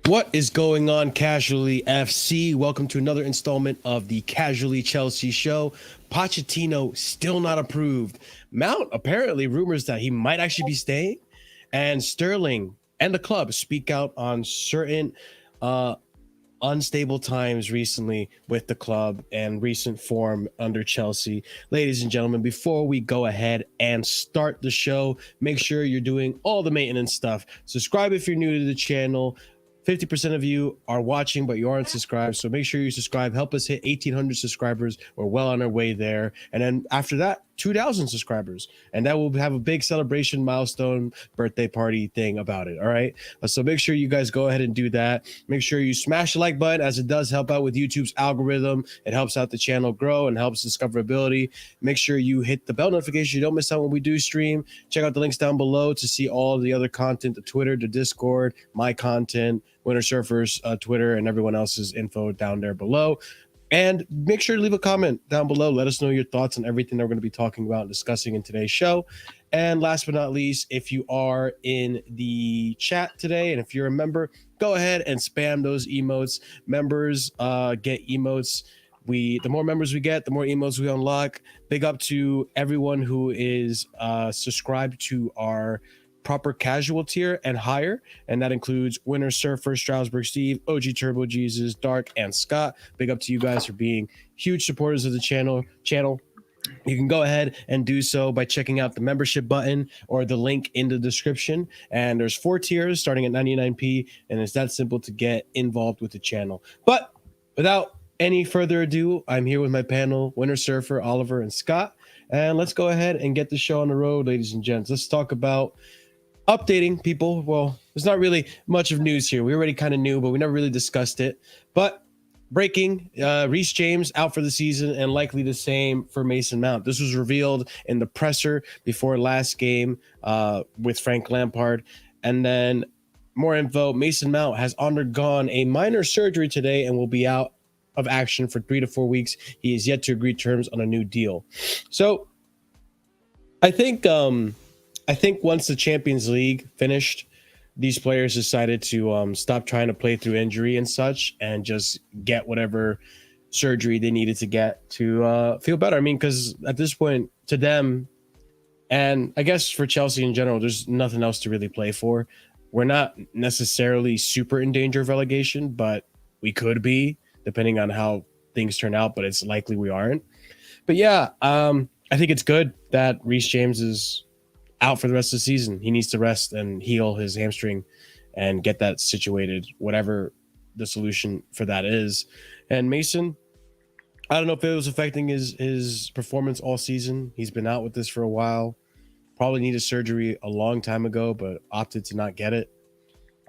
What is going on, Casually FC? Welcome to another installment of the Casually Chelsea show. Pochettino still not approved. Mount apparently rumors that he might actually be staying, and Sterling and the club speak out on certain unstable times recently with the club and recent form under Chelsea. Ladies and gentlemen, before we go ahead and start the show, make sure you're doing all the maintenance stuff. Subscribe if you're new to the channel. 50% of you are watching, but you aren't subscribed. So make sure you subscribe. Help us hit 1,800 subscribers. We're well on our way there. And then after that, 2,000 subscribers. And that will have a big celebration milestone birthday party thing about it. All right. So make sure you guys go ahead and do that. Make sure you smash the like button, as it does help out with YouTube's algorithm. It helps out the channel grow and helps discoverability. Make sure you hit the bell notification. You don't miss out when we do stream. Check out the links down below to see all the other content, the Twitter, the Discord, my content, Winter Surfers, Twitter, and everyone else's info down there below. And make sure to leave a comment down below. Let us know your thoughts on everything that we're going to be talking about and discussing in today's show. And last but not least, if you are in the chat today and if you're a member, go ahead and spam those emotes. Members get emotes. The more members we get, the more emotes we unlock. Big up to everyone who is subscribed to our proper casual tier and higher, and that includes Winter Surfer, Strasbourg Steve, OG Turbo Jesus, Dark, and Scott. Big up to you guys for being huge supporters of the channel. You can go ahead and do so by checking out the membership button or the link in the description. And there's 4 tiers starting at 99p, and it's that simple to get involved with the channel. But without any further ado, I'm here with my panel, Winter Surfer, Oliver, and Scott. And let's go ahead and get the show on the road, ladies and gents. Let's talk about updating people. Well, there's not really much of news here. We already kind of knew, but we never really discussed it. But breaking, Reece James out for the season, and likely the same for Mason Mount. This was revealed in the presser before last game with Frank Lampard. And then more info, Mason Mount has undergone a minor surgery today and will be out of action for 3 to 4 weeks. He is yet to agree terms on a new deal. So I think once the Champions League finished, these players decided to stop trying to play through injury and such and just get whatever surgery they needed to get to feel better. I mean, because at this point, to them, and I guess for Chelsea in general, there's nothing else to really play for. We're not necessarily super in danger of relegation, but we could be, depending on how things turn out, but it's likely we aren't. But yeah, I think it's good that Reece James is out for the rest of the season. He needs to rest and heal his hamstring and get that situated, whatever the solution for that is. And Mason, I don't know if it was affecting his performance all season. He's been out with this for a while. Probably needed surgery a long time ago, but opted to not get it.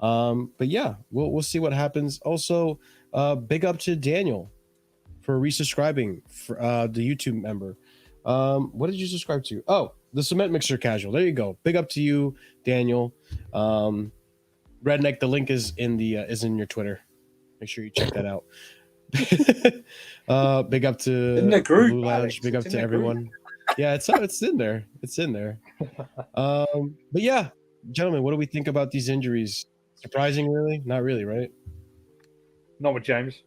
But yeah, we'll see what happens. Also, big up to Daniel for resubscribing for the YouTube member. What did you subscribe to? Oh, the Cement Mixer Casual. There you go. Big up to you, Daniel. Redneck, the link is in your Twitter. Make sure you check that out. Big up to in the group, Blue Lounge. Alex. Big up It's to in the everyone. group. Yeah, it's in there. It's in there. But yeah, gentlemen, what do we think about these injuries? Surprising, really? Not really, right? Not with James.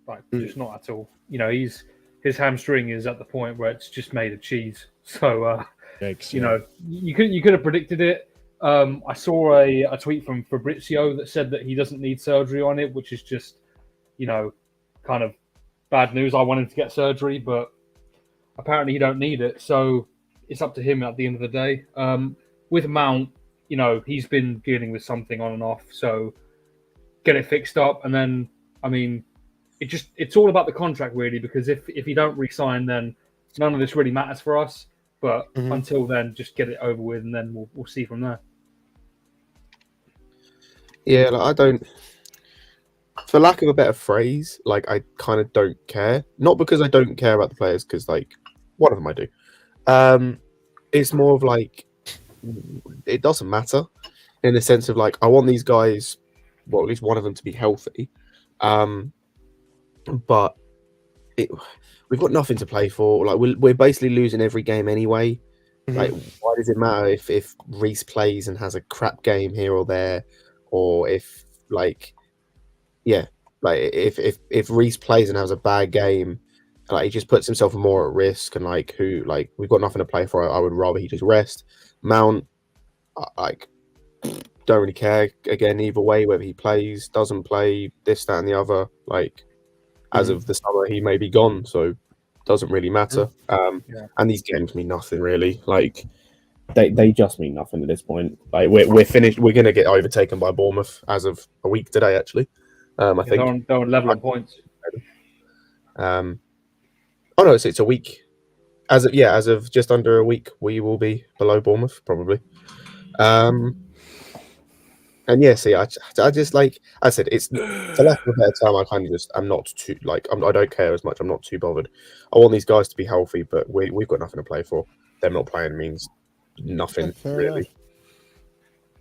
Like, just not at all. You know, his hamstring is at the point where it's just made of cheese. So, Yikes, you yeah. know, you could have predicted it. I saw a tweet from Fabrizio that said that he doesn't need surgery on it, which is just, you know, kind of bad news. I wanted to get surgery, but apparently he don't need it. So it's up to him at the end of the day. With Mount, you know, he's been dealing with something on and off. So get it fixed up. And then, I mean, it's all about the contract, really, because if he don't re-sign, then none of this really matters for us. But until then, just get it over with, and then we'll see from there. Yeah, like, I don't, for lack of a better phrase, like, I kind of don't care. Not because I don't care about the players, because, like, one of them I do. It's more of like, it doesn't matter in the sense of like, I want these guys, well, at least one of them to be healthy. But we've got nothing to play for. Like, we're basically losing every game anyway. Like, why does it matter if Reece plays and has a crap game here or there, or if like, yeah, like if Reece plays and has a bad game, like he just puts himself more at risk. And like we've got nothing to play for. I would rather he just rest. Mount, like, don't really care again either way whether he plays, doesn't play, this, that, and the other. Like, as of the summer, he may be gone, so doesn't really matter. And these games mean nothing really. Like, they just mean nothing at this point. Like, we're finished. We're gonna get overtaken by Bournemouth as of a week today, actually. I think they're on level on points. Oh no, it's a week. As of just under a week, we will be below Bournemouth probably. And yeah, see, I just, like I said, it's for lack of a better term. I kind of just, I'm not too, like, I don't care as much. I'm not too bothered. I want these guys to be healthy, but we've got nothing to play for. Them not playing means nothing really.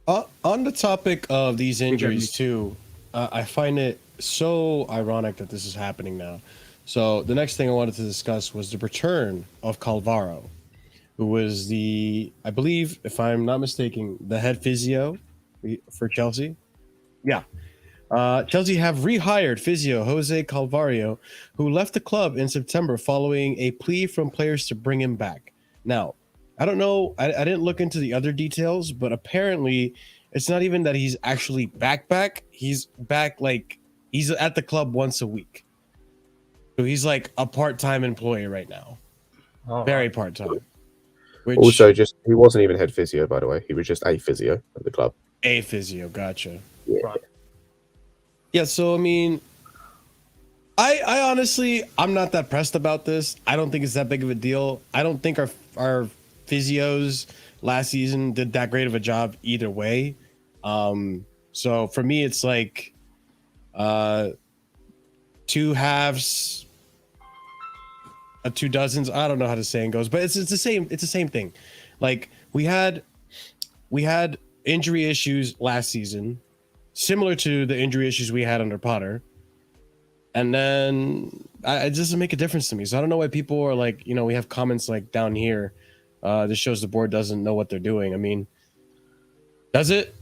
On the topic of these injuries too, I find it so ironic that this is happening now. So the next thing I wanted to discuss was the return of Calvarro, who was I believe, if I'm not mistaken, the head physio for Chelsea. Yeah. Chelsea have rehired physio Jose Calvarro, who left the club in September following a plea from players to bring him back. Now, I don't know. I didn't look into the other details, but apparently it's not even that he's actually back. He's back, like, he's at the club once a week. So he's like a part-time employee right now. Very part-time. Also, he wasn't even head physio, by the way. He was just a physio at the club. A physio, gotcha. Yeah. Right. Yeah, so I mean, I honestly, I'm not that pressed about this. I don't think it's that big of a deal. I don't think our physios last season did that great of a job either way. So for me, it's like two halves, two dozens. I don't know how the saying goes, but it's the same. It's the same thing. Like we had injury issues last season, similar to the injury issues we had under Potter. And then it doesn't make a difference to me. So I don't know why people are like, we have comments like down here. This shows the board doesn't know what they're doing. I mean, does it?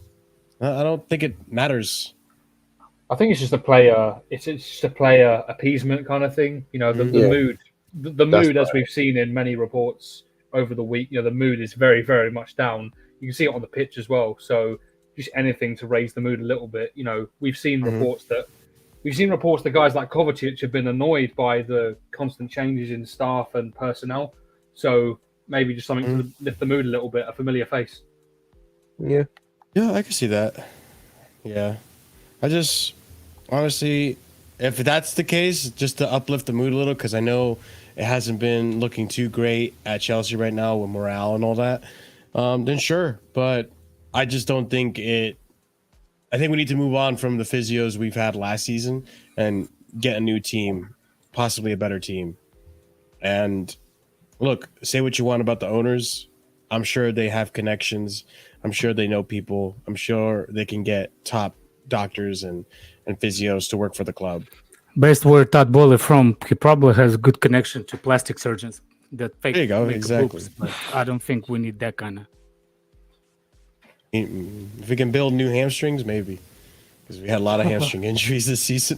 I don't think it matters. I think it's just a player. It's just a player appeasement kind of thing. The mood. The mood, as we've seen in many reports over the week, the mood is very, very much down. You can see it on the pitch as well. So just anything to raise the mood a little bit. We've seen reports that guys like Kovacic have been annoyed by the constant changes in staff and personnel. So maybe just something to lift the mood a little bit, a familiar face. Yeah. Yeah, I can see that. Yeah. I just, honestly, if that's the case, just to uplift the mood a little, because I know it hasn't been looking too great at Chelsea right now with morale and all that, then sure. But I just don't think it... I think we need to move on from the physios we've had last season and get a new team, possibly a better team. And look, say what you want about the owners. I'm sure they have connections. I'm sure they know people. I'm sure they can get top doctors and physios to work for the club. Based where Todd Bowley from, he probably has a good connection to plastic surgeons that fake. There you go, make exactly. Boobs, but I don't think we need that kind of. If we can build new hamstrings, maybe, because we had a lot of hamstring injuries this season.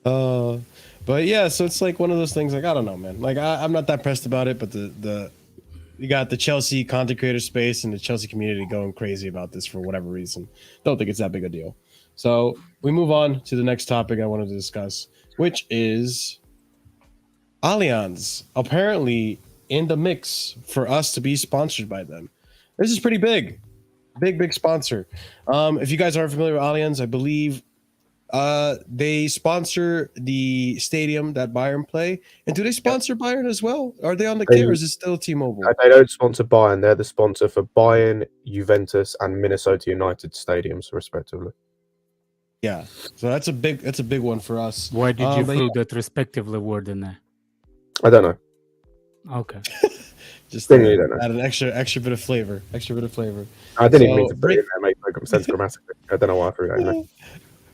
But yeah, so it's like one of those things. Like, I don't know, man. Like I'm not that pressed about it, but you got the Chelsea content creator space and the Chelsea community going crazy about this for whatever reason. Don't think it's that big a deal. So we move on to the next topic I wanted to discuss, which is Allianz apparently in the mix for us to be sponsored by them. This is pretty big sponsor. If you guys aren't familiar with Allianz, I believe they sponsor the stadium that Bayern play. And do they sponsor Bayern as well? Are they on the kit, or is it still T-Mobile? They don't sponsor Bayern. They're the sponsor for Bayern, Juventus, and Minnesota United stadiums, respectively. Yeah, so that's a big one for us. Why did you put that respectively word in there? I don't know. Okay. Just don't know. Add an extra bit of flavor. I didn't even mean to put it in there, make sense grammatically. I don't know why I threw that in there.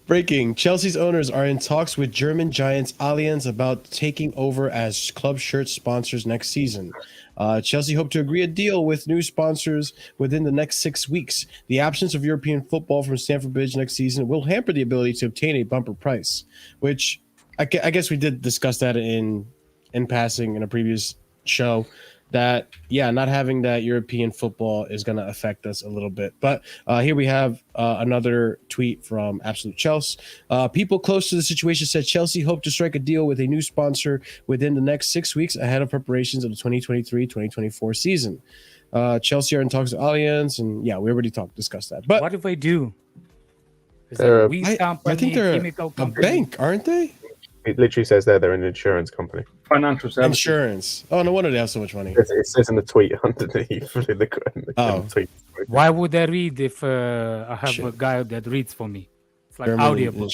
Breaking. Chelsea's owners are in talks with German giants Allianz about taking over as club shirt sponsors next season. Chelsea hope to agree a deal with new sponsors within the next 6 weeks. The absence of European football from Stamford Bridge next season will hamper the ability to obtain a bumper price, which I guess we did discuss that in passing in a previous show. That not having that European football is going to affect us a little bit. But here we have another tweet from Absolute Chelsea. People close to the situation said Chelsea hope to strike a deal with a new sponsor within the next 6 weeks ahead of preparations of the 2023-2024 season. Chelsea are in talks with Allianz, and we already discussed that. But what do they do? Is They're it a- a weed company, I think they're chemical a company? bank, aren't they? It literally says they're an insurance company. Financial services. Insurance. Oh, no wonder they have so much money. It says in the tweet underneath. in the Oh. tweet. Why would I read if I have Shit. a guy that reads for me? It's like German audiobook.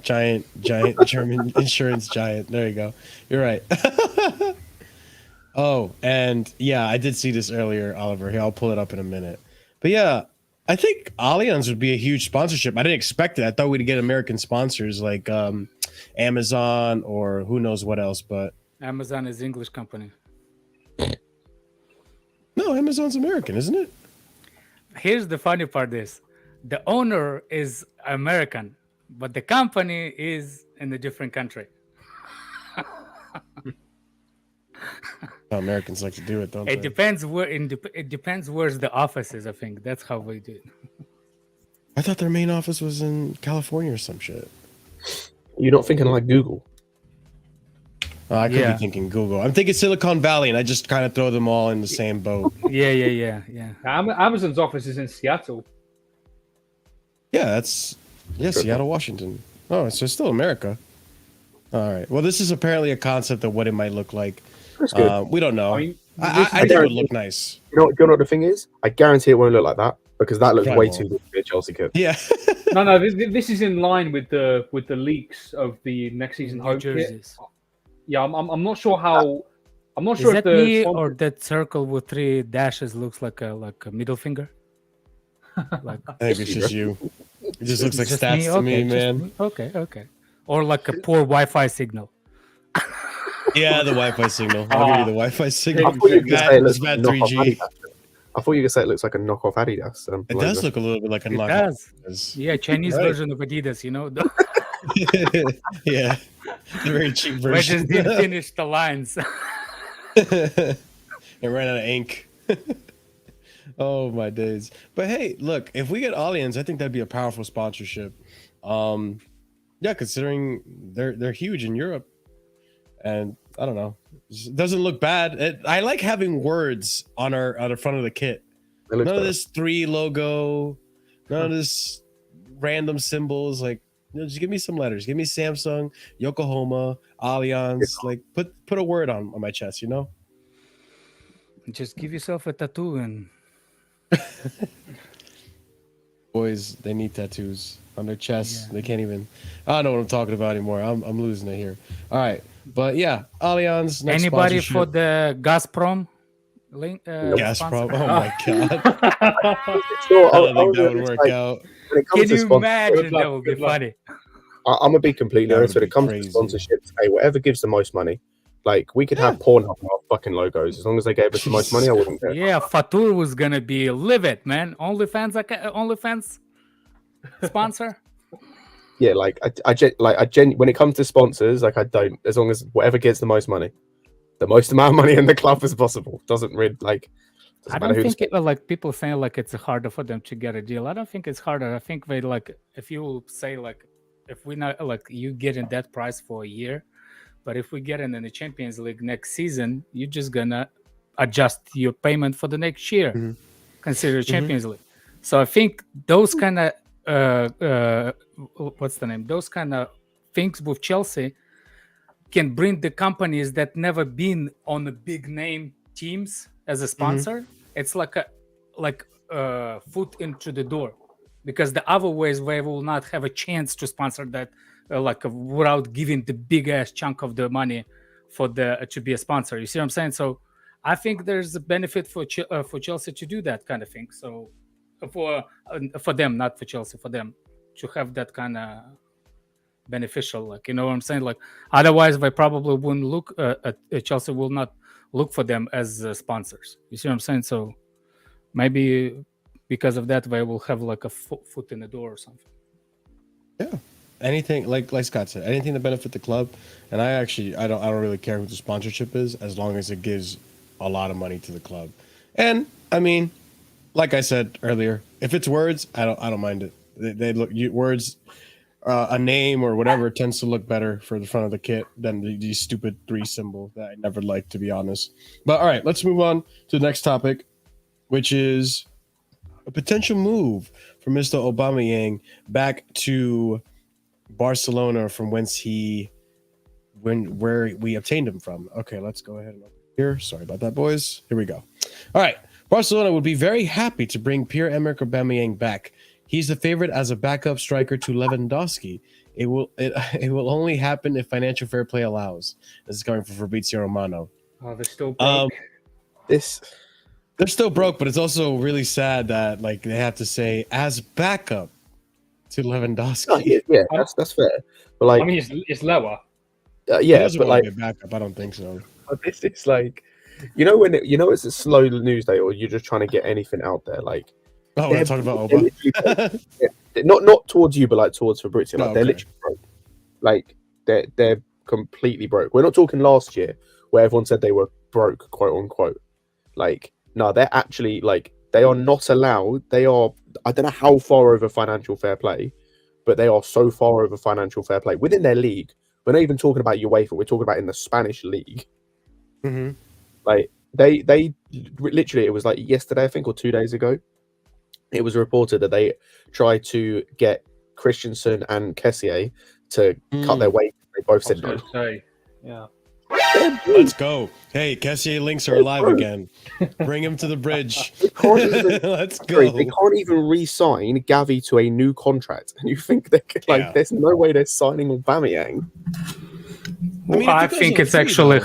giant German insurance giant. There you go. You're right. Oh, and I did see this earlier, Oliver. Here, I'll pull it up in a minute. But I think Allianz would be a huge sponsorship. I didn't expect it. I thought we'd get American sponsors like Amazon or who knows what else. But Amazon is English company. no, Amazon's American, isn't it? Here's the funny part: is the owner is American, but the company is in a different country. How Americans like to do it, don't It they? depends where. It depends where's the office is. I think that's how we do it. I thought their main office was in California or some shit. You're not thinking like Google. I could Yeah. be thinking Google. I'm thinking Silicon Valley, and I just kind of throw them all in the same boat. Yeah. Amazon's office is in Seattle. Yeah, that's Seattle, Washington. Oh, so it's still America. All right. Well, this is apparently a concept of what it might look like. That's good. We don't know. I mean, I think it would look nice. You know what the thing is? I guarantee it won't look like that because that looks Probably way won't. too good to be a Chelsea kit. Yeah. no. This is in line with the leaks of the next season New home kit. jerseys. Yeah, I'm not sure how. I'm not Is sure that if the me sponsor- or that circle with 3 dashes looks like a middle finger? Like I think it's just you. It just looks like just stats to me, just man. me? Okay. Or like a poor Wi-Fi signal. Yeah, the Wi-Fi signal. I'll give you the Wi-Fi signal. I thought you were gonna say it It's looks bad like a knockoff 3G. Adidas. I thought you were gonna say it looks like a knockoff Adidas. It does look a little bit like a It knockoff. does. Yeah, Chinese Right. version of Adidas, you know. Yeah, the very cheap I version. just didn't finish the lines. It ran out of ink. Oh my days! But hey, look, if we get Allianz, I think that'd be a powerful sponsorship. Considering they're huge in Europe, and I don't know, it doesn't look bad. I like having words on the front of the kit. None of this 3 logo, none of this random symbols. Like, just give me some letters. Give me Samsung, Yokohama, Allianz. Like, put a word on my chest. You know. Just give yourself a tattoo and Boys, they need tattoos on their chests. They can't even. I don't know what I'm talking about anymore. I'm losing it here. All right, but Allianz. Next anybody for sponsorship. the Gazprom link. Gazprom. sponsor? Oh my god! Sure, I don't think that would work out. When it comes Can to you sponsor- imagine? luck, That would be good luck. funny. I'm gonna be completely That honest. would When it be comes crazy. to sponsorships, hey, whatever gives the most money. Like we could have Pornhub on our fucking logos as long as they gave us the most money. I wouldn't care. Yeah, Fatur was gonna be livid, man. OnlyFans sponsor. Yeah, like when it comes to sponsors, like I don't. As long as whatever gets the most money, the most amount of money in the club as possible, doesn't really like. Doesn't I matter don't who. think like people saying like it's harder for them to get a deal. I don't think it's harder. I think they like if you say like if we not like you getting that price for a year, but if we get in the Champions League next season, you're just gonna adjust your payment for the next year. Mhm. Consider Champions League. So I think those kind of what's the name? Those kind of things with Chelsea can bring the companies that never been on the big name teams as a sponsor. It's like a foot into the door, because the other ways they will not have a chance to sponsor that without giving the big ass chunk of the money for the to be a sponsor. You see what I'm saying? So I think there's a benefit for Chelsea to do that kind of thing. So for them, not for Chelsea, for them to have that kind of beneficial, like, you know what I'm saying? Like otherwise they probably wouldn't look at Chelsea will not look for them as sponsors. You see what I'm saying? So maybe because of that, they will have like a foot in the door or something. Yeah. Anything like Scott said, anything to benefit the club. And I don't really care who the sponsorship is, as long as it gives a lot of money to the club. And I mean, like I said earlier, if it's words, I don't mind it. They look words, a name or whatever tends to look better for the front of the kit than the stupid 3 symbol that I never liked, to be honest. But all right, let's move on to the next topic, which is a potential move for Mr. Aubameyang back to Barcelona, from where we obtained him from. Okay, let's go ahead and open here. Sorry about that, boys. Here we go. All right. Barcelona would be very happy to bring Pierre-Emerick Aubameyang back. He's the favorite as a backup striker to Lewandowski. It will only happen if financial fair play allows. This is coming from Fabrizio Romano. Oh, they're still broke. They're still broke, but it's also really sad that like they have to say as backup to Lewandowski. Yeah, that's fair. But like, I mean, it's lower. Yeah, but like be backup. I don't think so. This is like, when it's a slow news day, or you're just trying to get anything out there. Like, we're talking about Oba. Not towards you, but like towards Fabrizio. Like, okay. They're literally broke. Like they're completely broke. We're not talking last year where everyone said they were broke, quote unquote. Like, no, they're actually like, they are not allowed. They are, I don't know how far over financial fair play, but they are so far over financial fair play within their league. We're not even talking about UEFA. We're talking about in the Spanish league. Mm-hmm. Like they literally, it was like yesterday, I think, or 2 days ago. It was reported that they tried to get Christensen and Kessié to cut their weight. They both said no. Yeah. Let's go. Hey, Kessié links are alive again. Bring him to the bridge. Let's go. They can't even re-sign Gavi to a new contract, and you think they could, like, there's no way they're signing Aubameyang. I think it's actually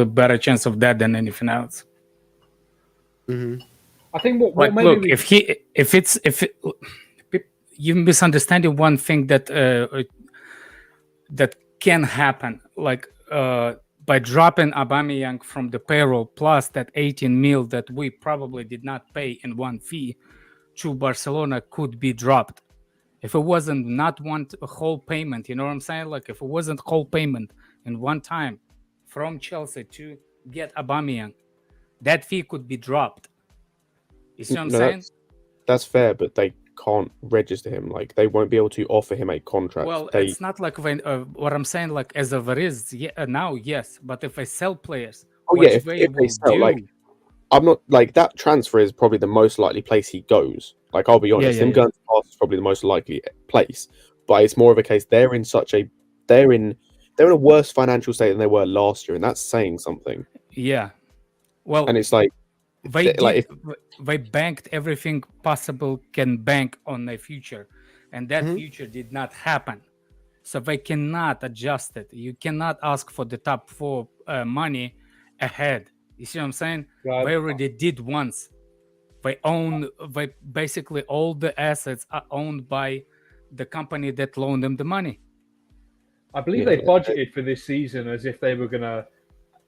a better chance of that than anything else. Mm-hmm. I think what like, maybe look, if you misunderstanding one thing that that can happen, like by dropping Aubameyang from the payroll plus that 18 mil that we probably did not pay in one fee to Barcelona could be dropped. If it wasn't not a whole payment, you know what I'm saying? Like if it wasn't whole payment in one time from Chelsea to get Aubameyang, that fee could be dropped. You see what I'm saying? That's fair, but they can't register him. Like they won't be able to offer him a contract. Well, it's not like when, what I'm saying. Like as of it is now, yes. But if I sell players, if they sell, like I'm not like that transfer is probably the most likely place he goes. Like I'll be honest, him going to Pass is probably the most likely place. But it's more of a case they're in a worse financial state than they were last year, and that's saying something. Yeah. Well, and it's like they banked everything possible can bank on the future, and that future did not happen. So they cannot adjust it. You cannot ask for the top 4 money ahead. You see what I'm saying? Right. They already did once. They basically all the assets are owned by the company that loaned them the money. I believe they budgeted for this season as if they were gonna.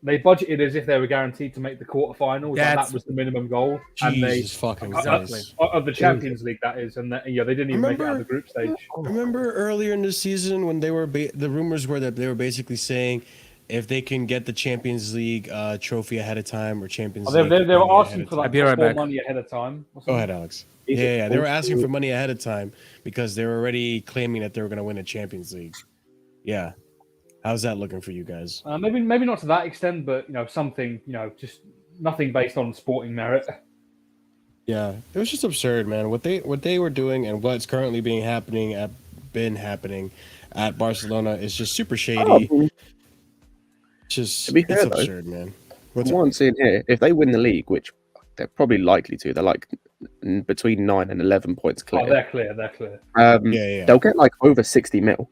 They budgeted as if they were guaranteed to make the quarterfinals, and that was the minimum goal. Jesus fucking Christ. Of the Champions League, that is, and they didn't even make it out of the group stage. Remember earlier in the season when they were the rumors were that they were basically saying if they can get the Champions League trophy ahead of time or Champions League, they were asking for like more money ahead of time. Go ahead, Alex. Yeah, they were asking for money ahead of time because they were already claiming that they were going to win a Champions League. Yeah. How's that looking for you guys? Maybe not to that extent, but something, just nothing based on sporting merit. Yeah, it was just absurd, man. What they were doing and what's currently been happening at Barcelona is just super shady. It's absurd, man. From what I'm seeing here, if they win the league, which they're probably likely to, they're like between 9 and 11 points clear. Oh, they're clear. They'll get like over 60 mil.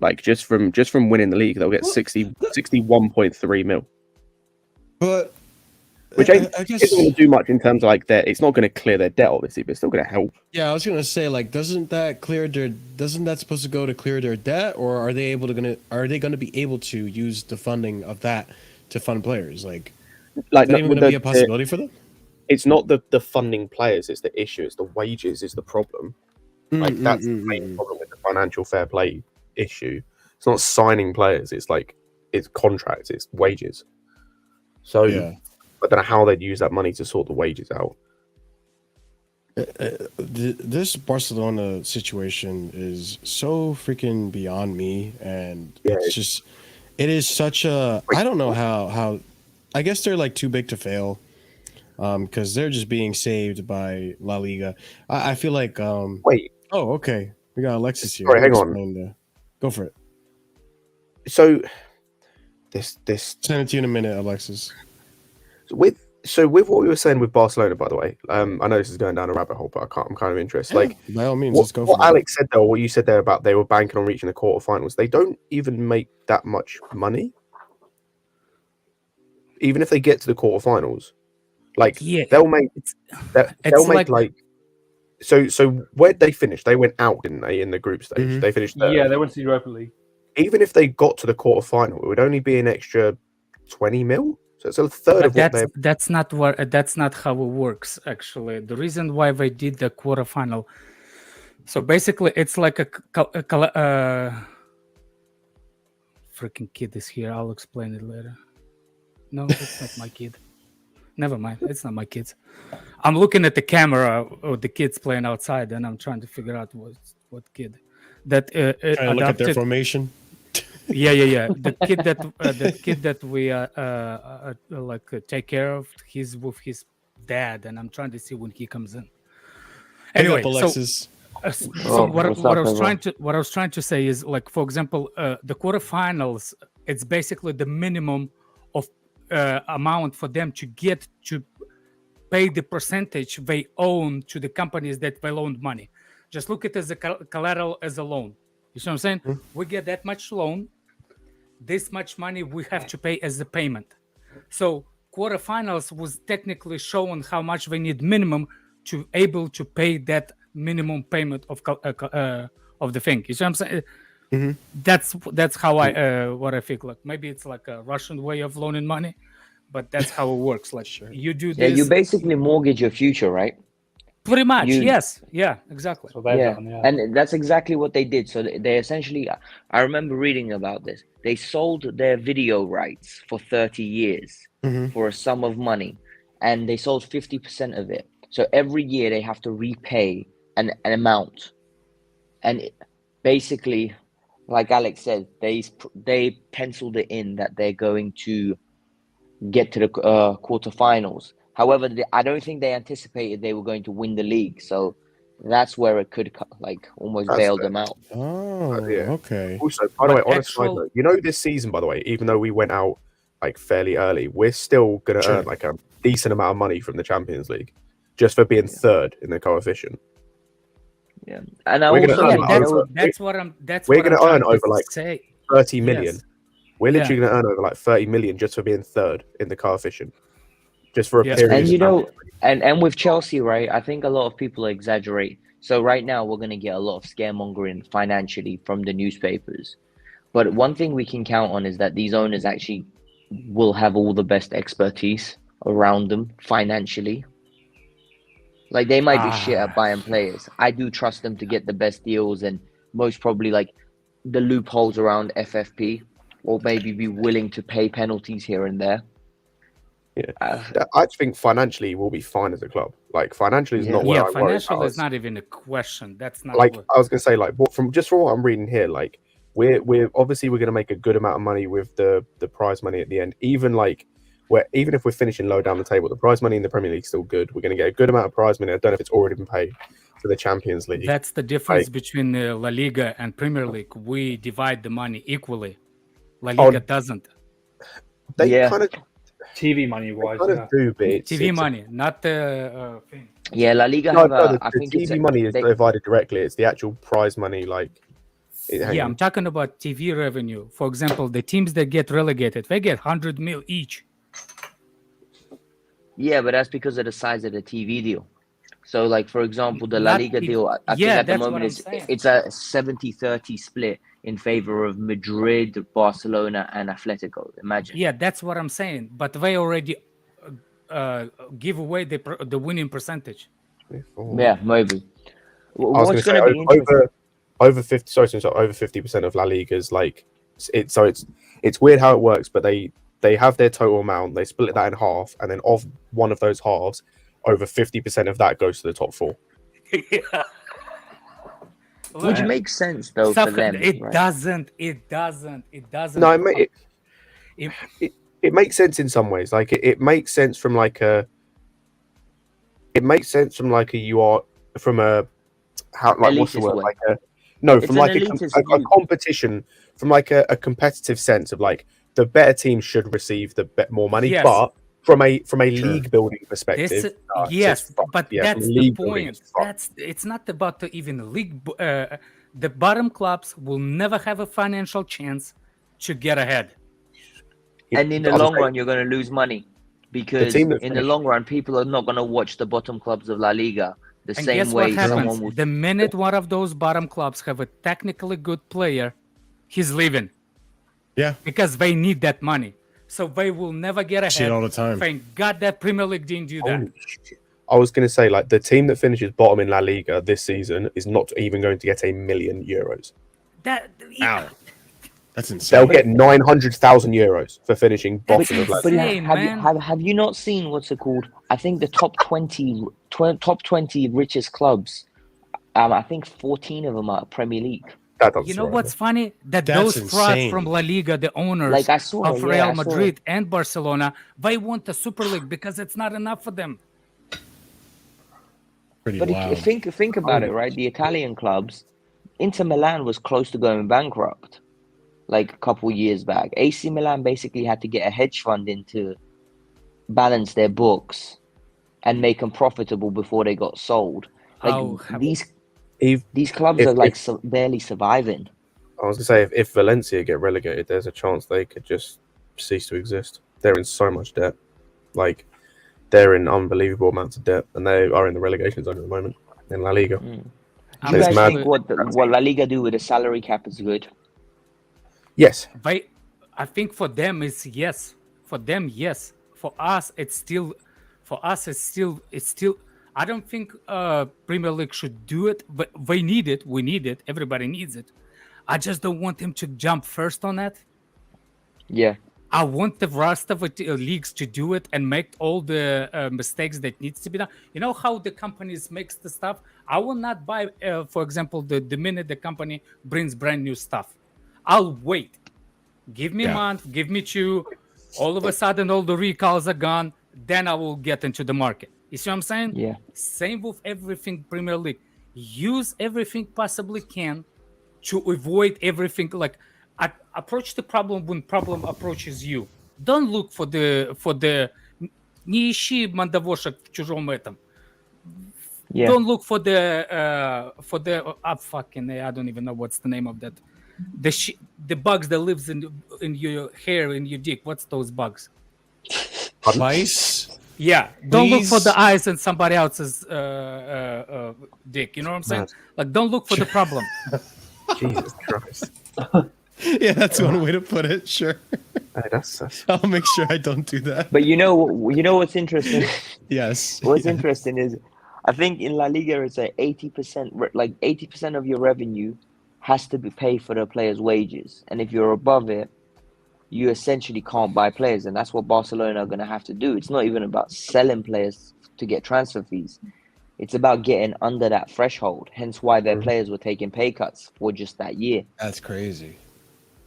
Like just from winning the league, they'll get 61.3 mil. But which I guess isn't going to do much in terms of like it's not going to clear their debt, obviously, but it's still going to help. yeah, I was gonna say like, doesn't that supposed to go to clear their debt, or are they gonna be able to use the funding of that to fund players? Like, Like, is that even gonna be a possibility for them? it's not the funding players; it's the issue. It's the wages is the problem. Like that's the main problem with the financial fair play issue. It's not signing players. It's like it's contracts. It's wages. So Yeah. I don't know how they'd use that money to sort the wages out. This Barcelona situation is so freaking beyond me, and it is such a, I don't know how I guess they're like too big to fail, because they're just being saved by La Liga. I feel like Wait, oh, okay, we got Alexis here. Sorry, He'll hang on. explain go for it. so this Send it to you in a minute, Alexis. with what we were saying with Barcelona, by the way, I know this is going down a rabbit hole, but I'm kind of interested. Yeah, Like, by all means, let's go for what it. Alex said there, what you said there about they were banking on reaching the quarterfinals. They don't even make that much money, even if they get to the quarterfinals. Like, they'll make like so where'd they finish? They went out, didn't they, in the group stage? Mhm. They finished third. Yeah, they went to the Europa League. Even if they got to the quarterfinal, it would only be an extra 20 mil. So it's a third of what they're. That's not how it works. Actually, the reason why they did the quarterfinal. So basically, it's like a freaking kid is here. I'll explain it later. No, it's not my kid. Never mind. It's not my kids. I'm looking at the camera of the kids playing outside, and I'm trying to figure out what kid that Trying to look at their formation. Yeah. The kid that we take care of. He's with his dad, and I'm trying to see when he comes in. Anyway, Alexis. what I was trying to say is, like, for example, the quarterfinals. It's basically the minimum of amount for them to get to pay the percentage they own to the companies that they loaned money. Just look at it as a collateral, as a loan. You see what I'm saying? Mm-hmm. We get that much loan. This much money we have to pay as a payment. So quarterfinals was technically showing how much they need minimum to able to pay that minimum payment of the thing. You see what I'm saying? Mm-hmm. That's how what I think. Like, maybe it's like a Russian way of loaning money, but that's how it works. Like, sure. You do this. Yeah, you basically mortgage your future, right? Pretty much, yes. Yeah, exactly. So and that's exactly what they did. So they essentially, I remember reading about this. They sold their video rights for 30 years for a sum of money, and they sold 50% of it. So every year they have to repay an amount. And basically, like Alex said, they penciled it in that they're going to get to the quarterfinals. However, I don't think they anticipated they were going to win the league. So that's where it could almost bail them out. Oh, yeah. Okay. Also, by the way, on a side note, this season, by the way, even though we went out like fairly early, we're still going to earn like a decent amount of money from the Champions League just for being third in the coefficient. Yeah, and we're going to earn over like 30 million. Yes. We're literally going to earn over like 30 million just for being third in the coefficient. Just for a period. And and with Chelsea, right? I think a lot of people exaggerate. So right now we're going to get a lot of scaremongering financially from the newspapers. But one thing we can count on is that these owners actually will have all the best expertise around them financially. Like, they might be shit at buying players. I do trust them to get the best deals, and most probably like the loopholes around FFP, or maybe be willing to pay penalties here and there. Yeah, I think financially we'll be fine as a club. Like, financially is not where I worry. Financial is not even a question. That's not like I was gonna say. Like, from what I'm reading here, like we're obviously we're gonna make a good amount of money with the prize money at the end. Even if we're finishing low down the table, the prize money in the Premier League is still good. We're gonna get a good amount of prize money. I don't know if it's already been paid for the Champions League. That's the difference between La Liga and Premier League. We divide the money equally. La Liga doesn't. They kind of. TV money wise, do, but TV money, not the thing. Yeah, La Liga. I think TV money is divided directly. It's the actual prize money, I'm talking about TV revenue. For example, the teams that get relegated, they get 100 mil each. Yeah, but that's because of the size of the TV deal. So, like, for example, the La Not Liga if- deal, I think yeah, at the that's what moment I'm is saying. it's a 70-30 split in favor of Madrid, Barcelona, and Atletico. Imagine. Yeah, that's what I'm saying. But they already give away the winning percentage. Yeah, maybe. I was going What's to say going to be interesting? over 50. Sorry, over 50% of La Liga's like it's weird how it works, but they have their total amount, they split that in half, and then of one of those halves, over 50% of that goes to the top four. Yeah. Which makes sense though for them. It right? doesn't. No, it makes sense in some ways. Like it makes sense from like a. It makes sense from like a you are from a how like what's the Elitist word way. like a no It's from an like a elitist view. competition from like a competitive sense of like the better team should receive more money, Yes. but from a Sure. league building perspective, This, it's yes, just fucked. but Yeah, that's from the league building, point. it's fucked. It's not about the even league. The bottom clubs will never have a financial chance to get ahead. And in the long run, you're going to lose money because team that in the long run, people are not going to watch the bottom clubs of La Liga the And same guess way what happens? someone will. The minute one of those bottom clubs have a technically good player, he's leaving Yeah, because they need that money. So they will never get ahead. see it all the time. Thank God that Premier League didn't do that. Holy shit. I was going to say, like, the team that finishes bottom in La Liga this season is not even going to get €1 million. That Ow, that's They'll insane. get €900,000 for finishing That's bottom of La But Liga. insane, have, man. have you not seen what's it called? I think the top 20 richest clubs. I think 14 of them are Premier League. That doesn't You know surprise what's me. funny? That That's those frauds insane. from La Liga, the owners Like I saw, of yeah, Real I saw Madrid and Barcelona, they want the Super League because it's not enough for them. Pretty But wild. think about it, right? The Italian clubs, Inter Milan was close to going bankrupt, like a couple years back. AC Milan basically had to get a hedge fund in to balance their books and make them profitable before they got sold. Like these clubs are like barely surviving. I was going to say, if Valencia get relegated, there's a chance they could just cease to exist. They're in so much debt. Like, they're in unbelievable amounts of debt, and they are in the relegation zone at the moment in La Liga. Do you It's guys mad. think what La Liga do with the salary cap is good? Yes. I think for them it's yes. For them, yes. For us, it's still. I don't think Premier League should do it, but they need it. We need it. Everybody needs it. I just don't want them to jump first on that. Yeah. I want the rest of the leagues to do it and make all the mistakes that needs to be done. You know how the companies makes the stuff? I will not buy, for example, the minute the company brings brand new stuff. I'll wait. Give me a month, give me 2. All of a sudden, all the recalls are gone. Then I will get into the market. You see what I'm saying? Yeah. Same with everything Premier League. Use everything possibly can to avoid everything. Like, approach the problem when problem approaches you. Don't look for the не ищи мандавошек в чужом этом. Yeah. Don't look for the fucking I don't even know what's the name of that. The bugs that lives in your hair, in your dick. What's those bugs? Mice? Yeah, don't look for Please? the eyes in somebody else's dick. You know what I'm saying? Mad. Like, don't look for the problem. Jesus Christ. Yeah, that's one way to put it. Sure. Hey, that's I'll make sure I don't do that. But you know what's interesting? Yes. What's Yeah. interesting is, I think in La Liga it's like 80%, like 80% of your revenue has to be paid for the players' wages, and if you're above it, you essentially can't buy players, and that's what Barcelona are going to have to do. It's not even about selling players to get transfer fees. It's about getting under that threshold. Hence why their players were taking pay cuts for just that year. That's crazy.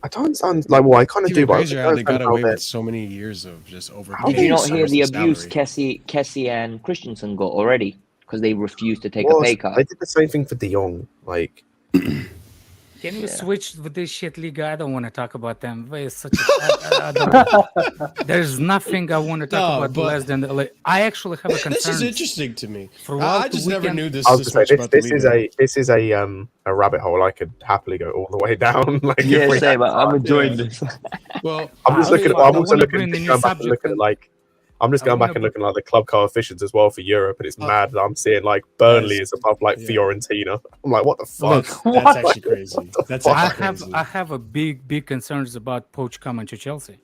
I don't understand. Like, well, I kind of It's do, even but I crazier how don't they got understand how away they're- with so many years of just over. How Did do you you not hear the abuse salary. Kessie and Christensen got already because they refused to take Well, a pay cut? They did the same thing for De Jong. Like, Can you Yeah. switch with this shit Liga? I don't want to talk about them. They're such I don't, there's nothing I want to talk No, about but- less than I actually have a concern. This is interesting to me. Throughout I the just never weekend- knew this I was this gonna much say, about the Liga. this is a rabbit hole I could happily go all the way down. Like, if Yeah, we same. had I'm time. enjoying Yeah. this. Well, I'm just I looking. don't I'm also wanna looking bring to the new come back and look subject at and- like. I'm just going back and looking like the club coefficients as well for Europe, and it's mad that I'm seeing like Burnley is above like Fiorentina. I'm like, what the fuck? That's actually crazy. That's crazy. I have a big concerns about Poch coming to Chelsea.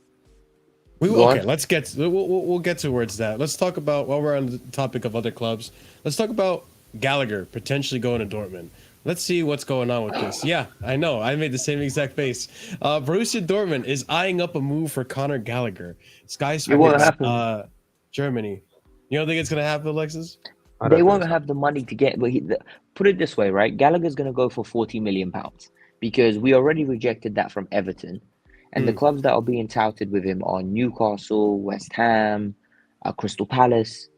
Let's get we'll get towards that. Let's talk about, while we're on the topic of other clubs, let's talk about Gallagher potentially going to Dortmund. Let's see what's going on with this. Yeah, I know. I made the same exact face. Borussia Dortmund is eyeing up a move for Conor Gallagher. Sky Sports, Germany. You don't think it's going to happen, Alexis? They won't have the money to get. But put it this way, right? Gallagher's going to go for £40 million because we already rejected that from Everton. And the clubs that are being touted with him are Newcastle, West Ham, Crystal Palace.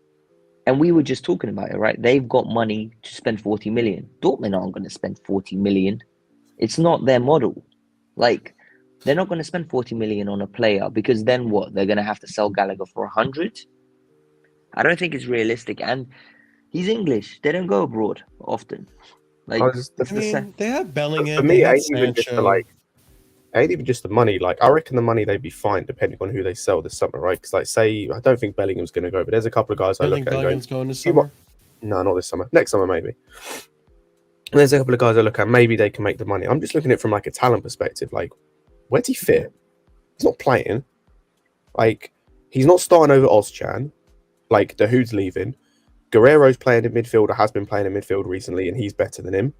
And we were just talking about it, right? They've got money to spend 40 million. Dortmund aren't going to spend 40 million. It's not their model. Like, they're not going to spend 40 million on a player because then what? They're going to have to sell Gallagher for 100? I don't think it's realistic. And he's English. They don't go abroad often. Like, they have Bellingham. For me, ain't even just the money. Like, I reckon the money they'd be fine depending on who they sell this summer, right? Because, like, say, I don't think Bellingham's going to go, but there's a couple of guys I look at. Bellingham's going this summer? No, not this summer. Next summer, maybe. There's a couple of guys I look at. Maybe they can make the money. I'm just looking at it from like a talent perspective. Like, where's he fit? He's not playing. Like, he's not starting over Ozcan. Like, the who's leaving. Guerrero's playing in midfield or has been playing in midfield recently, and he's better than him.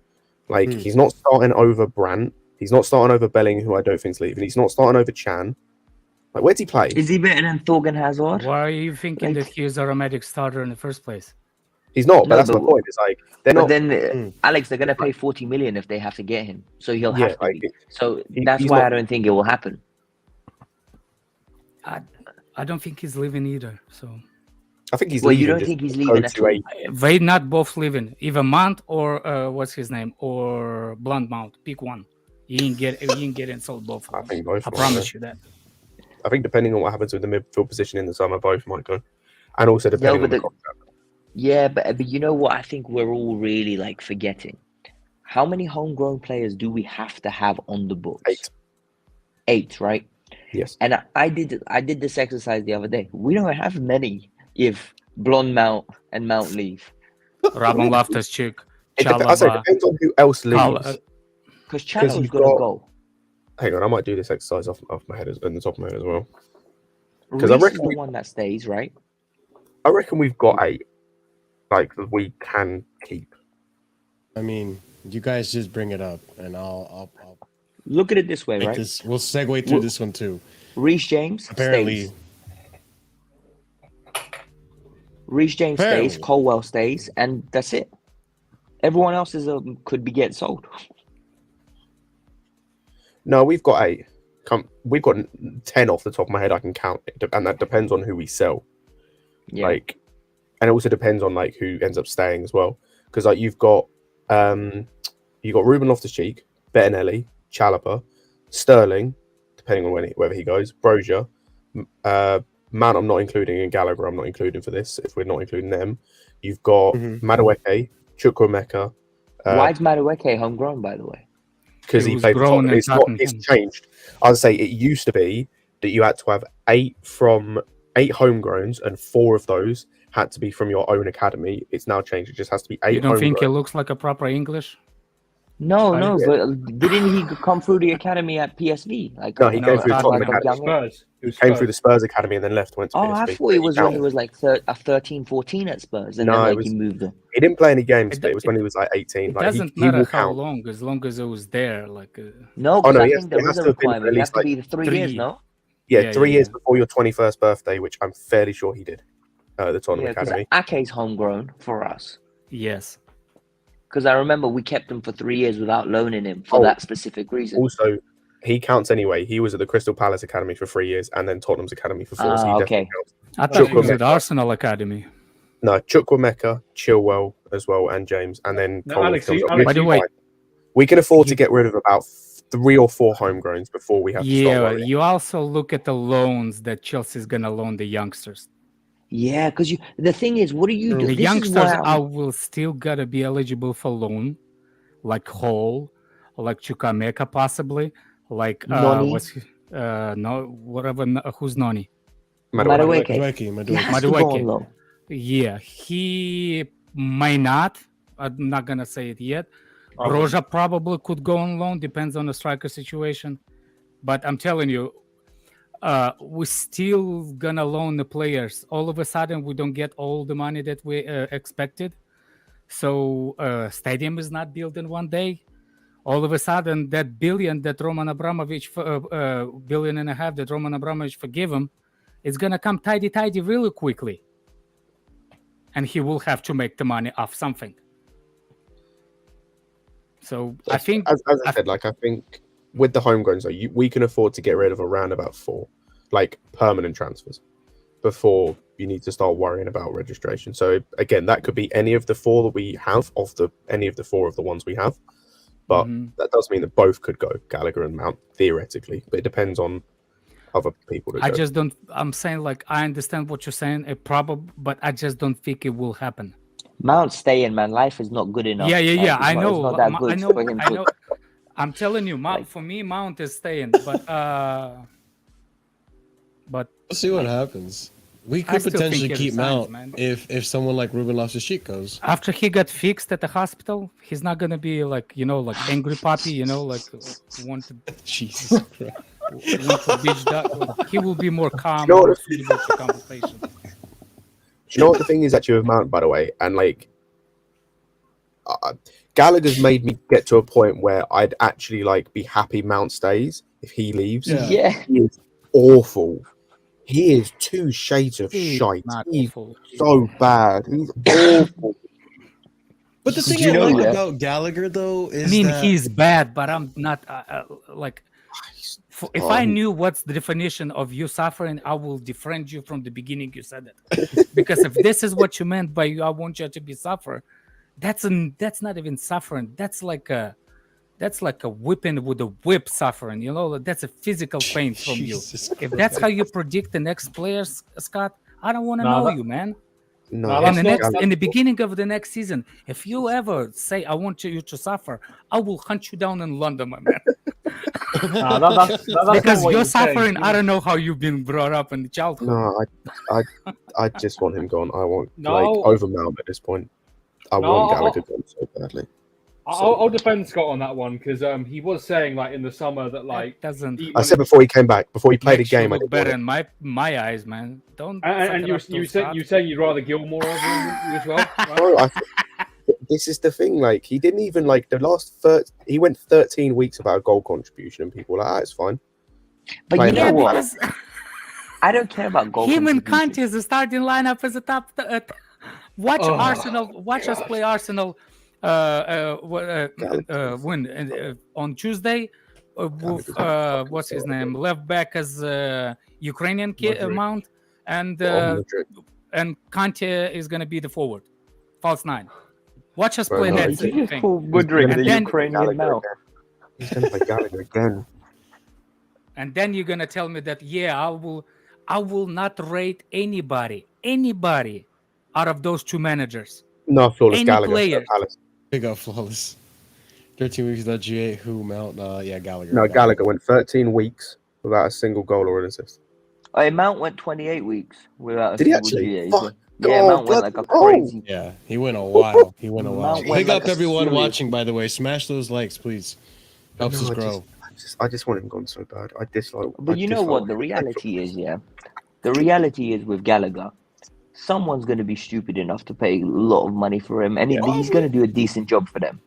Like, he's not starting over Brandt. He's not starting over Bellingham, who I don't think's leaving. He's not starting over Chan. Like, where'd he play? Is he better than Thorgan Hazard? Why are you thinking that he is a automatic starter in the first place? He's not, but that's my point. It's like, they're not. But then, Alex, they're going to pay 40 million if they have to get him. So he'll have to be. So that's why I don't think it will happen. I don't think he's leaving either. So I think he's leaving. You don't think he's leaving at all? They not both leaving. Either Mount or what's his name? Or Blunt Mount. Pick one. You ain't getting sold both of them. I promise you that. I think depending on what happens with the midfield position in the summer, both might go. And also depending on the contract. Yeah, but you know what? I think we're all really like forgetting. How many homegrown players do we have to have on the books? 8, right? Yes. And I did this exercise the other day. We don't have many if Blonde Mount and Mount leave. Robin Loftus-Cheek. It depends on who else leaves. Because Chalobah's got to go. Hang on, I might do this exercise off my head on the top of my head as well. Because I reckon the one that stays, right? I reckon we've got 8. Like, we can keep. I mean, you guys just bring it up, and I'll look at it this way, right? We'll segue through this one too. Reece James stays. Reece James stays. Colwell stays, and that's it. Everyone else could be get sold. No, we've got 8. We've got 10 off the top of my head. I can count it, and that depends on who we sell. Yeah. Like. And it also depends on like who ends up staying as well, because like you've got Ruben Loftus-Cheek, Bettinelli, Chalobah, Sterling, depending on whether he goes, Brozier, Mount I'm not including, and Gallagher I'm not including for this. If we're not including them, you've got Madueke, Chukwuemeka. Why is Madueke homegrown, by the way? Because he played. It's changed. I'd say it used to be that you had to have 8 homegrowns, and 4 of those had to be from your own academy. It's now changed. It just has to be 8. You don't think it looks like a proper English? No, but didn't he come through the academy at PSV? No, he came through the Tottenham academy. He came through the Spurs academy and then left. Went to PSV. I thought it was when he was like 13, 14 at Spurs, and then he moved on. He didn't play any games, but it was when he was like 18. It doesn't matter how long, as long as it was there. No, because I think there was a requirement. It has to be the 3 years, no? Yeah, 3 years before your 21st birthday, which I'm fairly sure he did. The Tottenham academy. Ake's homegrown for us. Yes. Because I remember we kept him for 3 years without loaning him for that specific reason. Also, he counts anyway. He was at the Crystal Palace academy for 3 years, and then Tottenham's academy for 4. So he definitely counts. I thought he was at Arsenal academy. No, Chukwuemeka, Chilwell as well, and James, and then Alex, by the way, we can afford to get rid of about 3 or 4 homegrowns before we have to start worrying. You also look at the loans that Chelsea's gonna loan the youngsters. Yeah, because the thing is, what do you do? The youngsters will still gotta be eligible for loan, like Hall, like Chukwuemeka possibly, like Noni. who's Noni? Madueke. Madueke. Has to go on loan. Yeah, he may not. I'm not gonna say it yet. I Broja probably could go on loan. Depends on the striker situation. But I'm telling you, we're still gonna loan the players. All of a sudden, we don't get all the money that we expected. So stadium is not built in one day. All of a sudden, that billion that Roman Abramovich, billion and a half that Roman Abramovich forgave him, it's gonna come tidy really quickly, and he will have to make the money off something. So I think, as I said, like I think with the homegrown, so we can afford to get rid of around about 4, like permanent transfers, before you need to start worrying about registration. So again, that could be any of the 4 that we have, any of the 4 of the ones we have. But that does mean that both could go, Gallagher and Mount, theoretically. But it depends on other people. I just don't. I'm saying, like, I understand what you're saying, but I just don't think it will happen. Mount staying, man. Life is not good enough. Yeah. I know. It's not that good for him I know. I'm telling you, Mount. For me, Mount is staying, but we'll see what happens. We could potentially keep Mount if someone like Ruben Loftus-Cheek goes. After he got fixed at the hospital, he's not gonna be like angry puppy, like wanted. Jesus Christ. Beach dog. He will be more calm, You know more suitable for conversation. You know what the thing is actually with Mount, by the way, and like Gallagher's made me get to a point where I'd actually like be happy Mount stays if he leaves. Yeah. He is awful. He is 2 shades of shite. He's so bad. He's awful. But the thing I like about Gallagher, though, is he's bad, but I'm not like. If I knew what's the definition of you suffering, I will defriend you from the beginning. You said it because if this is what you meant by I want you to be suffer, that's not even suffering. That's like a whipping with a whip suffering. That's a physical pain from you. If that's how you predict the next players, Scott, I don't want to know you, man. No, in the beginning of the next season, if you ever say I want you to suffer, I will hunt you down in London, my man. that's because you're suffering. I don't know how you've been brought up in the childhood. No, I just want him gone. I want over Mount at this point. I want Gallagher gone so badly. I'll defend Scott on that one because he was saying like in the summer that like doesn't. I said before he came back, before he played a game, I look better in my eyes, man. Don't. And you saying you'd rather Gilmore over him as well. Right? No, this is the thing. Like he didn't even like the last he went 13 weeks without a goal contribution, and people were like, it's fine. But you know what? I don't care about goal. Him and Conte is the starting lineup as a top. Watch Arsenal. Watch us play Arsenal. Win on Tuesday with what's his name, left back as Ukrainian Mount, and Conte is going to be the forward, false 9. Watch us play that thing. The Ukrainian now. He's going to play Gallagher again. And then you're going to tell me that I will not rate anybody out of those 2 managers. No, flawless Any Gallagher. players. Big up flawless. 13 weeks without GA. Who Mount? Gallagher. No, Gallagher went 13 weeks without a single goal or an assist. Mount went 28 weeks without a Did he single actually? GA. Yeah, Mount went like a crazy. Yeah, he went a while. Big up like everyone watching, by the way. Smash those likes, please. Helps us grow. I just want him gone so bad. I dislike. But you know what? The reality is, the reality is with Gallagher, someone's going to be stupid enough to pay a lot of money for him, and he's going to do a decent job for them.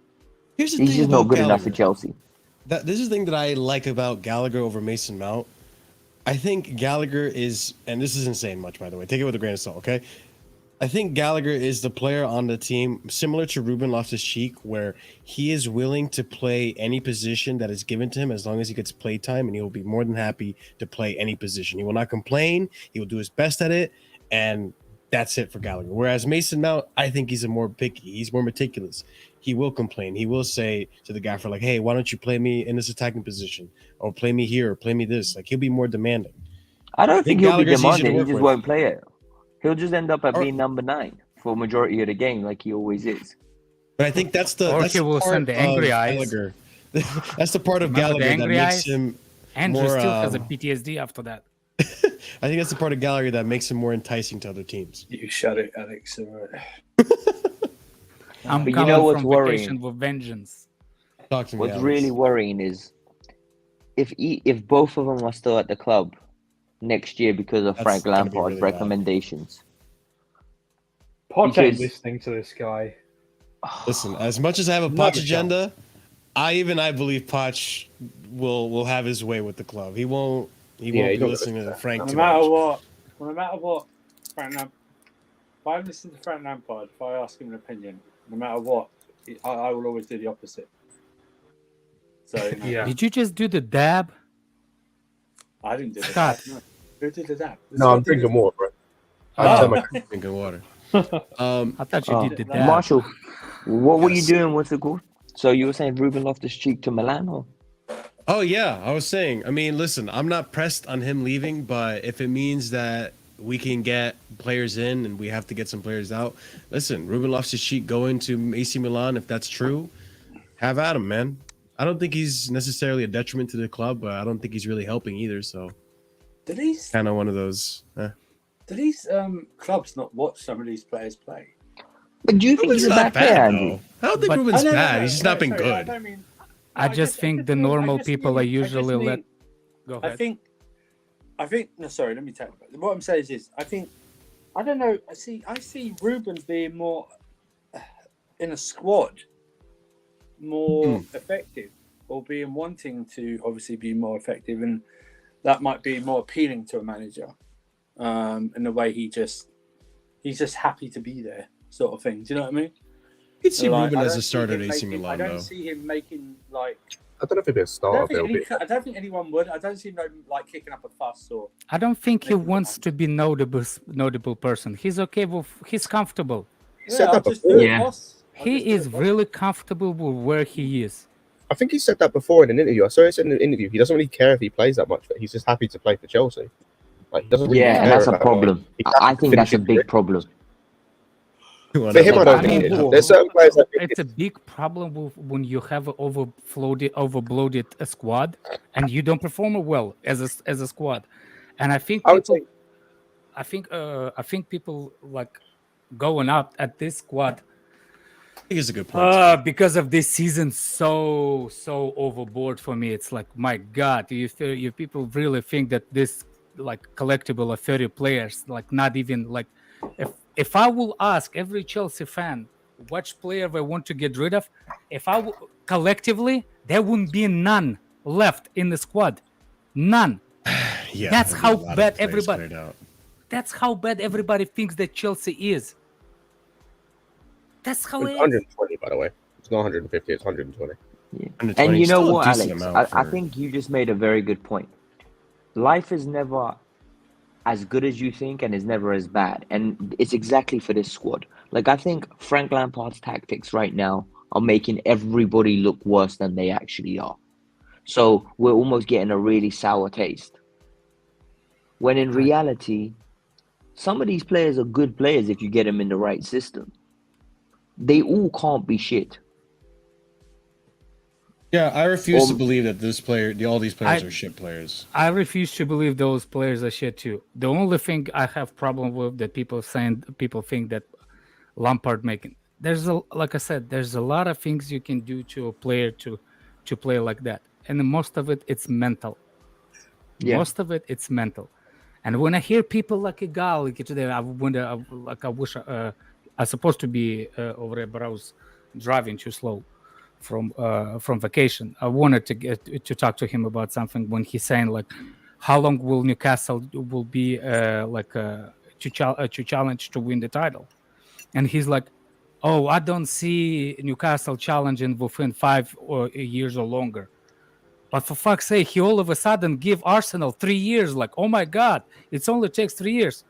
He's just not good enough for Chelsea. This is the thing that I like about Gallagher over Mason Mount. I think Gallagher is, and this isn't saying much, by the way. Take it with a grain of salt, okay? I think Gallagher is the player on the team, similar to Ruben Loftus-Cheek, where he is willing to play any position that is given to him as long as he gets play time, and he will be more than happy to play any position. He will not complain. He will do his best at it, and that's it for Gallagher. Whereas Mason Mount, I think he's more picky. He's more meticulous. He will complain. He will say to the gaffer, like, hey, why don't you play me in this attacking position? Or play me here, or play me this. Like, he'll be more demanding. I don't think he'll be demanding. He just won't play it. He'll just end up being number 9 for majority of the game, like he always is. But I think that's the he will send the angry eyes. Gallagher. That's the part of Gallagher that makes him Andrew more, still has a PTSD after that. I think that's the part of Gallagher that makes him more enticing to other teams. You shut it, Alex. All right. I'm But you coming know what's from worrying? vacation with vengeance. Talk to me. What's Alex. really worrying is if both of them are still at the club next year because of That's Frank gonna be Lampard's really bad. recommendations. Poch ain't Because- listening to this guy. Listen, as much as I have a Not Poch a agenda, I believe Poch will have his way with the club. He won't Yeah, be he don't listening to listen to Frank No too matter much. what, Frank Lampard. If I listen to Frank Lampard, if I ask him an opinion, no matter what, I will always do the opposite. So you know, Yeah. Did you just do the dab? I didn't do the Scott. dab. No. Who did the dab? No, I'm drinking water, bro. Oh. Turn my- Drinking water. I thought you Oh, did the dab. Marshall, what were you Yes. doing? What's it called? So you were saying Ruben Loftus-Cheek to Milan, or? Oh yeah, I was saying. I mean, listen, I'm not pressed on him leaving, but if it means that we can get players in and we have to get some players out, listen, Ruben Loftus-Cheek going to AC Milan, if that's true, have at him, man. I don't think he's necessarily a detriment to the club, but I don't think he's really helping either. So Do these kind of one of those. clubs not watch some of these players play? But do you think Ruben's he's a not bad player, bad Andy? though. I don't think But- Ruben's Oh, no, bad. no, He's just no, not been sorry, good. I don't mean. I just think the normal people are usually let. Go I ahead. think. No, sorry. Let me tell you. What I'm saying is, I think. I don't know. I see Ruben being more in a squad, more effective, or being wanting to obviously be more effective, and that might be more appealing to a manager. In the way he's just happy to be there, sort of thing. Do you know what I mean? You could see Like, Ruben I as don't a see starter him at AC making- Milan, I don't though. see him making like. I don't know if it'd be a I starter. don't, think It'll be. I don't think anyone would. I don't see him like kicking up a fuss or. I don't think he Making wants the to be notable person. He's okay with. He's comfortable. He said I'll that just do before. it, Yeah. boss. I'll He just do is it, boss. really comfortable with where he is. I think he said that before in an interview. I saw it in an interview. He doesn't really care if he plays that much, but he's just happy to play for Chelsea. Like, he doesn't really Yeah, care and that's a about, problem. he's I happy to think that's a finish his big career. problem. For For him, I don't I mean, think it is. There's certain players that it's a big problem when you have an overbloated squad and you don't perform well as a squad. And I think I would people, say I think people like going up at this squad I think it's a good point. because of this season so overboard for me. It's like, my God, you people really think that this like collectible of 30 players, like not even like if I will ask every Chelsea fan which player they want to get rid of, if I collectively, there wouldn't be none left in the squad. None. Yeah, that's there'll be how a lot of bad players everybody- cleared out. That's how bad everybody thinks that Chelsea is. That's how it's it is. 120, by the way. It's not 150. It's 120. And 120, you know still a what, decent Alex? amount I for- think you just made a very good point. Life is never as good as you think and is never as bad. And it's exactly for this squad. Like, I think Frank Lampard's tactics right now are making everybody look worse than they actually are. So we're almost getting a really sour taste. When in reality, some of these players are good players if you get them in the right system. They all can't be shit. Yeah, I refuse to Or- believe that all these players I- are shit players. I refuse to believe those players are shit too. The only thing I have problem with that people think that Lampard making. Like I said, there's a lot of things you can do to a player to play like that, and most of it's mental. Yeah. Most of it's mental. And when I hear people like a guy like today, I wonder, I wish I supposed to be over there, but I was driving too slow from vacation. I wanted to talk to him about something when he's saying like, how long will Newcastle will be to challenge to win the title, and he's like, oh, I don't see Newcastle challenging within 5 years or longer. But for fuck's sake, he all of a sudden give Arsenal 3 years. Like, oh my God, it only takes 3 years.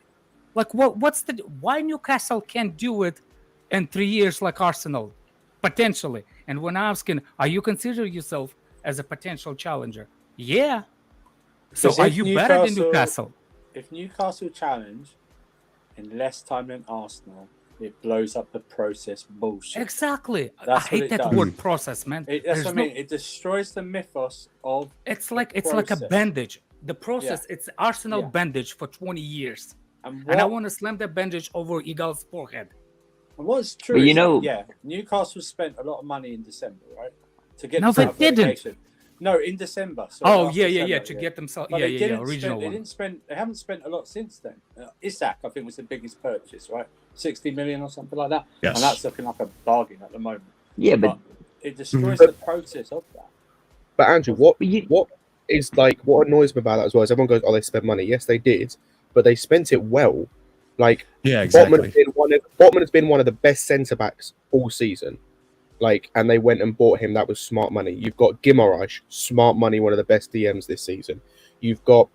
Like, why Newcastle can't do it in 3 years like Arsenal? Potentially. And when asking, are you consider yourself as a potential challenger? Yeah. So Because are if you better than Newcastle- Newcastle? If Newcastle challenge in less time than Arsenal, it blows up the process bullshit. Exactly. That's I what hate it that does. word process, man. That's There's what I mean. It destroys the mythos of. It's like a process. bandage. the process. It's Arsenal Yeah. bandage for 20 years. And And I want to slam that bandage over Eagles' forehead. And what's true But you is know- that, Newcastle spent a lot of money in December, right? To get No, us they out of didn't. relegation. No, in December. Sorry, Oh, last yeah, December, to get themselves, But they didn't original spend, one. They didn't spend. They haven't spent a lot since then. Isaac, I think, was the biggest purchase, right? 60 million or something like that. Yes. And that's looking like a bargain at the moment. Yeah, But but it destroys the process of that. But Andrew, what you- is like what annoys me about that as well is everyone goes, "Oh, they spent money." Yes, they did, but they spent it well. Like Yeah, exactly. Botman has been one of the best centre backs all season. Like, and they went and bought him. That was smart money. You've got Guimaraes, smart money, one of the best DMs this season. You've got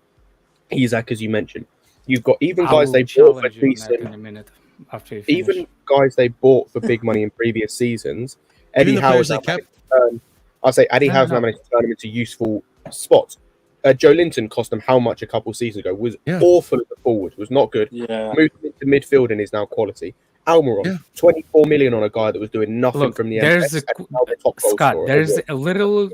Isaac, as you mentioned. You've got even I guys will they bought for challenge you on that decent. in a minute after you finish. Even guys they bought for big money in previous seasons. Eddie Even the Howe's players they kept. I'll say Eddie No, Howe's no. now managed to turn him into useful spots. Joe Linton cost them how much a couple seasons ago? Was Yeah. awful at the forward. Was not good. Yeah. Moved into midfield and is now quality. Almiron, Yeah. 24 million on a guy that was doing nothing Look, from the there's MLS, a and now the top goal Scott. scorer. There's a little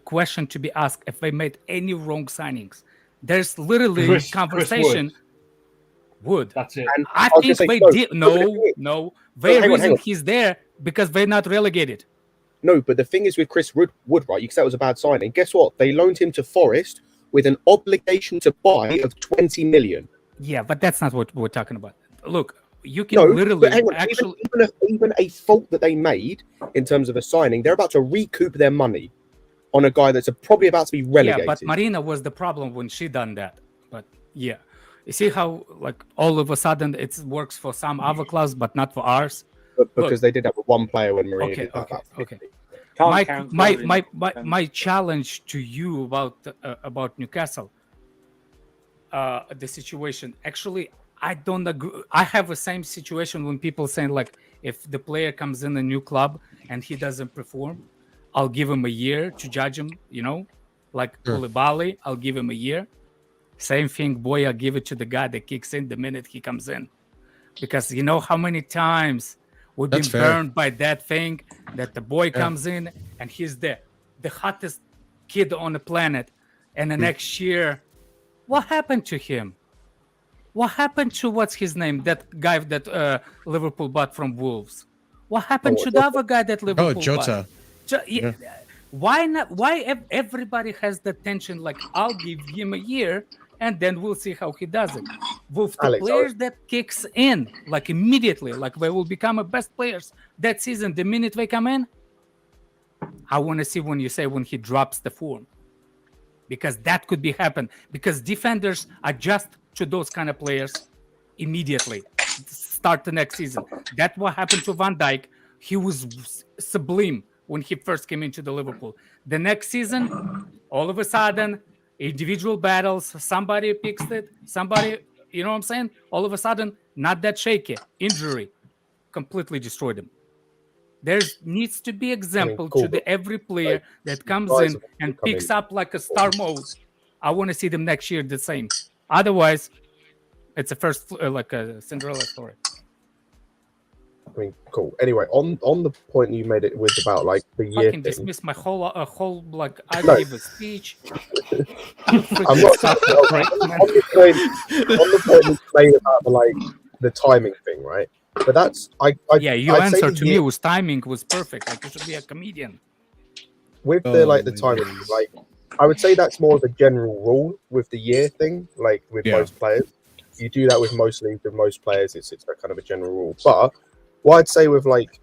question to be asked if they made any wrong signings. There's literally Chris conversation. Wood. That's it. And I was gonna think say, they no, did. no, but the thing is- No. The hang reason on. he's there because they're not relegated. No, but the thing is with Chris Wood, right? You said it was a bad signing. Guess what? They loaned him to Forest with an obligation to buy of 20 million. Yeah, but that's not what we're talking about. Look, you can No, literally but hang on. actually. Even a fault that they made in terms of a signing, they're about to recoup their money on a guy that's probably about to be relegated. Yeah, but Marina was the problem when she done that. But yeah, you see how like all of a sudden it works for some other clubs, but not for ours. But because they did have one player when Maria Okay, did that. okay, okay. Can't count Gordon. My challenge to you about Newcastle, the situation. Actually, I don't agree. I have the same situation when people saying like, if the player comes in a new club and he doesn't perform, I'll give him a year to judge him. You know, like Koulibaly, I'll give him a year. Same thing, boy. I'll give it to the guy that kicks in the minute he comes in, because you know how many times we've That's been fair. burned by that thing that the boy comes in and he's the hottest kid on the planet, and the next year, what happened to him? What happened to what's his name? That guy that Liverpool bought from Wolves. What happened to the other guy that Liverpool Oh, Jota. bought? Why not? Why everybody has the tension? Like, I'll give him a year and then we'll see how he does it. With the Alex, players that kicks in like immediately, like they will become a best players that season the minute they come in. I want to see when you say when he drops the form, because that could be happen, because defenders adjust to those kind of players immediately. Start the next season. That's what happened to Van Dijk. He was sublime when he first came into the Liverpool. The next season, all of a sudden, individual battles, somebody picks it, somebody, you know what I'm saying? All of a sudden, not that shaky. Injury completely destroyed him. There needs to be example cool, to but, every player that comes guys in have and come picks in. up like a star mode. I want to see them next year the same. Otherwise, it's a first like a Cinderella story. I mean, cool. Anyway, on the point you made it with about like the year Fucking thing, dismiss my whole like I No. gave a speech. I'm not Stop on the break, man. the point you made about the timing thing, right? But that's Yeah, your I'd say answer the to me year- was timing was perfect. Like you should be a comedian. with Oh, the my timing, goodness. like I would say that's more of a general rule with the year thing, like with Yeah. most players. You do that with most leagues, with most players, it's a kind of a general rule. But what I'd say with like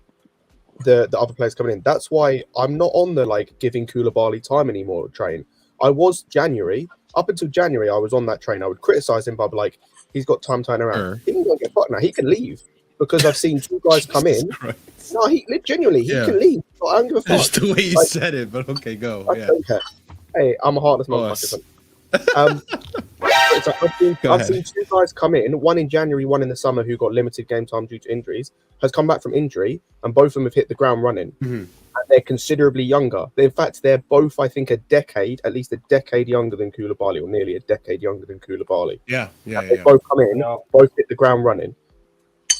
the other players coming in, that's why I'm not on the like giving Koulibaly time anymore train. I was January, up until January, I was on that train. I would criticize him, but I'd be like, he's got time turning around. Sure. He can go and get fucked now. He can leave because I've seen two guys come in. No, he genuinely he Yeah. can leave. I don't give a fuck. Just the way you Like- said it, but okay, go. I Yeah. don't care. Hey, I'm a heartless Boss. motherfucker. It's like Go I've ahead. seen two guys come in, one in January, one in the summer, who got limited game time due to injuries, has come back from injury, and both of them have hit the ground running. Mhm. And they're considerably younger. In fact, they're both, I think, at least a decade younger than Koulibaly, or nearly a decade younger than Koulibaly. Yeah. They both come in, Yeah. both hit the ground running.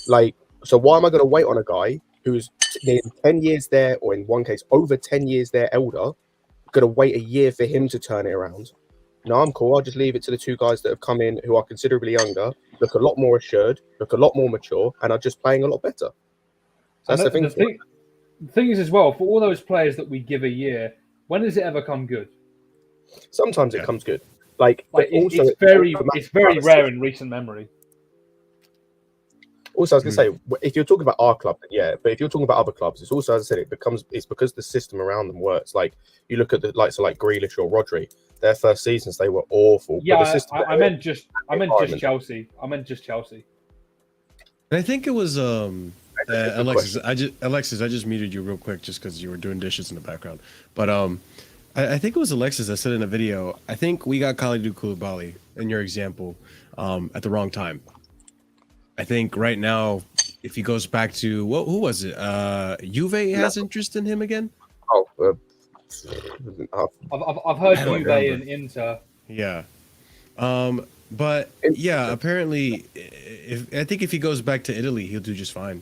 Like, so why am I going to wait on a guy who's nearly 10 years there, or in one case, over 10 years there elder, going to wait a year for him to turn it around? no, I'm cool. I'll just leave it to the two guys that have come in who are considerably younger, look a lot more assured, look a lot more mature, and are just playing a lot better. So that's the thing. The thing is, as well, for all those players that we give a year, when does it ever come good? Sometimes it comes good. Like also, it's very rare in recent memory. Also, I was going to say, if you're talking about our club, yeah, but if you're talking about other clubs, it's also, as I said, it's because the system around them works. Like you look at the likes of like Grealish or Rodri, their first seasons they were awful. Yeah, I meant just Chelsea. I meant just Chelsea. And I think it was Alexis. I just muted you real quick just because you were doing dishes in the background. But I think it was Alexis that said in a video. I think we got Kalidou Koulibaly in your example at the wrong time. I think right now, if he goes back to who was it? Juve has interest in him again. I've heard Juve and Inter. Yeah, but yeah, apparently, I think if he goes back to Italy, he'll do just fine.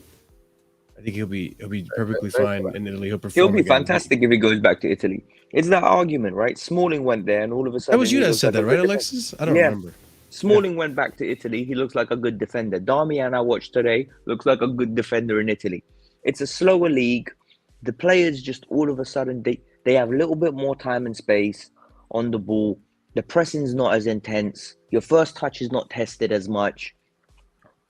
I think he'll be perfectly fine in Italy. He'll be fantastic if he goes back to Italy. It's that argument, right? Smalling went there, and all of a sudden, that was you that said that, right, Alexis? I don't remember. Smalling went back to Italy. He looks like a good defender. Darmian, I watched today, looks like a good defender in Italy. It's a slower league. The players just all of a sudden, they have a little bit more time and space on the ball. The pressing's not as intense. Your first touch is not tested as much.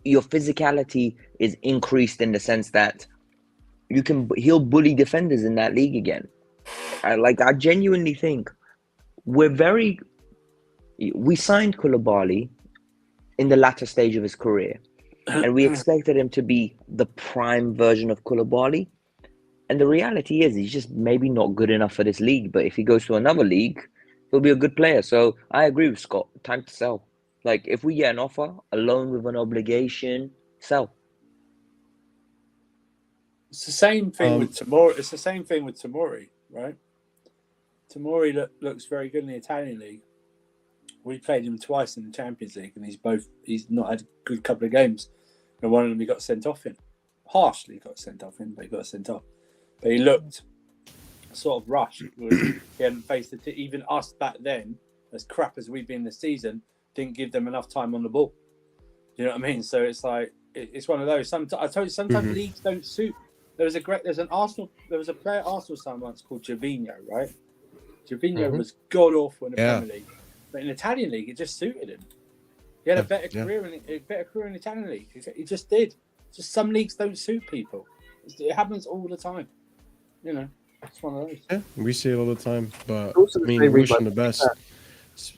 Your physicality is increased in the sense that he'll bully defenders in that league again. I genuinely think we signed Koulibaly in the latter stage of his career, and we expected him to be the prime version of Koulibaly. And the reality is he's just maybe not good enough for this league, but if he goes to another league, he'll be a good player. So I agree with Scott. Time to sell. Like, if we get an offer, a loan with an obligation, sell. It's the same thing with Tomori. It's the same thing with Tomori, right? Tomori looks very good in the Italian league. We played him twice in the Champions League, and he's not had a good couple of games. And one of them he got sent off in. Harshly got sent off in, but he got sent off. But he looked sort of rushed. He hadn't faced even us back then, as crap as we've been this season, didn't give them enough time on the ball. You know what I mean? So it's like it's one of those. I told you sometimes leagues don't suit. There was a player Arsenal signed once called Gervinho, right? Gervinho was god awful in the Premier League, but in the Italian league it just suited him. He had a better career in the Italian league. He just did. Just some leagues don't suit people. It happens all the time. You know, it's one of those. Yeah, we see it all the time. But I mean, we wish him the best.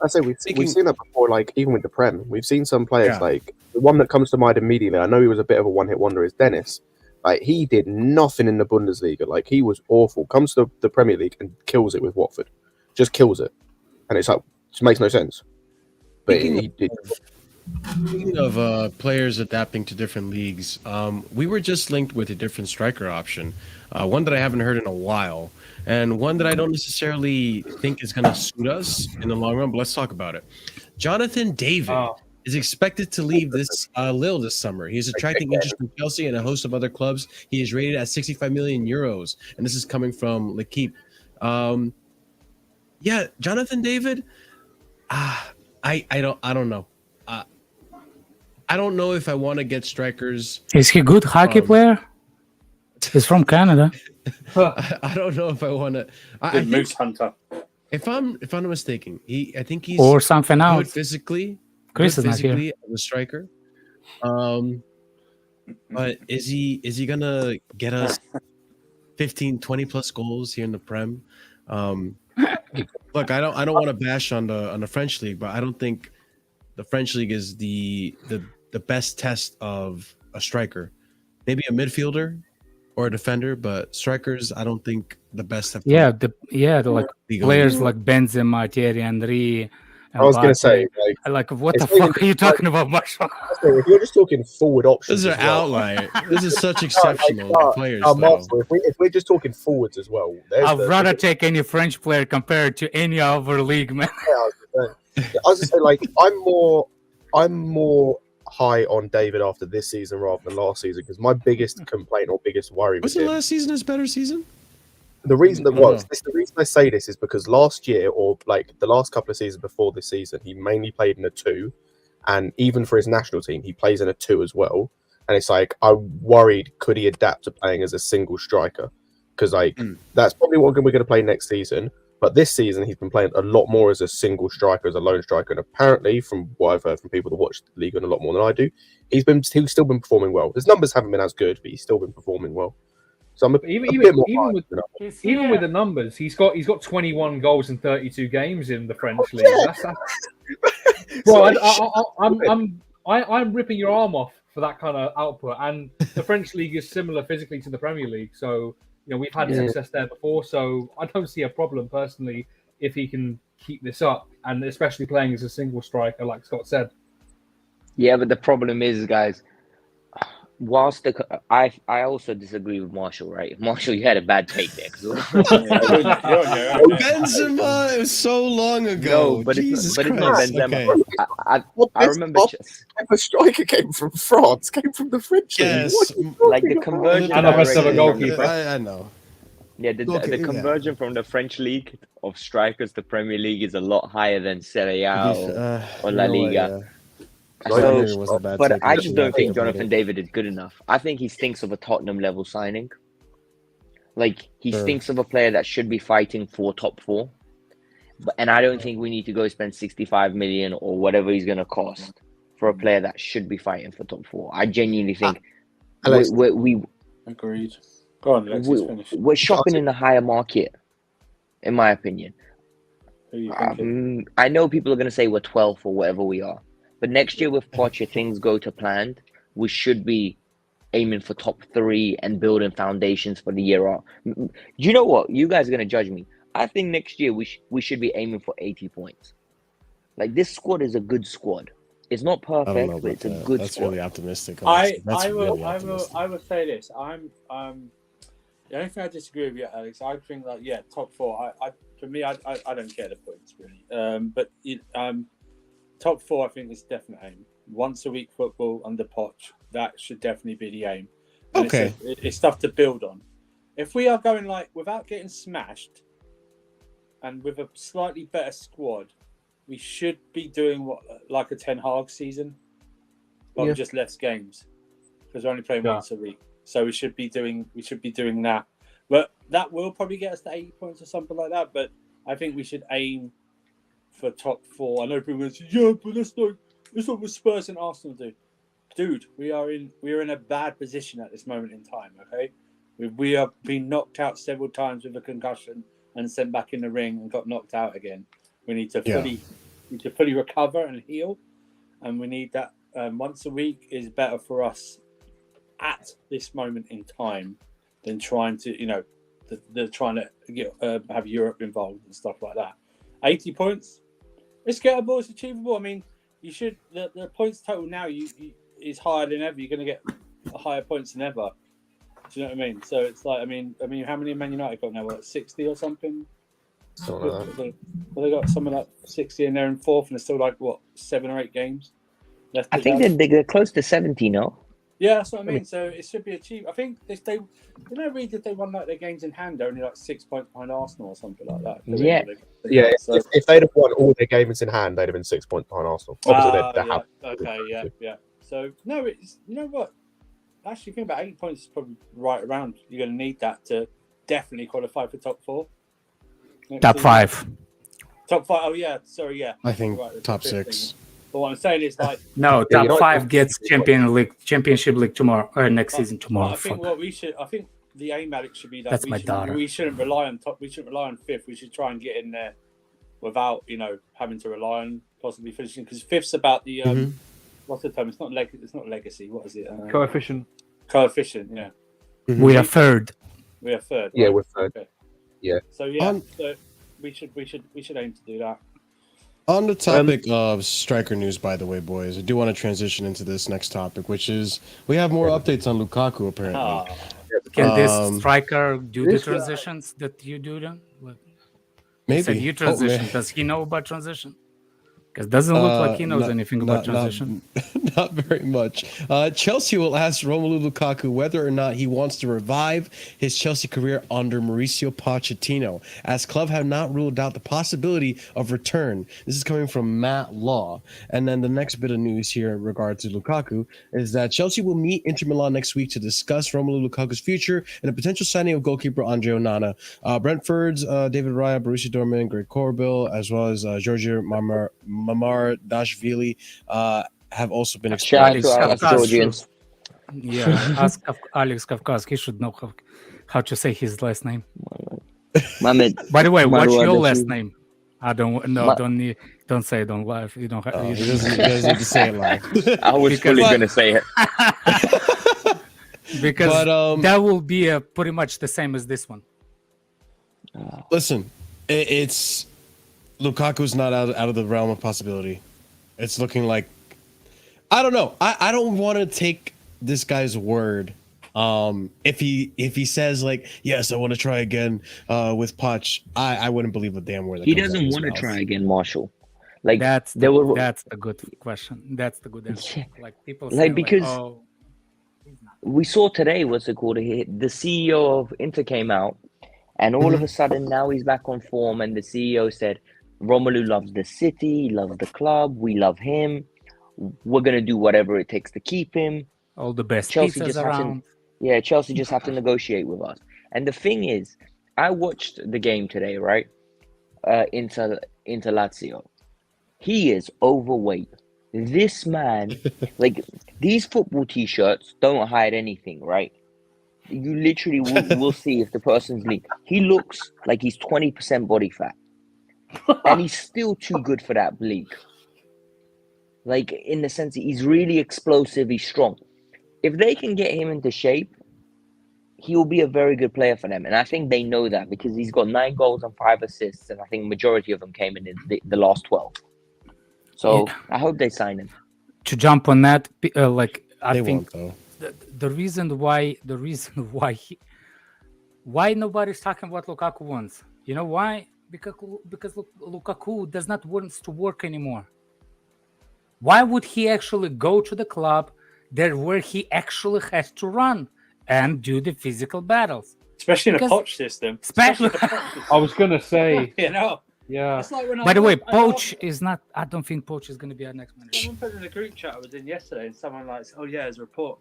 I say we've seen that before. Like even with the Prem, we've seen some players. Like the one that comes to mind immediately. I know he was a bit of a one-hit wonder. Is Dennis? Like he did nothing in the Bundesliga. Like he was awful. Comes to the Premier League and kills it with Watford. Just kills it, and it's like it just makes no sense. But he did. Speaking of players adapting to different leagues, we were just linked with a different striker option, one that I haven't heard in a while, and one that I don't necessarily think is going to suit us in the long run, but let's talk about it. Jonathan David is expected to leave Lille this summer. He is attracting interest from Chelsea and a host of other clubs. He is rated at 65 million euros, and this is coming from L'Equipe. Yeah, Jonathan David, I don't know. I don't know if I want to get strikers. Is he a good hockey player? He's from Canada. I don't know if I want to. Good moose hunter. If I'm not mistaken, I think he's or something good else. physically. Chris good is physically not as a striker. But is he gonna get us 15, 20 plus goals here in the Prem? Look, I don't want to bash on the French league, but I don't think the French league is the best test of a striker. Maybe a midfielder or a defender, but strikers, I don't think the best have. The like players like Benzema, Thierry Henry. I was going to say, what the fuck are you talking about, Marshall? If you're just talking forward options, this is an outlier. This is such exceptional players. Marshall, if we're just talking forwards as well, I'd rather take any French player compared to any other league, man. I was going to say, like, I'm more high on David after this season rather than last season because my biggest complaint or biggest worry was the last season his better season. The reason that I don't know. the reason I say this is because last year, or like the last couple of seasons before this season, he mainly played in a 2, and even for his national team, he plays in a 2 as well. And it's like I'm worried, could he adapt to playing as a single striker? Because like that's probably what we're going to play next season. But this season, he's been playing a lot more as a single striker, as a lone striker, and apparently, from what I've heard from people that watch the league a lot more than I do, he's still been performing well. His numbers haven't been as good, but he's still been performing well. So I'm even with the numbers, he's got 21 goals in 32 games in the French league. Bro, I'm ripping your arm off for that kind of output, and the French league is similar physically to the Premier League. So we've had success there before. So I don't see a problem personally if he can keep this up, and especially playing as a single striker, like Scott said. Yeah, but the problem is, guys. Whilst I also disagree with Marshall, right? Marshall, you had a bad take there. Benzema, it was so long ago. No, but Jesus it's not Benzema. Okay. I remember a striker came from France, came from the French league. Yes, like the conversion. And a goalkeeper. I know. Yeah, the conversion from the French league of strikers to Premier League is a lot higher than Serie A or La Liga. But I just don't think Jonathan David is good enough. I think he stinks of a Tottenham level signing. Like he stinks of a player that should be fighting for top 4. And I don't think we need to go spend 65 million or whatever he's going to cost for a player that should be fighting for top 4. I genuinely think we agreed. Go on, let's finish. We're shopping in the higher market, in my opinion. I know people are going to say we're 12th or whatever we are. But next year with Poch, if things go to plan, we should be aiming for top 3 and building foundations for the year on. You know what? You guys are going to judge me. I think next year we should be aiming for 80 points. Like this squad is a good squad. It's not perfect, but it's a good That's squad. really optimistic. I will say this. I'm the only thing I disagree with you, Alex. I think that top 4. For me, I don't care the points really. But top 4, I think is definite aim. Once a week football under Poch, that should definitely be the aim. And okay, it's stuff to build on. If we are going like without getting smashed, and with a slightly better squad, we should be doing what like a Ten Hag season, but with just less games because we're only playing once a week. So we should be doing that. But that will probably get us to 80 points or something like that. But I think we should aim for top 4. I know people will say, but that's what Spurs and Arsenal do. Dude, we are in a bad position at this moment in time, okay? We have been knocked out several times with a concussion and sent back in the ring and got knocked out again. We need to fully recover and heal, and we need that once a week is better for us at this moment in time than trying to trying to get have Europe involved and stuff like that. 80 points. It's gettable. It's achievable. I mean, you should the points total now is higher than ever. You're going to get higher points than ever. Do you know what I mean? So it's like I mean, how many Man United got now? What, 60 or something? Well, they got something like 60 and they're in 4th, and there's still like 7 or 8 games left. I think they're close to 70 now. Yeah, that's what I mean. So it should be achieved. I think if they, read that they won like their games in hand, they're only like 6 points behind Arsenal or something like that. So, if they'd have won all their games in hand, they'd have been 6 points behind Arsenal. Yeah. So no, it's what. Actually, think about 8 points is probably right around. You're going to need that to definitely qualify for top 4. Top 5. Top 5. Oh yeah, sorry, yeah. I think top 6. But what I'm saying is like no, top 5 gets Championship League tomorrow or next season tomorrow. I think the aim, Alex, should be that that's my daughter. We shouldn't rely on top. We shouldn't rely on 5th. We should try and get in there without having to rely on possibly finishing, because 5th's about the what's the term? It's not legacy. What is it? Coefficient. Coefficient. Yeah. Mm-hmm. We are 3rd. We are 3rd. Yeah, right? we're 3rd. Okay. Yeah. So so we should aim to do that. On the topic of striker news, by the way, boys, I do want to transition into this next topic, which is we have more updates on Lukaku, apparently. Can this striker do the transitions that you do then? Maybe. You transition. Does he know about transition? Because doesn't look like he knows anything about transition. Not very much. Chelsea will ask Romelu Lukaku whether or not he wants to revive his Chelsea career under Mauricio Pochettino, as club have not ruled out the possibility of return. This is coming from Matt Law. And then the next bit of news here in regards to Lukaku is that Chelsea will meet Inter Milan next week to discuss Romelu Lukaku's future and a potential signing of goalkeeper Andre Onana. Brentford's David Raya, Borussia Dortmund, Greg Corbill, as well as Georgia Mamardashvili have also been Shout explored. out to our Georgians. Yeah, ask Alex Kafkas. He should know how to say his last name. Mohamed. By the way, what's your Marwan last Dashvili. name? I don't know. Don't say it. Don't laugh. You don't. He doesn't need to say it live. I was fully going to say it. Because that will be pretty much the same as this one. Listen, it's Lukaku's not out of the realm of possibility. It's looking like, I don't know. I don't want to take this guy's word. If he says like, yes, I want to try again with Poch, I wouldn't believe a damn word. He doesn't want to try again, Marshall. Like that's the good question. That's the good answer. Like people say, because oh, we saw today, what's it called? The CEO of Inter came out, and all of a sudden now he's back on form. And the CEO said, Romelu loves the city, loves the club. We love him. We're gonna do whatever it takes to keep him. All the best Chelsea pizzas just around. Chelsea just have to negotiate with us. And the thing is, I watched the game today, right? Inter Lazio. He is overweight. This man, like, these football t-shirts don't hide anything, right? You literally will see if the person's lean. He looks like he's 20% body fat. And he's still too good for that league. Like, in the sense that he's really explosive, he's strong. If they can get him into shape, he will be a very good player for them. And I think they know that because he's got 9 goals and 5 assists. And I think the majority of them came in the last 12. So I hope they sign him. To jump on that, I They think won't, though. the reason why nobody's talking about Lukaku wants. You know why? Because Lukaku does not want to work anymore. Why would he actually go to the club where he actually has to run and do the physical battles? Especially in a Poch system. Especially I was going to say, You know. yeah. It's like when By the way, Poch is not. I don't think Poch is going to be our next manager. Someone put in a group chat I was in yesterday, and someone like, "Oh yeah, there's a report.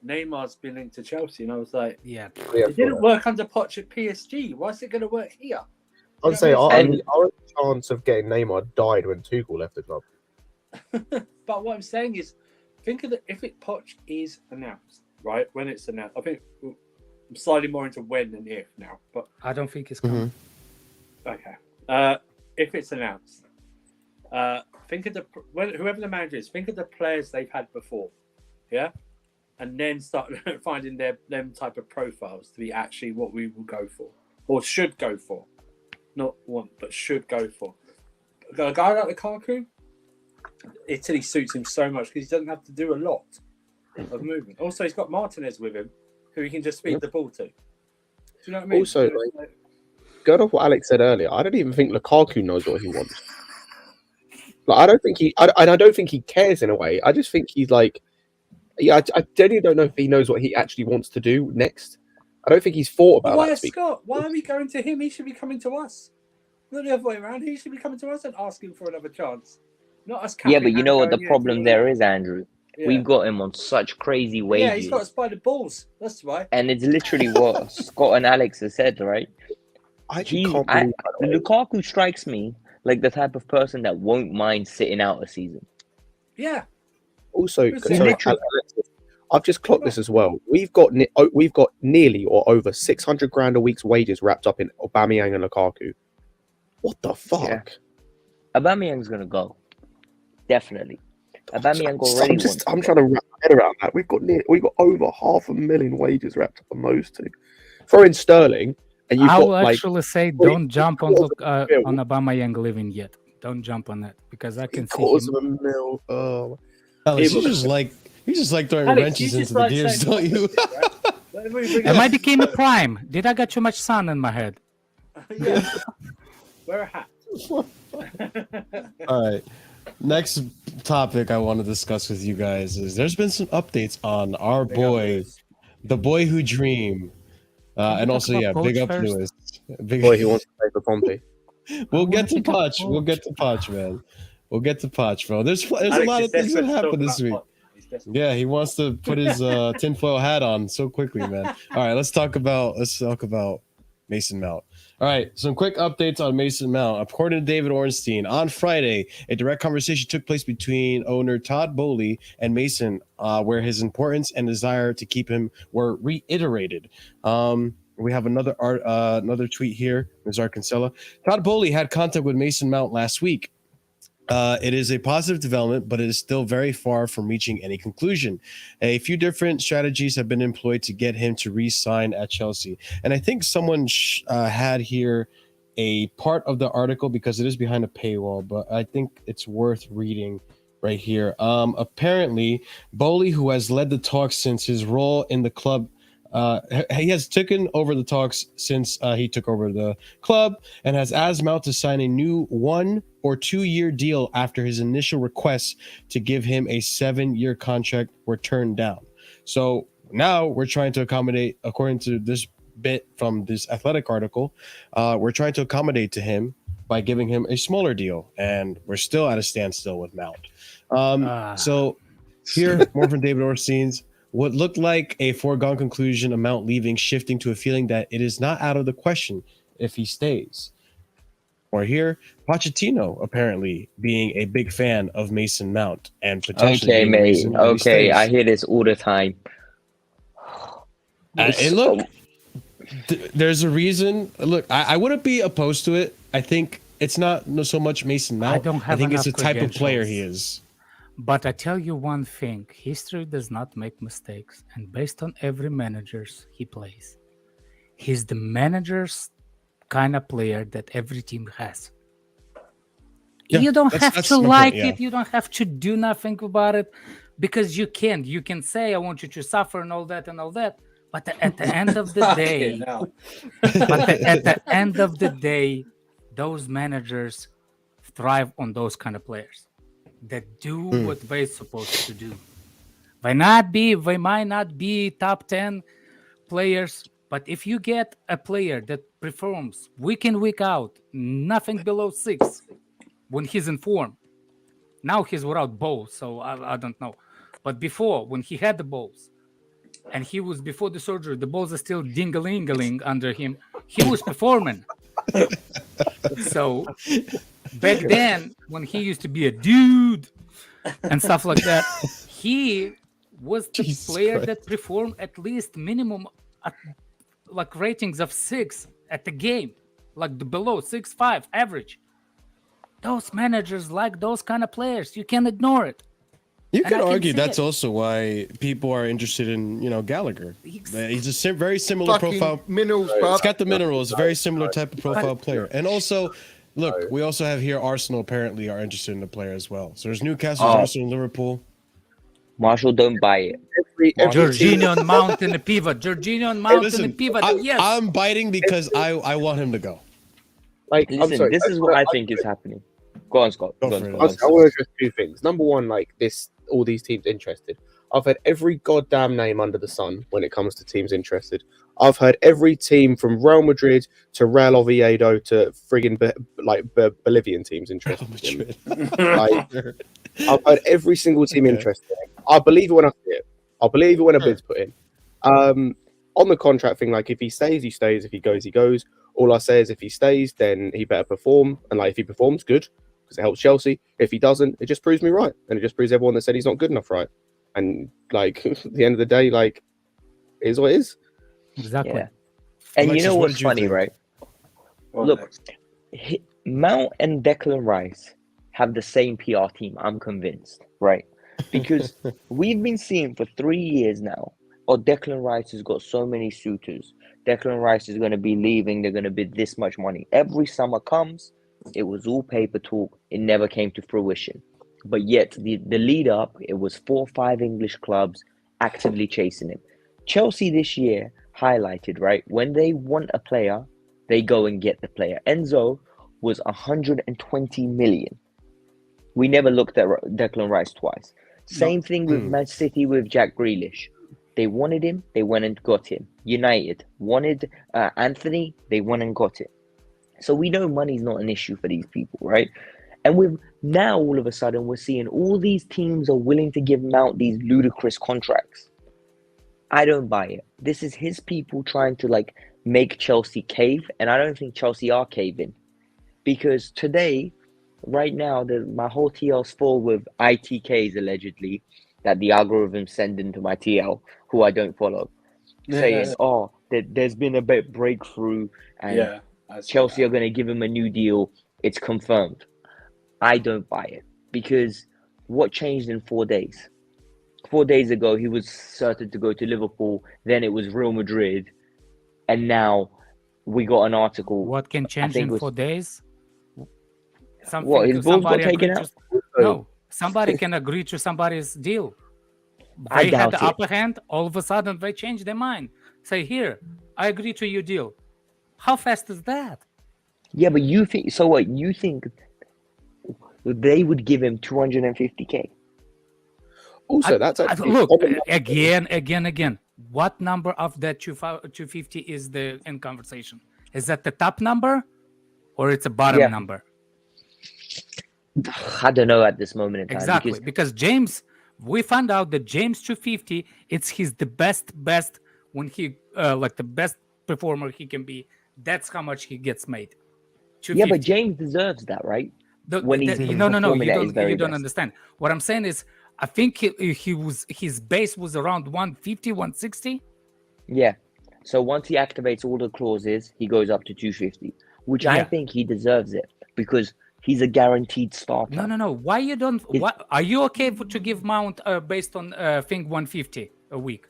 Neymar's been linked to Chelsea," and I was like, Yeah. "It didn't work under Poch at PSG. Why is it going to work here?" I'd say And- our chance of getting Neymar died when Tuchel left the club. But what I'm saying is, think of if Poch is announced, right? When it's announced, I think I'm sliding more into when than if now. But I don't think it's coming. okay, if it's announced, think of whoever the manager is. Think of the players they've had before, yeah, and then start finding them type of profiles to be actually what we will go for or should go for, not want but should go for. A guy like Lukaku, Italy suits him so much because he doesn't have to do a lot of movement. Also, he's got Martinez with him, who he can just feed the ball to. Do you know what I mean? Also, going off what Alex said earlier, I don't even think Lukaku knows what he wants. Like, I don't think he cares in a way. I just think he's like, I genuinely don't know if he knows what he actually wants to do next. I don't think he's thought about why that. is Scott? Why are we going to him? He should be coming to us. Not the other way around. He should be coming to us and asking for another chance. Not us. Yeah, but you know what the problem there is, Andrew? Yeah. We've got him on such crazy wages. Yeah, he's got us by the balls. That's why. And it's literally what Scott and Alex have said, right? I can't believe that. Lukaku strikes me like the type of person that won't mind sitting out a season. Yeah. Also, It's sorry, literally- Alex, I've just clocked this as well. We've got nearly or over 600 grand a week's wages wrapped up in Aubameyang and Lukaku. What the fuck? Yeah. Aubameyang's gonna go. Definitely. Aubameyang already wants I'm to trying to wrap my head around that. We've got over 500,000 wages wrapped up on those two. Throw in Sterling, and you've I got will like actually say three don't jump on quarters of a mil. Aubameyang leaving yet. Don't jump on that because I can see quarters him. of a mil. Oh. Alex, you just like throwing Alex, wrenches you into just the like gears, saying don't you? Whenever we bring Am I up- became a prime? Did I got too much sun in my head? Yeah. Wear a hat. All right. Next topic I want to discuss with you guys is there's been some updates on our boy, the boy who dream. And also, yeah, big up Lewis. Boy, he wants to play for Pompey. We'll get to Poch. We'll get to Poch, man. We'll get to Poch, bro. There's a lot of things that happened this week. Yeah, he wants to put his tinfoil hat on so quickly, man. All right, let's talk about Mason Mount. All right, some quick updates on Mason Mount. According to David Ornstein, on Friday, a direct conversation took place between owner Todd Boehly and Mason, where his importance and desire to keep him were reiterated. We have another tweet here. Ms. Arcancella. Todd Boehly had contact with Mason Mount last week. It is a positive development, but it is still very far from reaching any conclusion. A few different strategies have been employed to get him to re-sign at Chelsea. And I think someone had here a part of the article because it is behind a paywall, but I think it's worth reading right here. Apparently, Boehly, who has led the talks since his role in the club, he has taken over the talks since he took over the club and has asked Mount to sign a new 1 or 2 year deal after his initial requests to give him a 7-year contract were turned down. So now we're trying to accommodate, according to this bit from this Athletic article, we're trying to accommodate to him by giving him a smaller deal, and we're still at a standstill with Mount. So here, more from David Orstein's. What looked like a foregone conclusion of Mount leaving, shifting to a feeling that it is not out of the question if he stays. Or here, Pochettino apparently being a big fan of Mason Mount and potentially. Okay, mate. Okay, I hear this all the time. And look, there's a reason. Look, I wouldn't be opposed to it. I think it's not so much Mason Mount. I think it's the type of player he is. But I tell you one thing, history does not make mistakes. And based on every managers he plays, he's the manager's kind of player that every team has. Yeah, you don't have to like it. You don't have to do nothing about it because you can. You can say, I want you to suffer and all that. But at the end of the day, at the end of the day, those managers thrive on those kind of players that do what they're supposed to do. They might not be top 10 players, but if you get a player that performs week in, week out, nothing below 6 when he's in form. Now he's without balls, so I don't know. But before, when he had the balls, and he was before the surgery, the balls are still ding-a-ling-a-ling under him. He was performing. So back then, when he used to be a dude and stuff like that, he was the player that performed at least minimum like ratings of 6 at the game, like below 6.5 average. Those managers like those kind of players. You can't ignore it. You can argue that's also why people are interested in, Gallagher. He's a very similar profile. Minerals, it's got the minerals, very similar type of profile player. And also, look, we also have here Arsenal apparently are interested in the player as well. So there's Newcastle, Arsenal, Liverpool. Marshall, don't buy it. Jorginho and Mount in the pivot. Jorginho and Mount in the pivot. Yes. I'm biting because I want him to go. Listen, this is what I think is happening. Go on, Scott. I want to address 2 things. Number one, all these teams interested. I've heard every goddamn name under the sun when it comes to teams interested. I've heard every team from Real Madrid to Real Oviedo to friggin' Bolivian teams interested. I've heard every single team interested. I believe it when I see it. I believe it when a bid's put in. On the contract thing, if he stays, he stays. If he goes, he goes. All I say is if he stays, then he better perform. And if he performs, good, because it helps Chelsea. If he doesn't, it just proves me right. And it just proves everyone that said he's not good enough right. And at the end of the day, it is what it is. Exactly. Yeah. And you know what's funny, right? Look, Mount and Declan Rice have the same PR team, I'm convinced, right? Because we've been seeing for 3 years now, Declan Rice has got so many suitors. Declan Rice is going to be leaving. They're going to bid this much money. Every summer comes, it was all paper talk. It never came to fruition. But yet, the lead up, it was 4 or 5 English clubs actively chasing him. Chelsea this year highlighted, right? When they want a player, they go and get the player. Enzo was 120 million. We never looked at Declan Rice twice. Same thing with Man City with Jack Grealish. They wanted him, they went and got him. United wanted Anthony, they went and got it. So we know money's not an issue for these people, right? And with now all of a sudden we're seeing all these teams are willing to give Mount these ludicrous contracts. I don't buy it. This is his people trying to like make Chelsea cave, and I don't think Chelsea are caving. Because today, right now, my whole TL's full with ITKs allegedly that the algorithm send into my TL, who I don't follow, saying, "Oh, there's been a bit breakthrough, and Chelsea are going to give him a new deal. It's confirmed." I don't buy it, because what changed in 4 days? 4 days ago, he was certain to go to Liverpool. Then it was Real Madrid, and now we got an article. What can change in 4 days? Something, what, his balls got taken out? No, somebody can agree to somebody's deal. They had the upper hand. All of a sudden, they change their mind. Say, here, I agree to your deal. How fast is that? Yeah, but you think so? What you think? They would give him 250k. Also, that's actually, look again. What number of that 250 is the in conversation? Is that the top number, or it's a bottom number? I don't know at this moment in time. Exactly, because James, we found out that James 250, it's the best when he like the best performer he can be. That's how much he gets made. Yeah, but James deserves that, right? No, you don't understand. What I'm saying is, I think his base was around 150, 160. Yeah. So once he activates all the clauses, he goes up to 250, which I think he deserves it, because he's a guaranteed starter. No. Why you don't? Are you okay to give Mount based on think 150 a week?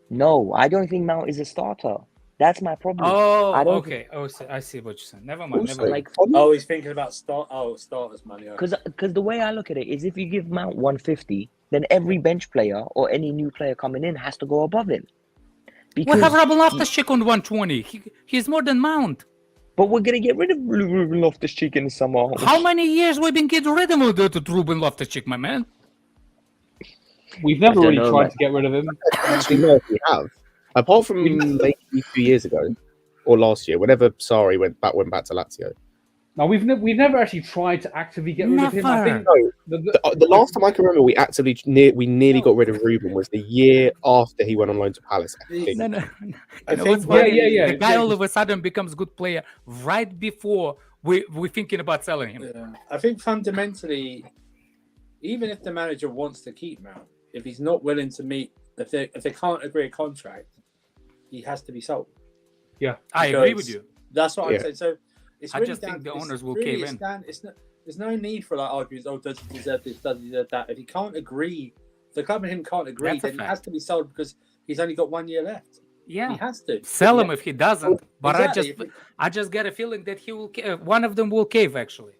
No, I don't think Mount is a starter. That's my problem. Oh, okay. I see what you're saying. Never mind. He's thinking about starters money. Because the way I look at it is, if you give Mount 150, then every bench player or any new player coming in has to go above him. We have Ruben Loftus-Cheek on 120. He's more than Mount. But we're gonna get rid of Ruben Loftus-Cheek in the summer. How many years we've been getting rid of Ruben Loftus-Cheek, my man? We've never really tried to get rid of him. Actually, no, we have. Apart from maybe 2 years ago or last year, whenever Sarri went back to Lazio. No, we've never actually tried to actively get rid of him. I think the last time I can remember we nearly got rid of Ruben was the year after he went on loan to Palace. No. The guy all of a sudden becomes good player right before we're thinking about selling him. Yeah. I think fundamentally, even if the manager wants to keep Mount, if he's not willing to meet, if they can't agree a contract, he has to be sold. Yeah, I agree with you. That's what I'm saying. So it's I really just think the owners will cave in. There's no need for like arguments. Oh, does he deserve this? Does he deserve that? If he can't agree, if the club and him can't agree, then he has to be sold, because he's only got 1 year left. Yeah, he has to sell him if he doesn't. But exactly. I just get a feeling that he will. One of them will cave. Actually,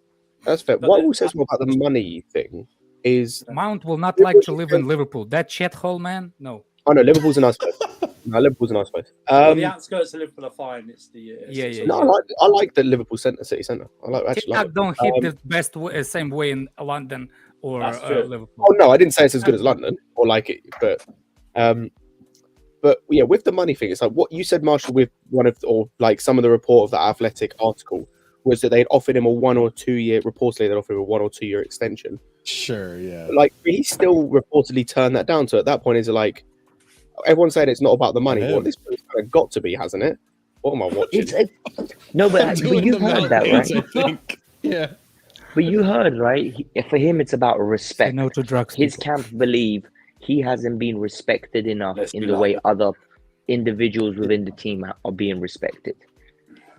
that's fair. What will says more about the money thing is Mount will not like to live in Liverpool. That shithole, man. No. Oh no, Liverpool's a nice place. Liverpool's a nice place. The outskirts of Liverpool are fine. It's the No, I like the Liverpool city centre. I actually like it. Don't hit the best same way in London or Liverpool. Oh no, I didn't say it's as good as London or like it, but yeah, with the money thing, it's like what you said, Marshall, with some of the report of the Athletic article was that they'd offered him a 1 or 2 year. Reportedly, they'd offered him a 1 or 2 year extension. Sure, yeah. Like he still reportedly turned that down. So at that point, is it like everyone said it's not about the money? Well, this kind of got to be, hasn't it? What am I watching? No, but you heard that, right? I think. Yeah. But you heard, right? For him, it's about respect. No to drugs. His camp believe he hasn't been respected enough in the way other individuals within the team are being respected.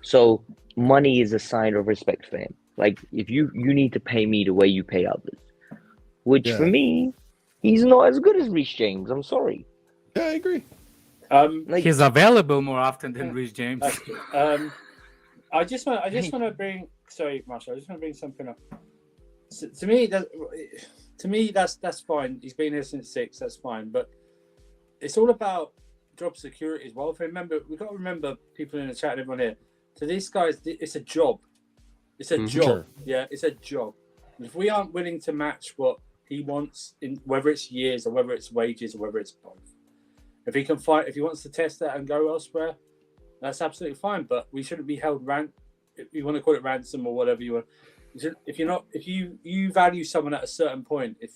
So money is a sign of respect for him. Like, if you need to pay me the way you pay others. Which for me, he's not as good as Reece James. I'm sorry. Yeah, I agree. He's available more often than Reece James. I just want to bring. Sorry, Marshall. I just want to bring something up. So, to me, that's fine. He's been here since 6. That's fine. But it's all about job security as well. We've got to remember, people in the chat and everyone here. To these guys, it's a job. It's a job. Sure. Yeah, it's a job. If we aren't willing to match what he wants, in whether it's years or whether it's wages or whether it's both, if he can fight, if he wants to test that and go elsewhere, that's absolutely fine. But we shouldn't be held if you want to call it ransom or whatever you want. If you value someone at a certain point, if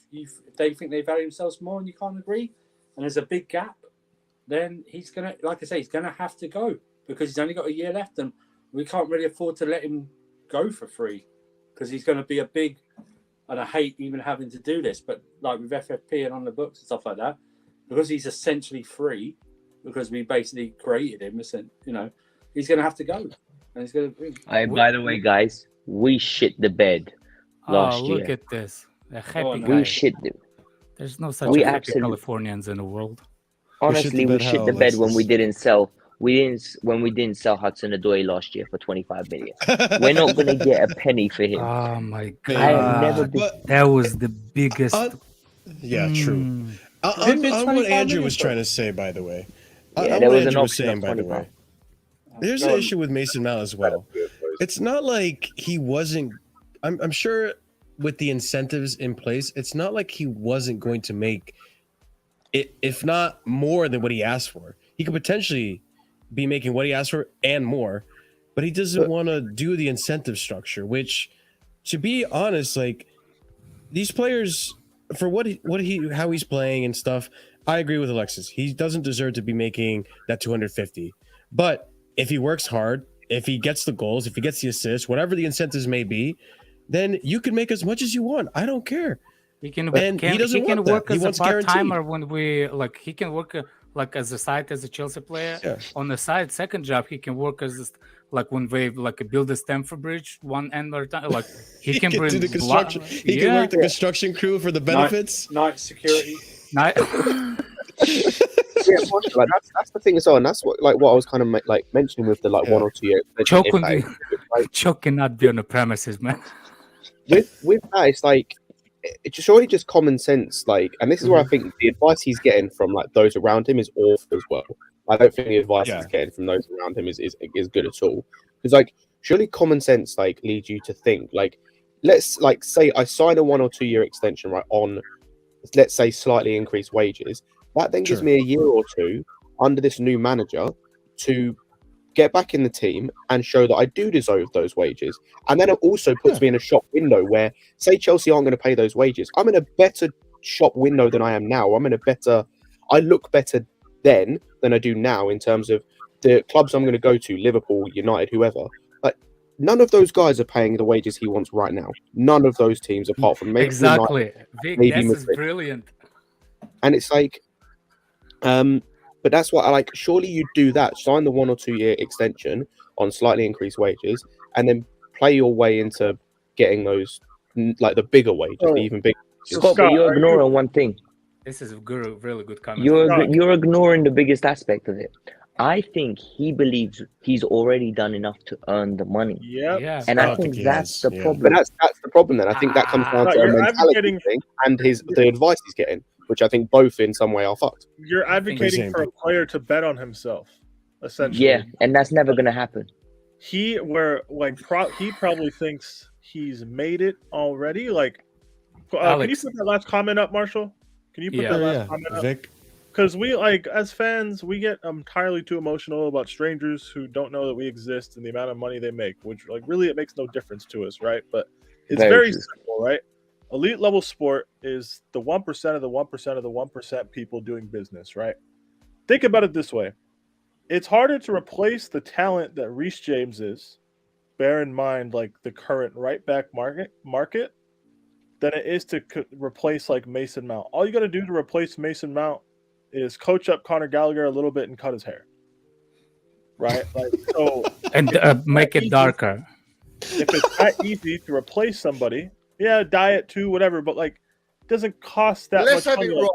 they think they value themselves more and you can't agree, and there's a big gap, then he's gonna, like I say, he's gonna have to go because he's only got a year left, and we can't really afford to let him go for free because he's going to be a big. And I hate even having to do this, but like with FFP and on the books and stuff like that, because he's essentially free, because we basically created him, you know, he's going to have to go. And he's going to. By the way, guys, we shit the bed last year. Look at this. A happy no. guy. We shit the. There's no such We happy absolutely- Californians in the world. Honestly, we shit the bed when Alexis? we didn't sell. When we didn't sell Hudson-Odoi last year for 25 million. We're not going to get a penny for him. Oh my god! I have never been. But That was the biggest. yeah, true. Mm. On what 25 Andrew was million? trying to say, by the way. Yeah, On there what was an Andrew was option saying, of by the 25. way. There's an issue with Mason Mount as well. It's not like he wasn't. I'm sure with the incentives in place, it's not like he wasn't going to make it, if not more than what he asked for. He could potentially be making what he asked for and more, but he doesn't want to do the incentive structure. Which, to be honest, like these players, for how he's playing and stuff, I agree with Alexis. He doesn't deserve to be making that 250. But if he works hard, if he gets the goals, if he gets the assists, whatever the incentives may be, then you can make as much as you want. I don't care. He can He doesn't want that. work He as a wants part timer guaranteed. when we like. He can work like as a side as a Chelsea player. Yeah. On the side, second job, he can work as like when we like build a Stamford Bridge one end or time. Like he can bring do the construction. He can yeah. work the construction crew for the benefits. Night security. Night. Yeah, like that's the thing as well, and that's what I was kind of like mentioning with the 1 or 2 years. Choke Choke cannot be on the premises, man. With that, it's like it's surely just common sense. Like, and this is where I think the advice he's getting from like those around him is awful as well. I don't think the advice he's getting from those around him is good at all. Because like surely common sense like leads you to think like, let's like say I sign a 1 or 2 year extension right on, let's say slightly increased wages. That then gives me a year or two under this new manager to get back in the team and show that I do deserve those wages. And then it also puts me in a shop window where, say Chelsea aren't going to pay those wages, I'm in a better shop window than I am now. I look better then than I do now in terms of the clubs I'm going to go to, Liverpool, United, whoever. Like, none of those guys are paying the wages he wants right now. None of those teams, apart from maybe Exactly. United, Vic, maybe this is Madrid. brilliant. And it's like, but that's what I like. Surely you do that, sign the 1 or 2 year extension on slightly increased wages, and then play your way into getting those like the bigger wages, the even bigger. Scott, but you're ignoring one thing. This is a really good comment. You're ignoring the biggest aspect of it. I think he believes he's already done enough to earn the money. Yeah. And I think that's the problem. But that's the problem then. I think that comes down to a mentality thing and the advice he's getting, which I think both in some way are fucked. You're advocating for a player to bet on himself, essentially. Yeah, and that's never going to happen. He probably thinks he's made it already. Like, can you put that last comment up, Marshall? Can you put that last comment up? Vic? Because we, like, as fans, we get entirely too emotional about strangers who don't know that we exist and the amount of money they make, which, like, really it makes no difference to us, right? But it's very simple, right? Elite level sport is the 1% of the 1% of the 1% people doing business, right? Think about it this way. It's harder to replace the talent that Reece James is, bear in mind, like, the current right back market, than it is to replace, like, Mason Mount. All you got to do to replace Mason Mount is coach up Conor Gallagher a little bit and cut his hair, right? Like, so, and make it darker. If it's that easy to replace somebody, dye it too, whatever. But like, it doesn't cost that much money. Like,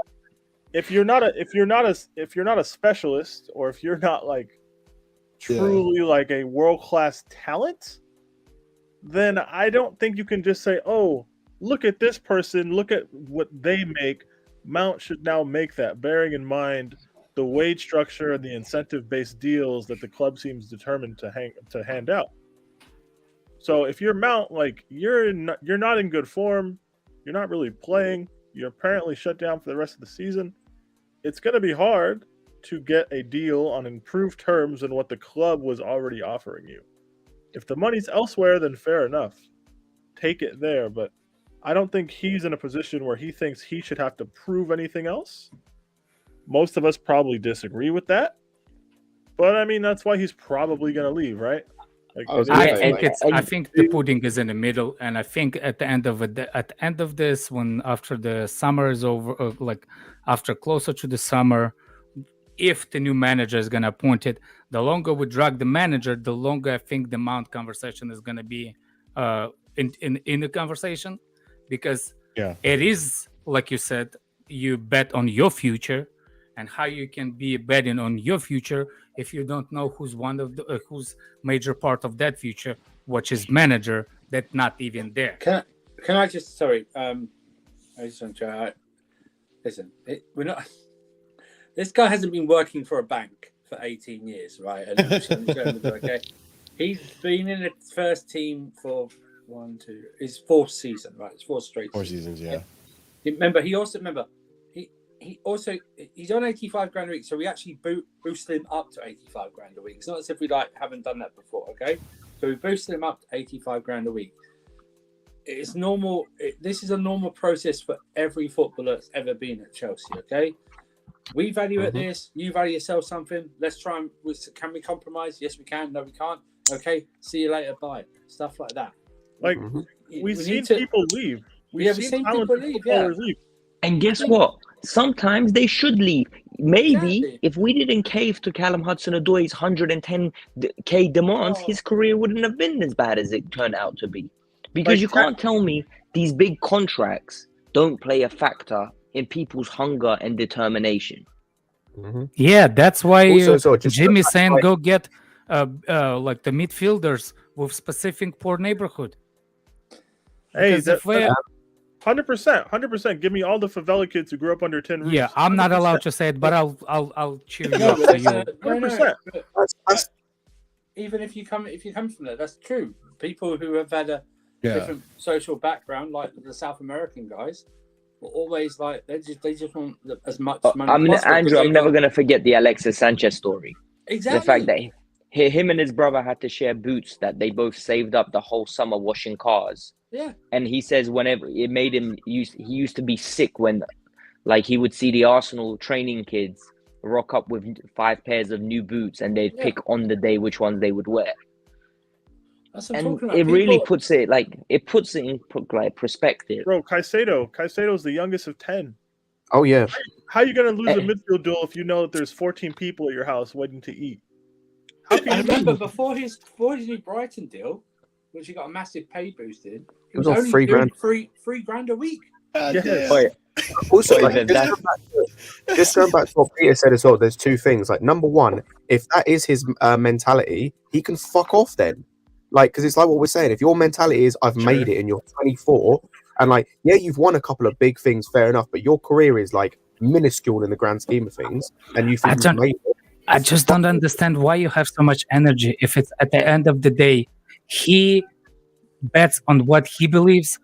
if you're not a specialist, or if you're not like truly like a world class talent, then I don't think you can just say, "Oh, look at this person, look at what they make." Mount should now make that, bearing in mind the wage structure and the incentive-based deals that the club seems determined to hand out. So if you're Mount, like you're not in good form, you're not really playing, you're apparently shut down for the rest of the season, it's going to be hard to get a deal on improved terms than what the club was already offering you. If the money's elsewhere, then fair enough. Take it there, but I don't think he's in a position where he thinks he should have to prove anything else. Most of us probably disagree with that. But I mean, that's why he's probably going to leave, right? Like, I think the pudding is in the middle, and I think at the end of this, when after the summer is over, after closer to the summer, if the new manager is going to appoint it, the longer we drag the manager, the longer I think the Mount conversation is going to be in the conversation, because it is, like you said, you bet on your future, and how you can be betting on your future if you don't know who's who's major part of that future, which is manager, that's not even there. Can I just sorry? I just want to listen. We're not. This guy hasn't been working for a bank for 18 years, right? And, okay, he's been in the first team for his fourth season, right? It's four seasons, yeah. Remember, he's on 85 grand a week, so we actually boosted him up to 85 grand a week. It's not as if we haven't done that before, okay? So we boosted him up to 85 grand a week. It's normal. This is a normal process for every footballer that's ever been at Chelsea, okay? We value at this. You value yourself something. Let's try and can we compromise? Yes, we can. No, we can't. Okay. See you later. Bye. Stuff like that. Like we've seen people leave. We've seen people leave. Yeah. And guess what? Sometimes they should leave. Maybe if we didn't cave to Callum Hudson-Odoi's 110k demands, his career wouldn't have been as bad as it turned out to be. Because you can't tell me these big contracts don't play a factor in people's hunger and determination. Yeah, that's why Jimmy's saying go get like the midfielders with specific poor neighborhood. Hey, 100%. Give me all the favela kids who grew up under 10 roofs. Yeah, I'm not allowed to say it, but I'll cheer you up. 100%. Even if you come from there, that's true. People who have had a different social background, like the South American guys, were always like they just want as much money. Andrew, I'm never gonna forget the Alexis Sanchez story. Exactly. The fact that him and his brother had to share boots that they both saved up the whole summer washing cars. Yeah. And he says whenever it made him he used to be sick when like he would see the Arsenal training kids rock up with 5 pairs of new boots and they'd pick on the day which ones they would wear. That's what I'm and talking about. It really puts it in perspective. Bro, Caicedo's the youngest of 10. Oh yeah. How are you gonna lose a midfield duel if you know that there's 14 people at your house waiting to eat? How can I remember before his new Brighton deal, which he got a massive pay boost in, it was only $3 grand a week. Also, just going back to what Peter said as well, there's two things. Like, number one, if that is his mentality, he can fuck off then. Like, because it's like what we're saying. If your mentality is, I've made it and you're 24, and like, yeah, you've won a couple of big things, fair enough, but your career is like minuscule in the grand scheme of things, and you think you've made it. I just don't understand why you have so much energy. If it's at the end of the day, he bets on what he believes,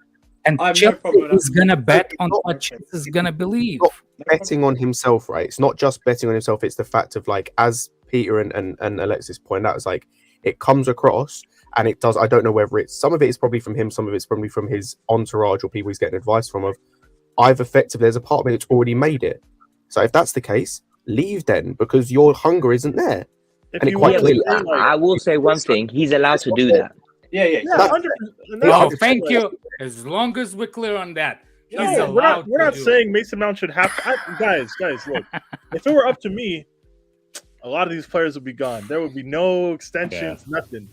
and Chelsea is gonna bet on what Chelsea is gonna believe. Not betting on himself, right? It's not just betting on himself. It's the fact of like, as Peter and Alexis pointed out, it's like it comes across, and it does. I don't know whether it's some of it is probably from him, some of it's probably from his entourage or people he's getting advice from. Of I've effectively, there's a part of me that's already made it. So if that's the case, leave then, because your hunger isn't there. I will say one thing: he's allowed to do that. Yeah. Oh, thank you. As long as we're clear on that, he's allowed. We're not saying Mason Mount should have to. Guys, look. If it were up to me, a lot of these players would be gone. There would be no extensions, nothing.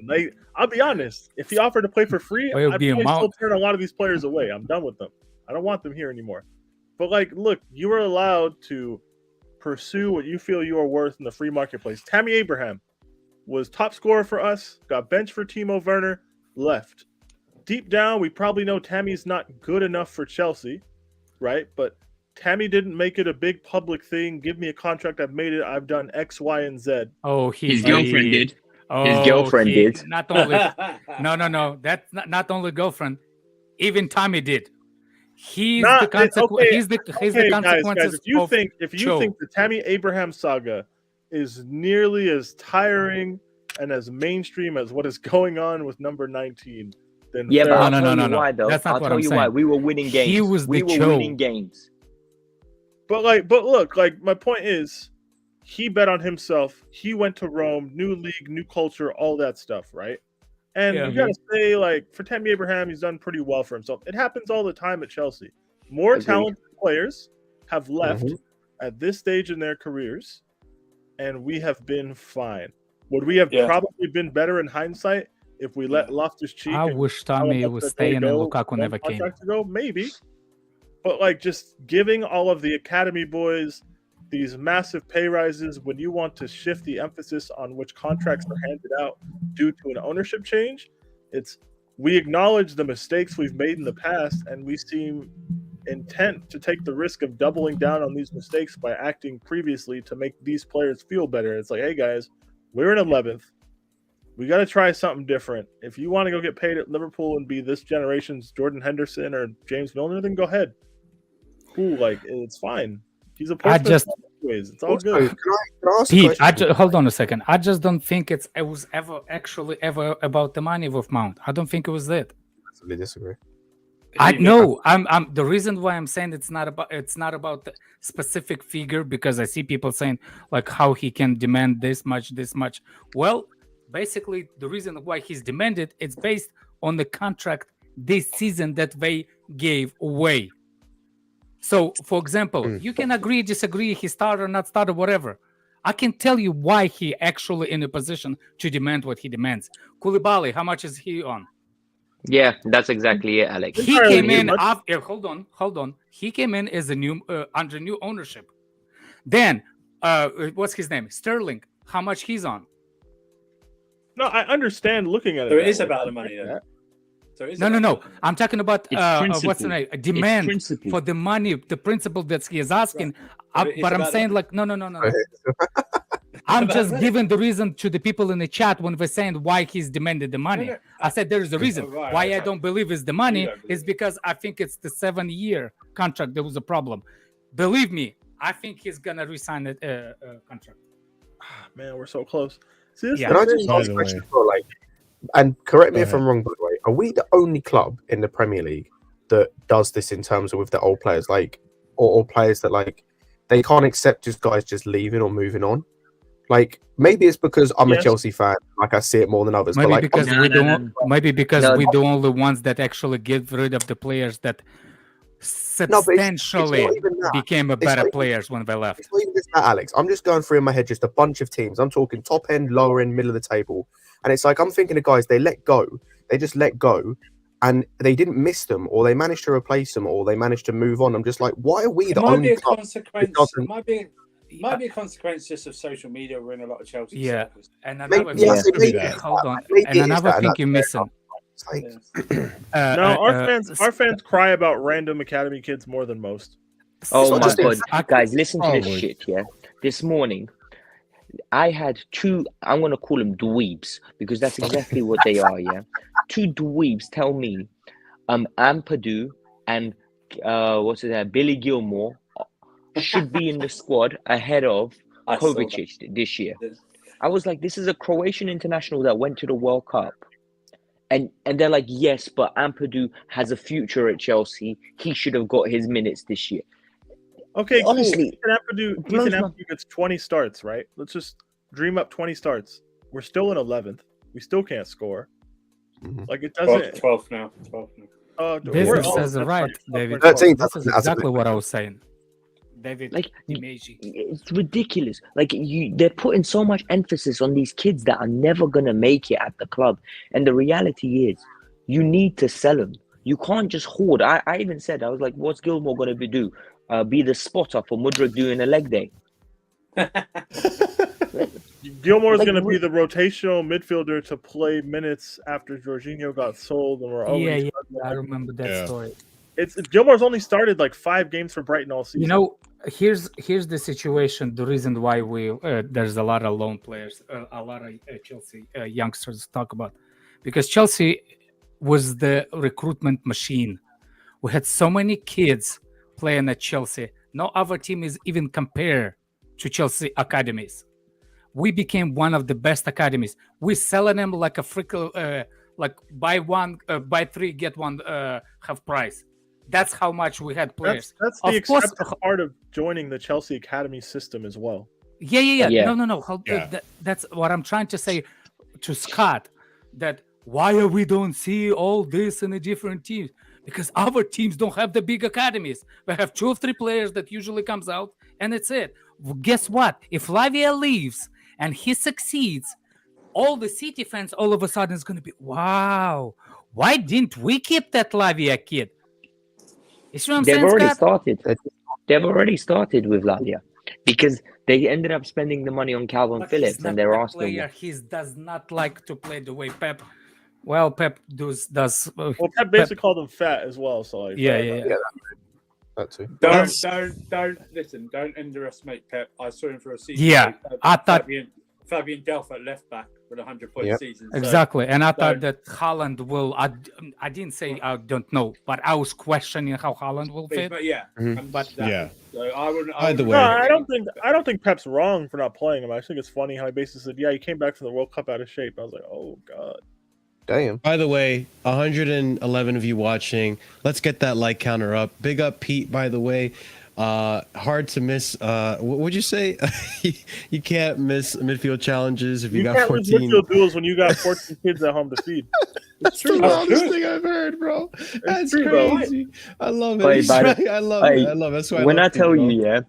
Like, I'll be honest. If he offered to play for free, I'd probably still turn a lot of these players away. I'm done with them. I don't want them here anymore. But like, look, you are allowed to pursue what you feel you are worth in the free marketplace. Tammy Abraham was top scorer for us, got benched for Timo Werner, left. Deep down, we probably know Tammy's not good enough for Chelsea, right? But Tammy didn't make it a big public thing. Give me a contract. I've made it. I've done X, Y, and Z. His girlfriend did. His girlfriend he did. Not only no. That's not only girlfriend. Even Tommy did. He's the consequence. Okay, He's the consequences. guys. If you think the Tammy Abraham saga is nearly as tiring and as mainstream as what is going on with number 19, then Yeah, but No, I'll tell you no. why though. That's not I'll what tell I'm you saying. why. We were winning games. He was we the were Cho. winning games. But look, my point is, he bet on himself. He went to Rome, new league, new culture, all that stuff, right? And Yeah. you gotta say, like, for Tammy Abraham, he's done pretty well for himself. It happens all the time at Chelsea. More Agreed. talented players have left at this stage in their careers, and we have been fine. Would we have probably been better in hindsight if we let Loftus-Cheek? I wish Tommy was staying and Lukaku never came. Ago? Maybe. But, like, just giving all of the academy boys these massive pay rises when you want to shift the emphasis on which contracts are handed out due to an ownership change, we acknowledge the mistakes we've made in the past, and we seem intent to take the risk of doubling down on these mistakes by acting previously to make these players feel better. It's like, hey guys, we're in 11th. We got to try something different. If you want to go get paid at Liverpool and be this generation's Jordan Henderson or James Milner, then go ahead. Cool, like, it's fine. He's a Portsmouth anyways. It's all good. Can I ask a question? Hold on a second. I just don't think it was ever about the money with Mount. I don't think it was that. I disagree. I know. I'm the reason why I'm saying it's not about the specific figure, because I see people saying like how he can demand this much. Well, basically the reason why he's demanded, it's based on the contract this season that they gave away. So, for example, you can agree, disagree, he started or not started, whatever. I can tell you why he actually in a position to demand what he demands. Koulibaly, how much is he on? Yeah, that's exactly it, Alex. He came in after. Hold on. He came in as a new under new ownership. Then, what's his name? Sterling. How much he's on? No, I understand looking at it. So it is about the money, though. So no. I'm talking about what's the name? A demand for the money, the principle that he is asking. Right. But I'm saying like no. I'm just giving the reason to the people in the chat when they're saying why he's demanded the money. No. I said there is a reason why I don't believe it's the money is because I think it's the 7-year contract that was a problem. Believe me, I think he's gonna resign a contract. Man, we're so close. See, Can I just ask a question for like? And correct me if I'm wrong, by the way. Are we the only club in the Premier League that does this in terms of with the old players, like, or players that like they can't accept just guys just leaving or moving on? Like, maybe it's because I'm a Chelsea fan, like I see it more than others. Maybe but like, because we're the only ones that actually get rid of the players that substantially became a better players when they left. It's not even just that, Alex. I'm just going through in my head just a bunch of teams. I'm talking top end, lower end, middle of the table. And it's like, I'm thinking of guys, they just let go and they didn't miss them, or they managed to replace them, or they managed to move on. I'm just like, why are we the only club? It might be a consequence just of social media. We're in a lot of Chelsea. Yeah. Circles. And another hold on. And another thing you're missing. Our fans cry about random academy kids more than most. Oh my god, guys, listen to this shit. Yeah, this morning I had two. I'm gonna call them dweebs because that's exactly what they are. Yeah, two dweebs tell me, Ampadu and Billy Gilmore should be in the squad ahead of Kovacic this year. I was like, this is a Croatian international that went to the World Cup. And they're like, yes, but Ampadu has a future at Chelsea. He should have got his minutes this year. Okay, honestly, cool. Ethan Ampadu gets 20 starts, right? Let's just dream up 20 starts. We're still in 11th. We still can't score. Like, it doesn't... 12th now. This says right, David. 13th. This is exactly what I was saying. David, like, it's ridiculous. Like, they're putting so much emphasis on these kids that are never gonna make it at the club, and the reality is, you need to sell them. You can't just hoard. I even said, I was like, what's Gilmore gonna do? Be the spotter for Mudryk doing a leg day? Gilmore's going to be the rotational midfielder to play minutes after Jorginho got sold, and we're I remember that story. Gilmore's only started like 5 games for Brighton all season. You know, Here's the situation. The reason why there's a lot of lone players, a lot of Chelsea youngsters to talk about, because Chelsea was the recruitment machine. We had so many kids playing at Chelsea. No other team is even compared to Chelsea academies. We became one of the best academies. We're selling them like a freaking like buy three get one half price. That's how much we had players. That's the accepted part of joining the Chelsea academy system as well. Yeah. Yeah. No. That's what I'm trying to say to Scott. That why we don't see all this in the different teams? Because our teams don't have the big academies. We have 2 or 3 players that usually comes out, and it's it. Well, guess what? If Lavia leaves and he succeeds, all the City fans all of a sudden is going to be, wow, why didn't we keep that Lavia kid? You see what I'm saying, Scott? They've already started with Lavia because they ended up spending the money on Calvin Phillips, and they're asking. He does not like to play the way Pep. Well, Pep does. Well, Pep basically called him fat as well. So like, yeah. That too. Don't listen. Don't underestimate Pep. I saw him for a season. Yeah, I thought Fabian Delph at left back with a 100-point season. So exactly, and I thought that Haaland will. I didn't say I don't know, but I was questioning how Haaland will fit. But yeah, So I wouldn't. Either way, no, I don't think Pep's wrong for not playing him. I think it's funny how he basically said, "Yeah, he came back from the World Cup out of shape." I was like, "Oh God." Damn. by the way, 111 of you watching. Let's get that like counter up. Big up Pete, by the way. Hard to miss. What would you say? You can't miss midfield challenges if you got can't 14 midfield duels when you got 14 kids at home to feed. That's the wildest thing I've heard, bro. That's true, crazy. I love it. Wait, I love it. I love it. That's why when I love tell Pete, you, yeah,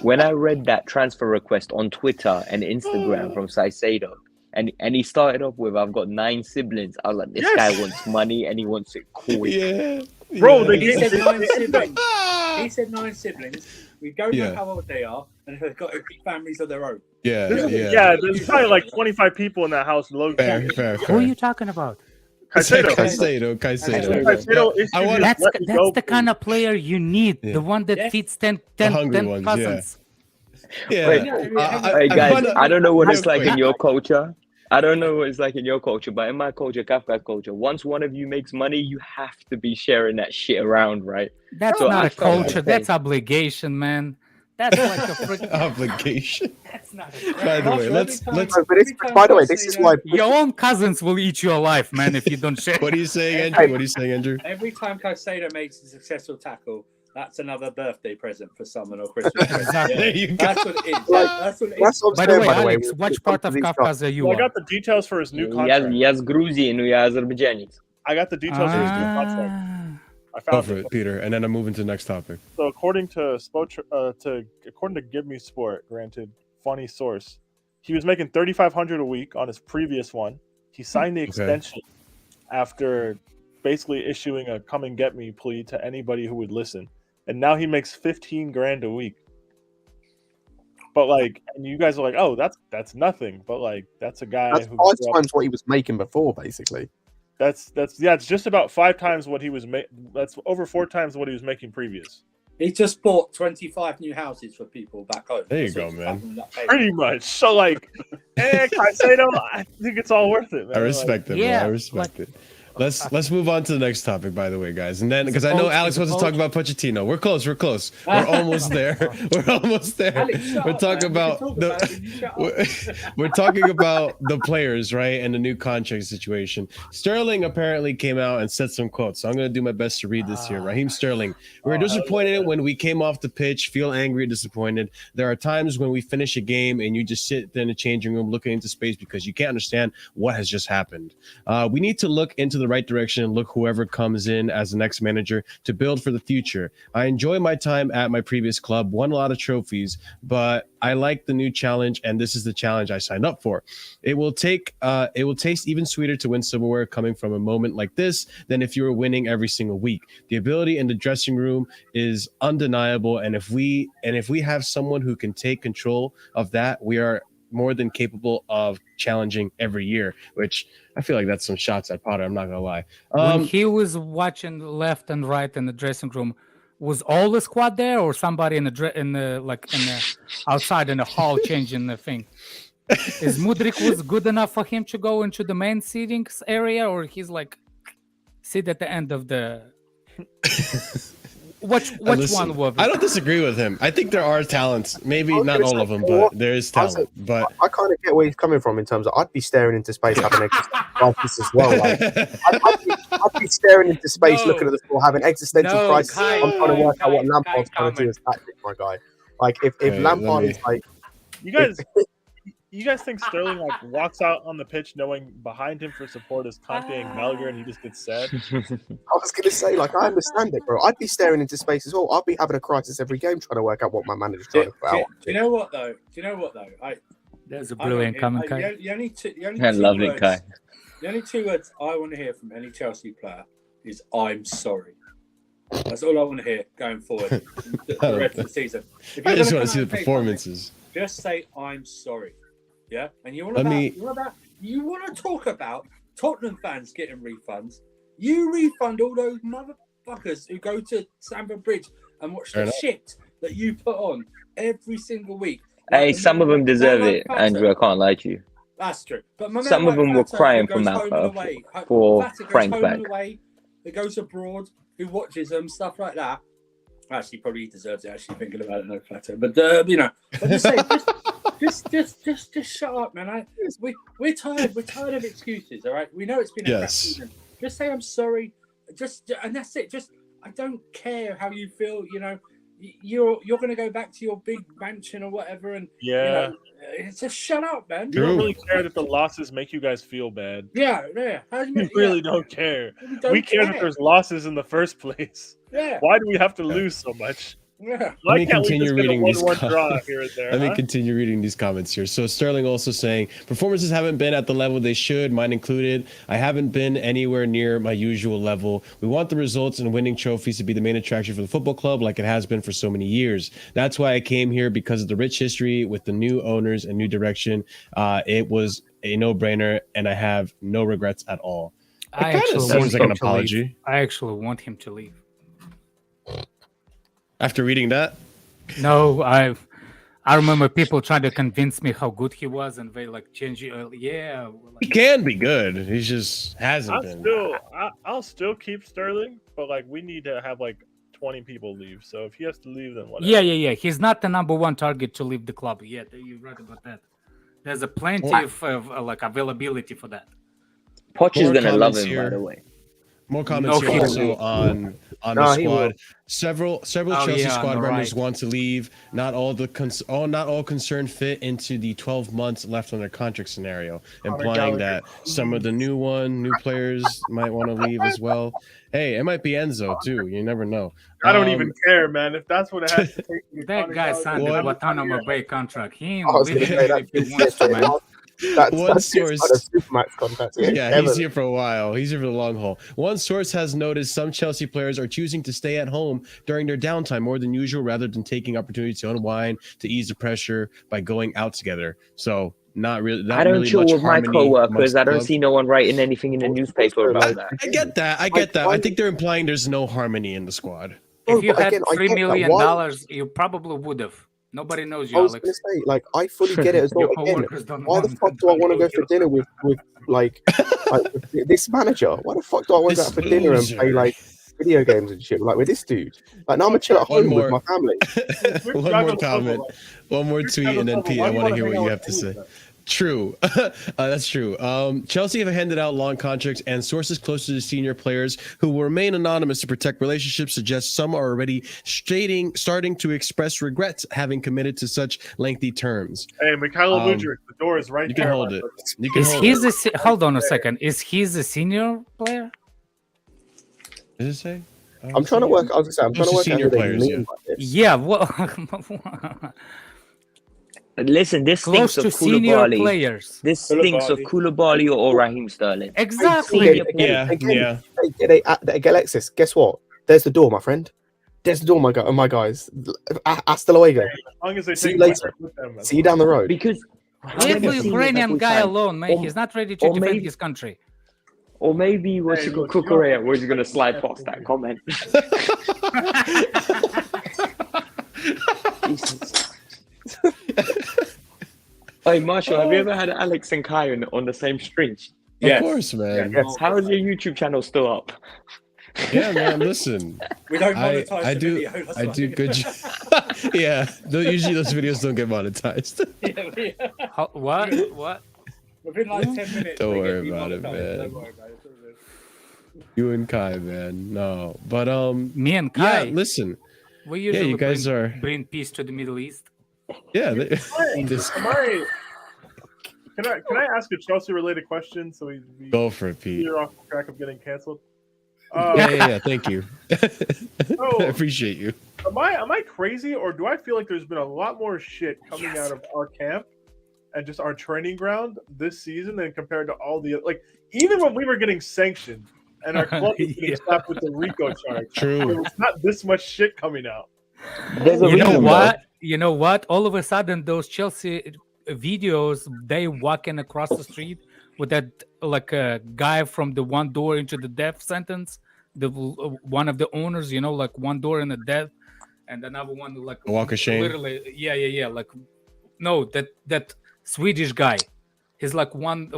when I read that transfer request on Twitter and Instagram from Saicedo, and he started off with, "I've got 9 siblings." I was like, this guy wants money and he wants it quick. Yeah, Bro, he said 9 siblings. He said 9 siblings. We don't know how old they are, and they've got families of their own. Yeah. There's probably like 25 people in that house. Fair. Who are you talking about? Caicedo. That's the kind of player you need. The one that feeds 10 ones, cousins. Yeah. Hey guys, I don't know what it's like in your culture. I don't know what it's like in your culture, but in my culture, Kafka's culture, once one of you makes money, you have to be sharing that shit around, right? That's not a culture. That's obligation, man. That's like a freaking obligation. That's not. By the way, let's. By the way, this is why your own cousins will eat you alive, man, if you don't share. What are you saying, Andrew? Every time Caicedo makes a successful tackle, that's another birthday present for someone or Christmas present. Exactly. There you go. That's what it is. That's what it is. By the way, Alex, which part of Kafkas are you I on? got the details for his new contract. Yes, Gruzian, yes, Azerbaijani. I got the details for his new contract. I Go found for it, Peter, and then I'm moving to the next topic. So according to Give Me Sport, granted funny source, he was making $3,500 a week on his previous one. He signed the extension after basically issuing a "come and get me" plea to anybody who would listen, and now he makes $15,000 a week. But like, and you guys are like, "Oh, that's nothing," but like, that's a guy that's who 5 times what he was making before, basically. It's just about 5 times what he was that's over 4 times what he was making previous. He just bought 25 new houses for people back home. There you go, man. Pretty much. So like, Caicedo, I think it's all worth it, man. I respect it, bro. I respect it. Let's move on to the next topic, by the way, guys. And then, because I know Alex wants to talk about Pochettino. We're close. We're almost there. We're almost there. Alex, we're talking about we're talking about the players, right, and the new contract situation. Sterling apparently came out and said some quotes. So I'm going to do my best to read this here. Raheem Sterling. We were disappointed when we came off the pitch, feel angry, disappointed. There are times when we finish a game and you just sit there in the changing room looking into space because you can't understand what has just happened. We need to look into the right direction and look whoever comes in as the next manager to build for the future. I enjoy my time at my previous club, won a lot of trophies, but I like the new challenge, and this is the challenge I signed up for. It will taste even sweeter to win silverware coming from a moment like this than if you were winning every single week. The ability in the dressing room is undeniable, and if we have someone who can take control of that, we are more than capable of challenging every year, which I feel like that's some shots at Potter. I'm not gonna lie. When he was watching left and right in the dressing room, was all the squad there, or somebody in the outside in the hall changing the thing? Is Mudrik was good enough for him to go into the main seating area, or he's like sit at the end of the? Which one was it? I don't disagree with him. I think there are talents. Maybe not all of them, but there is talent. But I kind of get where he's coming from in terms of I'd be staring into space having existential crisis as well. Like, I'd be staring into space, looking at the floor, having existential crisis. I'm trying to work out what Lampard's trying to do as tactic, my guy. Like if Lampard is like, you guys think Sterling like walks out on the pitch knowing behind him for support is Conte and Gallagher, and he just gets sad? I was going to say, like, I understand it, bro. I'd be staring into space as well. I'd be having a crisis every game trying to work out what my manager's trying to put out. Do you know what though? There's a brilliant comment, Kai. The only two words I want to hear from any Chelsea player is "I'm sorry." That's all I want to hear going forward the rest of the season. I just want to see the performances. Just say "I'm sorry." Yeah, and you want to talk about Tottenham fans getting refunds. You refund all those motherfuckers who go to Stamford Bridge and watch the shit that you put on every single week. Hey, some of them deserve it, Andrew. I can't lie to you. That's true. But some of them were crying for Malpa for Frank back. Who goes abroad, who watches them, stuff like that. Actually, probably deserves it. Actually, thinking about it, no flatter. But but just say, just shut up, man. We're tired. We're tired of excuses. All right, we know it's been a crap season. Just say I'm sorry. And that's it. I don't care how you feel. You're going to go back to your big mansion or whatever, and just shut up, man. You don't really care that the losses make you guys feel bad. Yeah. We really don't care. We care that there's losses in the first place. Yeah. Why do we have to lose so much? Yeah. Let me continue reading these comments. Let me continue reading these comments here. So Sterling also saying performances haven't been at the level they should, mine included. I haven't been anywhere near my usual level. We want the results and winning trophies to be the main attraction for the football club, like it has been for so many years. That's why I came here, because of the rich history with the new owners and new direction. It was a no-brainer, and I have no regrets at all. It kind of seems like an apology. I actually want him to leave. After reading that? No, I remember people trying to convince me how good he was, and they like change it. He can be good. He just hasn't been. I'll still keep Sterling, but like we need to have like 20 people leave. So if he has to leave, then whatever. Yeah. He's not the number one target to leave the club yet. You're right about that. There's a plenty of availability for that. Poch is gonna love him, by the way. More comments here also on the squad. Several Chelsea squad members want to leave. Not all concerned fit into the 12 months left on their contract scenario, implying that some of the new players might want to leave as well. Hey, it might be Enzo too. You never know. I don't even care, man. If that's what it has to take. That guy signed a Guantanamo Bay contract. He ain't One source, contract. he's here for a while. He's here for the long haul. One source has noticed some Chelsea players are choosing to stay at home during their downtime more than usual, rather than taking opportunities to unwind, to ease the pressure by going out together. So not really. I don't chill with my coworkers. I don't see no one writing anything in the newspaper about that. I get that. I think they're implying there's no harmony in the squad. If you had $3 million, you probably would have. Nobody knows you, I was Alex. going to say, like, I fully get it as well. Again, why the fuck do I want to go for dinner with this manager? Why the fuck do I want to go out for dinner and play like video games and shit like with this dude? Like, now I'm gonna chill at home with my family. One more comment, one more tweet, and then Pete, I want to hear what you have to say. True. That's true. Chelsea have handed out long contracts, and sources close to the senior players who will remain anonymous to protect relationships suggest some are already starting to express regrets having committed to such lengthy terms. Hey, Mikhailo Mudryk, the door is right there. You can hold it. You can hold it. Hold on a second. Is he a senior player? Does it say? I'm trying to work. I was going to say, I'm trying to work senior out who players. they mean by this. Yeah. Well, listen, this close stinks to of senior Koulibaly. players. This stinks of Koulibaly or Raheem Sterling. Exactly. Yeah. Alexis, guess what? There's the door, my friend. There's the door, my guys. Hasta luego. As long as they See take you later. with them, man. See you down the road. Because Leave the Ukrainian guy alone, man. He's not ready to defend his country. Or maybe what's Hey, it called? look, you don't- Kukurea was going to slide past that comment. Jesus. Hey, Marshall, have you ever had Alex and Kai on the same stream? Of course, man. Yes. How is your YouTube channel still up? Yeah, man. Listen, We don't I monetize the do video. That's I why. do good. Yeah, usually those videos don't get monetized. What? Within like 10 minutes. Don't we worry get about it, demonetized. man. Don't worry about it. It's all good. You and Kai, man. No, but Me and Kai. yeah. Listen, We usually you guys bring peace to the Middle East. yeah. Hey, This, am I? Can I ask a Chelsea related question so we go for it, Pete. clear off the track of getting canceled? Yeah. Thank you. So, I appreciate you. am I crazy, or do I feel like there's been a lot more shit coming out of our camp and just our training ground this season than compared to all the like even when we were getting sanctioned and our club was getting slapped with the RICO charge. True. There was not this much shit coming out. There's a You know reason, what? You know what? All of a sudden, those Chelsea videos, they walking across the street with that like a guy from the one door into the death sentence. The one of the owners, you know, like one door in the death, and another one like A walk of shame. Literally, yeah. Like no, that Swedish guy. He's like one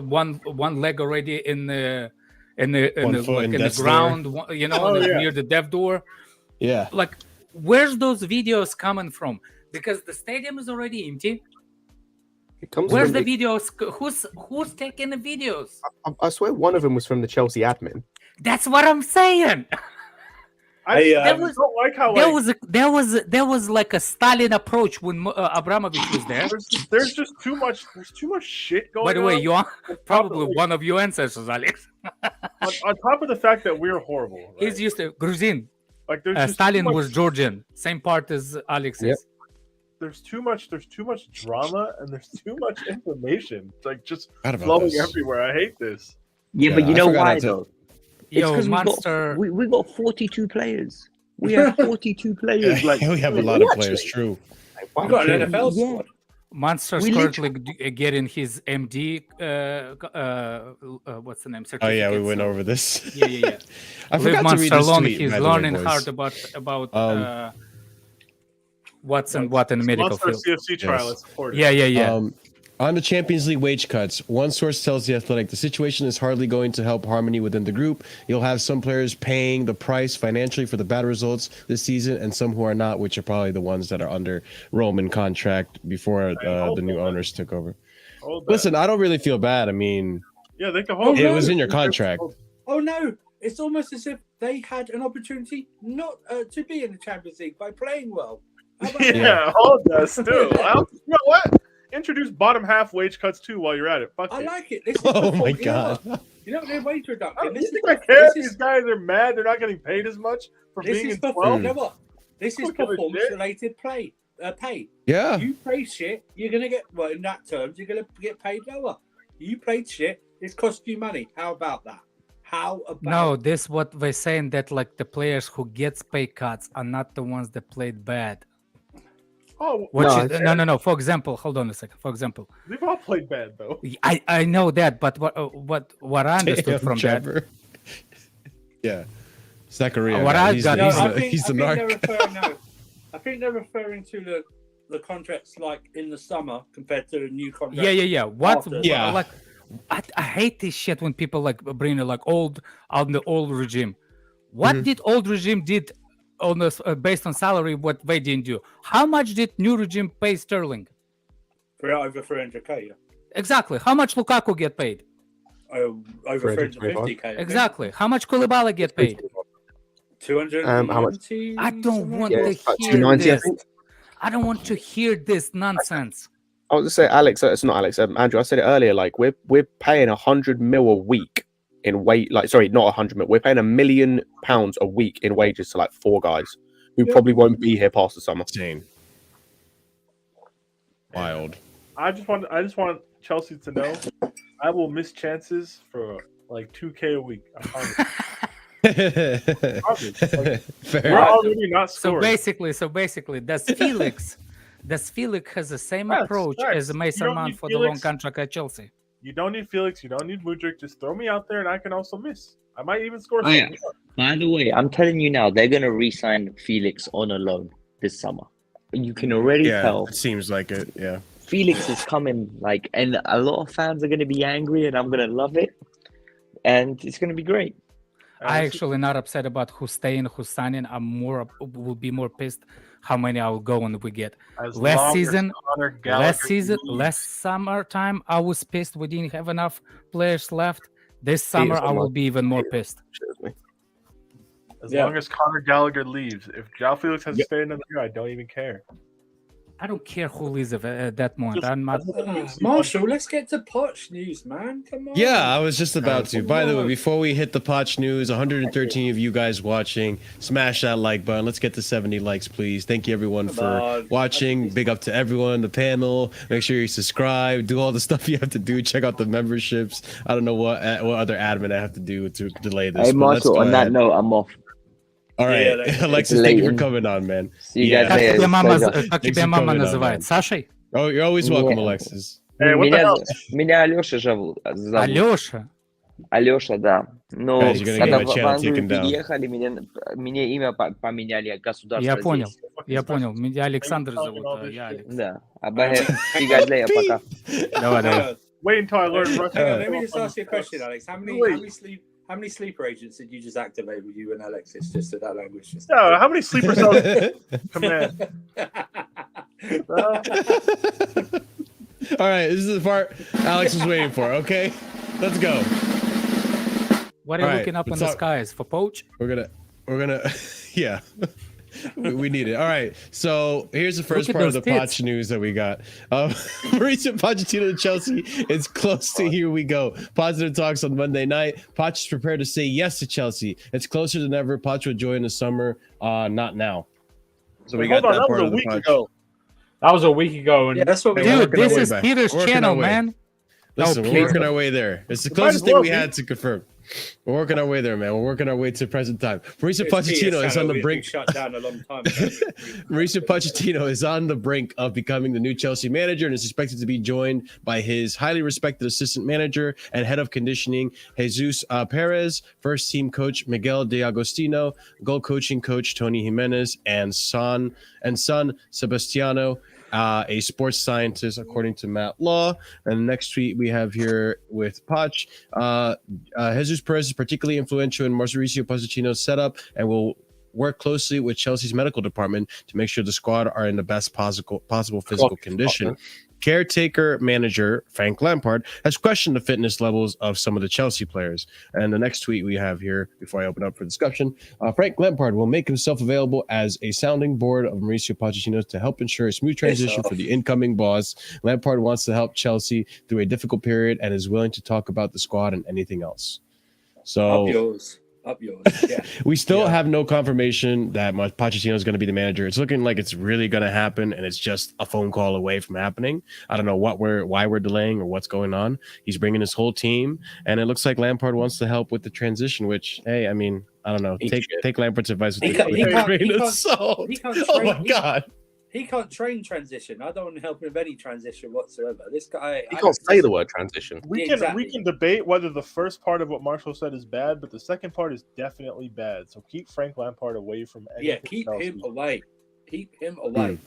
leg already in the foot in the death's ground, you know, near the death door. Yeah. Like, where's those videos coming from? Because the stadium is already empty. It comes Where's from the videos? Who's taking the videos? I swear one of them was from the Chelsea admin. That's what I'm saying. I Hey, don't like how There was like a Stalin approach when Abramovich was there. there's just too much shit going on. By the way, you are probably of- one of your ancestors, Alex. on top of the fact that we're horrible. Right? He's used to Gruzin. Like there's just Stalin too much, was Georgian, same part as Alex Yep. is. there's too much drama and there's too much information. It's like just Forgot about flowing this. everywhere. I hate this. Yeah, Yeah, but you I know forgot why how to- though? It's Yo, because Monster. we got 42 players. We have 42 players. Like we have a lot of players. True. We got an NFL Yeah. squad. Monster's We currently getting his MD. What's the name? Oh yeah, we Certificate, went so- over this. Yeah. I Leave forgot to read Monster this alone. tweet. He's by the way, learning boys. hard about what's and what in the medical Monster field. CFC trial Yes. is supported. Yeah. On the Champions League wage cuts, one source tells The Athletic the situation is hardly going to help harmony within the group. You'll have some players paying the price financially for the bad results this season, and some who are not, which are probably the ones that are under Roman contract before the new owners took over. Hold that. Listen, I don't really feel bad. I mean, Yeah, they can hold it no. was in your contract. Oh no! It's almost as if they had an opportunity not to be in the Champions League by playing well. How about that? Yeah, hold that still. You know what? Introduce bottom half wage cuts too while you're at it. Fuck I it. like it. This is Oh the my full- god. You know what their wage I reduction? don't This think is I care if this these is guys are mad they're not getting paid as much for this being is in 12. you know what? This is Don't give a performance shit. related pay. Yeah. You play shit, you're gonna get in that terms, you're gonna get paid lower. You played shit, it's cost you money. How about that? How about No, this what they're saying that like the players who gets pay cuts are not the ones that played bad. Oh, No. For example, hold on a second. For example, we've all played bad though. I know that, but what I understood from that. Trevor. Yeah. Zachariah. What guy, I he's got- the, No, he's I the, he's the they're narc. referring, no, I think they're referring to the contracts like in the summer compared to the new contract. Yeah. What? After. Yeah. Like, I hate this shit when people like bring it like old on the old regime. What did old regime did on this based on salary? What they didn't do? How much did new regime pay Sterling? For over 300k, yeah. Exactly. How much Lukaku get paid? Over 350k. Exactly. How much Koulibaly get paid? 290. How much? I don't want Yeah, to it's like hear 290, I this. think. I don't want to hear this nonsense. I was gonna say, Alex. It's not Alex. Andrew. I said it earlier. Like we're paying 100 mil a week in wage. Like sorry, not 100 mil. We're paying £1 million a week in wages to like 4 guys who probably won't be here past the summer. Insane. Wild. I just want Chelsea to know I will miss chances for like 2K a week. I promise. Promise. Like, Fair. we're already not So scoring. basically, does Felix has the same Yes, approach yes. as You Mason don't Mount need for the long Felix. contract at Chelsea? You don't need Felix. You don't need Mudryk. Just throw me out there, and I can also miss. I might even score Oh, yeah. something. By the way, I'm telling you now, they're gonna re-sign Felix on a loan this summer. You can already Yeah, tell. it seems like it. Yeah. Felix is coming, like, and a lot of fans are gonna be angry, and I'm gonna love it, and it's gonna be great. I actually not upset about who's staying, who's signing. Will be more pissed how many I will go and we get. Last summertime, I was pissed we didn't have enough players left. This summer, I will be even more pissed. As long as Conor Gallagher leaves, if João Felix has to stay another year, I don't even care. I don't care who leaves at that moment. I'm not. Marshall, let's get to Poch news, man. Come on. Yeah, I was just about to. By the way, before we hit the Poch news, 113 of you guys watching, smash that like button. Let's get to 70 likes, please. Thank you, everyone, for watching. Big up to everyone, the panel. Make sure you subscribe. Do all the stuff you have to do. Check out the memberships. I don't know what other admin I have to do to delay this. Hey, Marshall, on that note, I'm off. All right, Alexis, thank you for coming on, man. See you guys later. Как тебя мама называет? Сашей? Oh, you're always welcome, Alexis. Hey, what the hell? Меня Алеша зовут. Алеша? Алеша, да. Но Guys, когда в Англию переехали, мне имя поменяли государство. Я понял. Меня Александр зовут, я Алекс. Да. See you guys later, пока. Давай. Wait until I learn Russian. Let me just ask you a question, Alex. How many sleeper agents did you just activate with you and Alexis just to that language? No, how many sleeper cells command? All right, this is the part Alex was waiting for. Okay, let's go. What are you looking up in the skies for Poch? We're gonna, yeah. We need it. All right. So here's the first part of the Poch news that we got. Mauricio Pochettino to Chelsea is close to here we go. Positive talks on Monday night. Poch is prepared to say yes to Chelsea. It's closer than ever. Poch will join the summer. Not now. So we got that part of the Poch. That was a week ago. And that's what we Dude, this is Peter's channel, man. Listen, we're working our way there. It's the closest thing we had to confirm. We're working our way there, man. We're working our way to present time. Mauricio Pochettino is on the brink. Shut down a long time. Mauricio Pochettino is on the brink of becoming the new Chelsea manager and is expected to be joined by his highly respected assistant manager and head of conditioning, Jesus Perez, first team coach Miguel De Agostino, goal coaching coach Tony Jimenez, and son Sebastiano, a sports scientist, according to Matt Law. And the next tweet we have here with Poch. Jesus Perez is particularly influential in Mauricio Pochettino's setup and will work closely with Chelsea's medical department to make sure the squad are in the best possible physical condition. Caretaker manager Frank Lampard has questioned the fitness levels of some of the Chelsea players. And the next tweet we have here, before I open up for discussion, Frank Lampard will make himself available as a sounding board of Mauricio Pochettino to help ensure a smooth transition for the incoming boss. Lampard wants to help Chelsea through a difficult period and is willing to talk about the squad and anything else. So Up yours. Yeah. We still have no confirmation that Pochettino is going to be the manager. It's looking like it's really going to happen, and it's just a phone call away from happening. I don't know why we're delaying or what's going on. He's bringing his whole team, and it looks like Lampard wants to help with the transition. Which, hey, I mean, I don't know. Take Lampard's advice with a grain of salt. Oh my god. He can't train transition. I don't want to help him with any transition whatsoever. This guy... He can't say the word transition. We can debate whether the first part of what Marshall said is bad, but the second part is definitely bad. So keep Frank Lampard away from anything. Yeah, keep him away. Keep him away.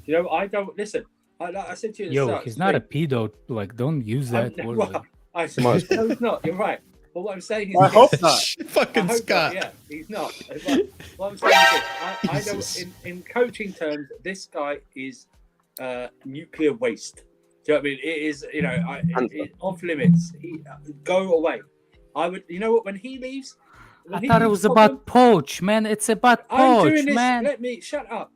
You know, I don't... Listen, I said to you... He's not a pedo. Like, don't use that word. Well, no, he's not. You're right. But what I'm saying is... I hope not. Fucking Scott. Yeah, he's not. What I'm saying is I don't... In coaching terms, this guy is nuclear waste. Do you know what I mean? It is, you know, off limits. Go away. I would... You know what? When he leaves... I thought it was about Poch, man. It's about Poch, man. Let me... Shut up.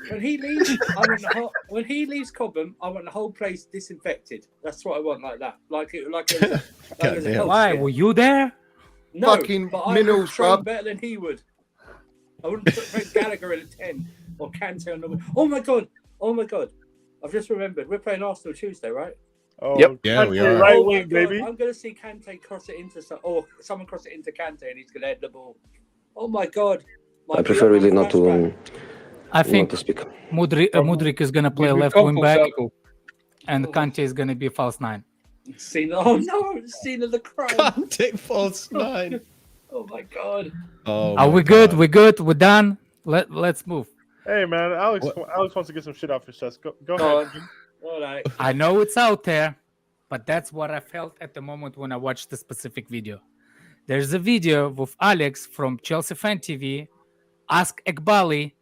When he leaves Cobham, I want the whole place disinfected. That's what I want, like that. Why were you there? No, fucking but I would train better than he would. I wouldn't put Gallagher in a 10 or Kante on the. Oh my god! I've just remembered we're playing Arsenal Tuesday, right? Oh, yep. Yeah, we are. Right wing, baby. I'm going to see Kante cross it into someone cross it into Kante, and he's going to head the ball. Oh my god! I prefer really not to. I think not to speak. Mudryk is gonna play We've left come wing full back, circle. and Kante is gonna be false 9. Oh no, scene of the crime. Conte false 9. Oh my god. Oh, Are my we good? God. We good? We're done. Let's move. Hey man, Alex. What? Alex wants to get some shit off his chest. Go Go ahead. on. All right. I know it's out there, but that's what I felt at the moment when I watched the specific video. There's a video with Alex from Chelsea Fan TV. Ask Ekbali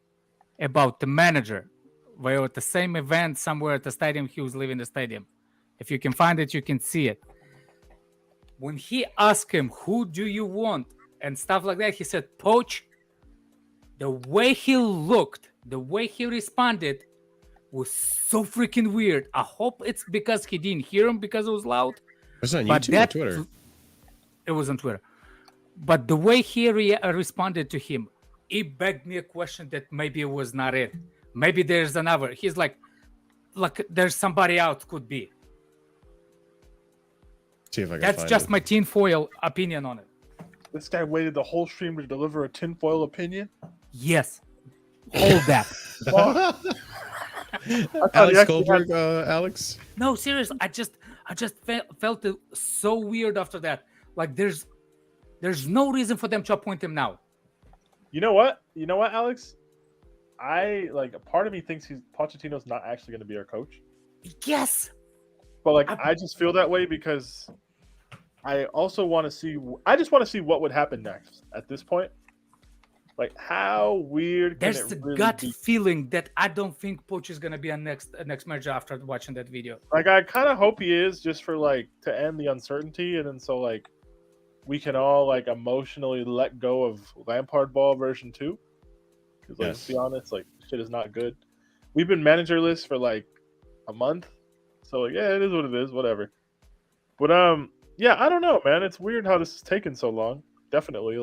about the manager. We were at the same event somewhere at the stadium. He was leaving the stadium. If you can find it, you can see it. When he asked him, "Who do you want?" and stuff like that, he said, "Poch." The way he looked, the way he responded was so freaking weird. I hope it's because he didn't hear him because it was loud. It's on But YouTube or Twitter. It was on Twitter. But the way he responded to him, it begged me a question that maybe it was not it. Maybe there's another. He's like there's somebody else could be. See if I can That's find just it. my tinfoil opinion on it. This guy waited the whole stream to deliver a tinfoil opinion. Yes. Hold that. Alex Goldberg, Alex. No, serious. I just felt it so weird after that. Like there's no reason for them to appoint him now. You know what, Alex? A part of me thinks Pochettino's not actually going to be our coach. Yes. But I just feel that way because I also want to see. I just want to see what would happen next at this point. Like how weird. There's can a it really gut be? feeling that I don't think Poch is gonna be a next manager after watching that video. Like I kind of hope he is, just for to end the uncertainty, and then so we can all emotionally let go of Lampard ball version 2. Because let's be honest, shit is not good. We've been managerless for a month, so yeah, it is what it is. Whatever. But yeah, I don't know, man. It's weird how this is taking so long. Definitely,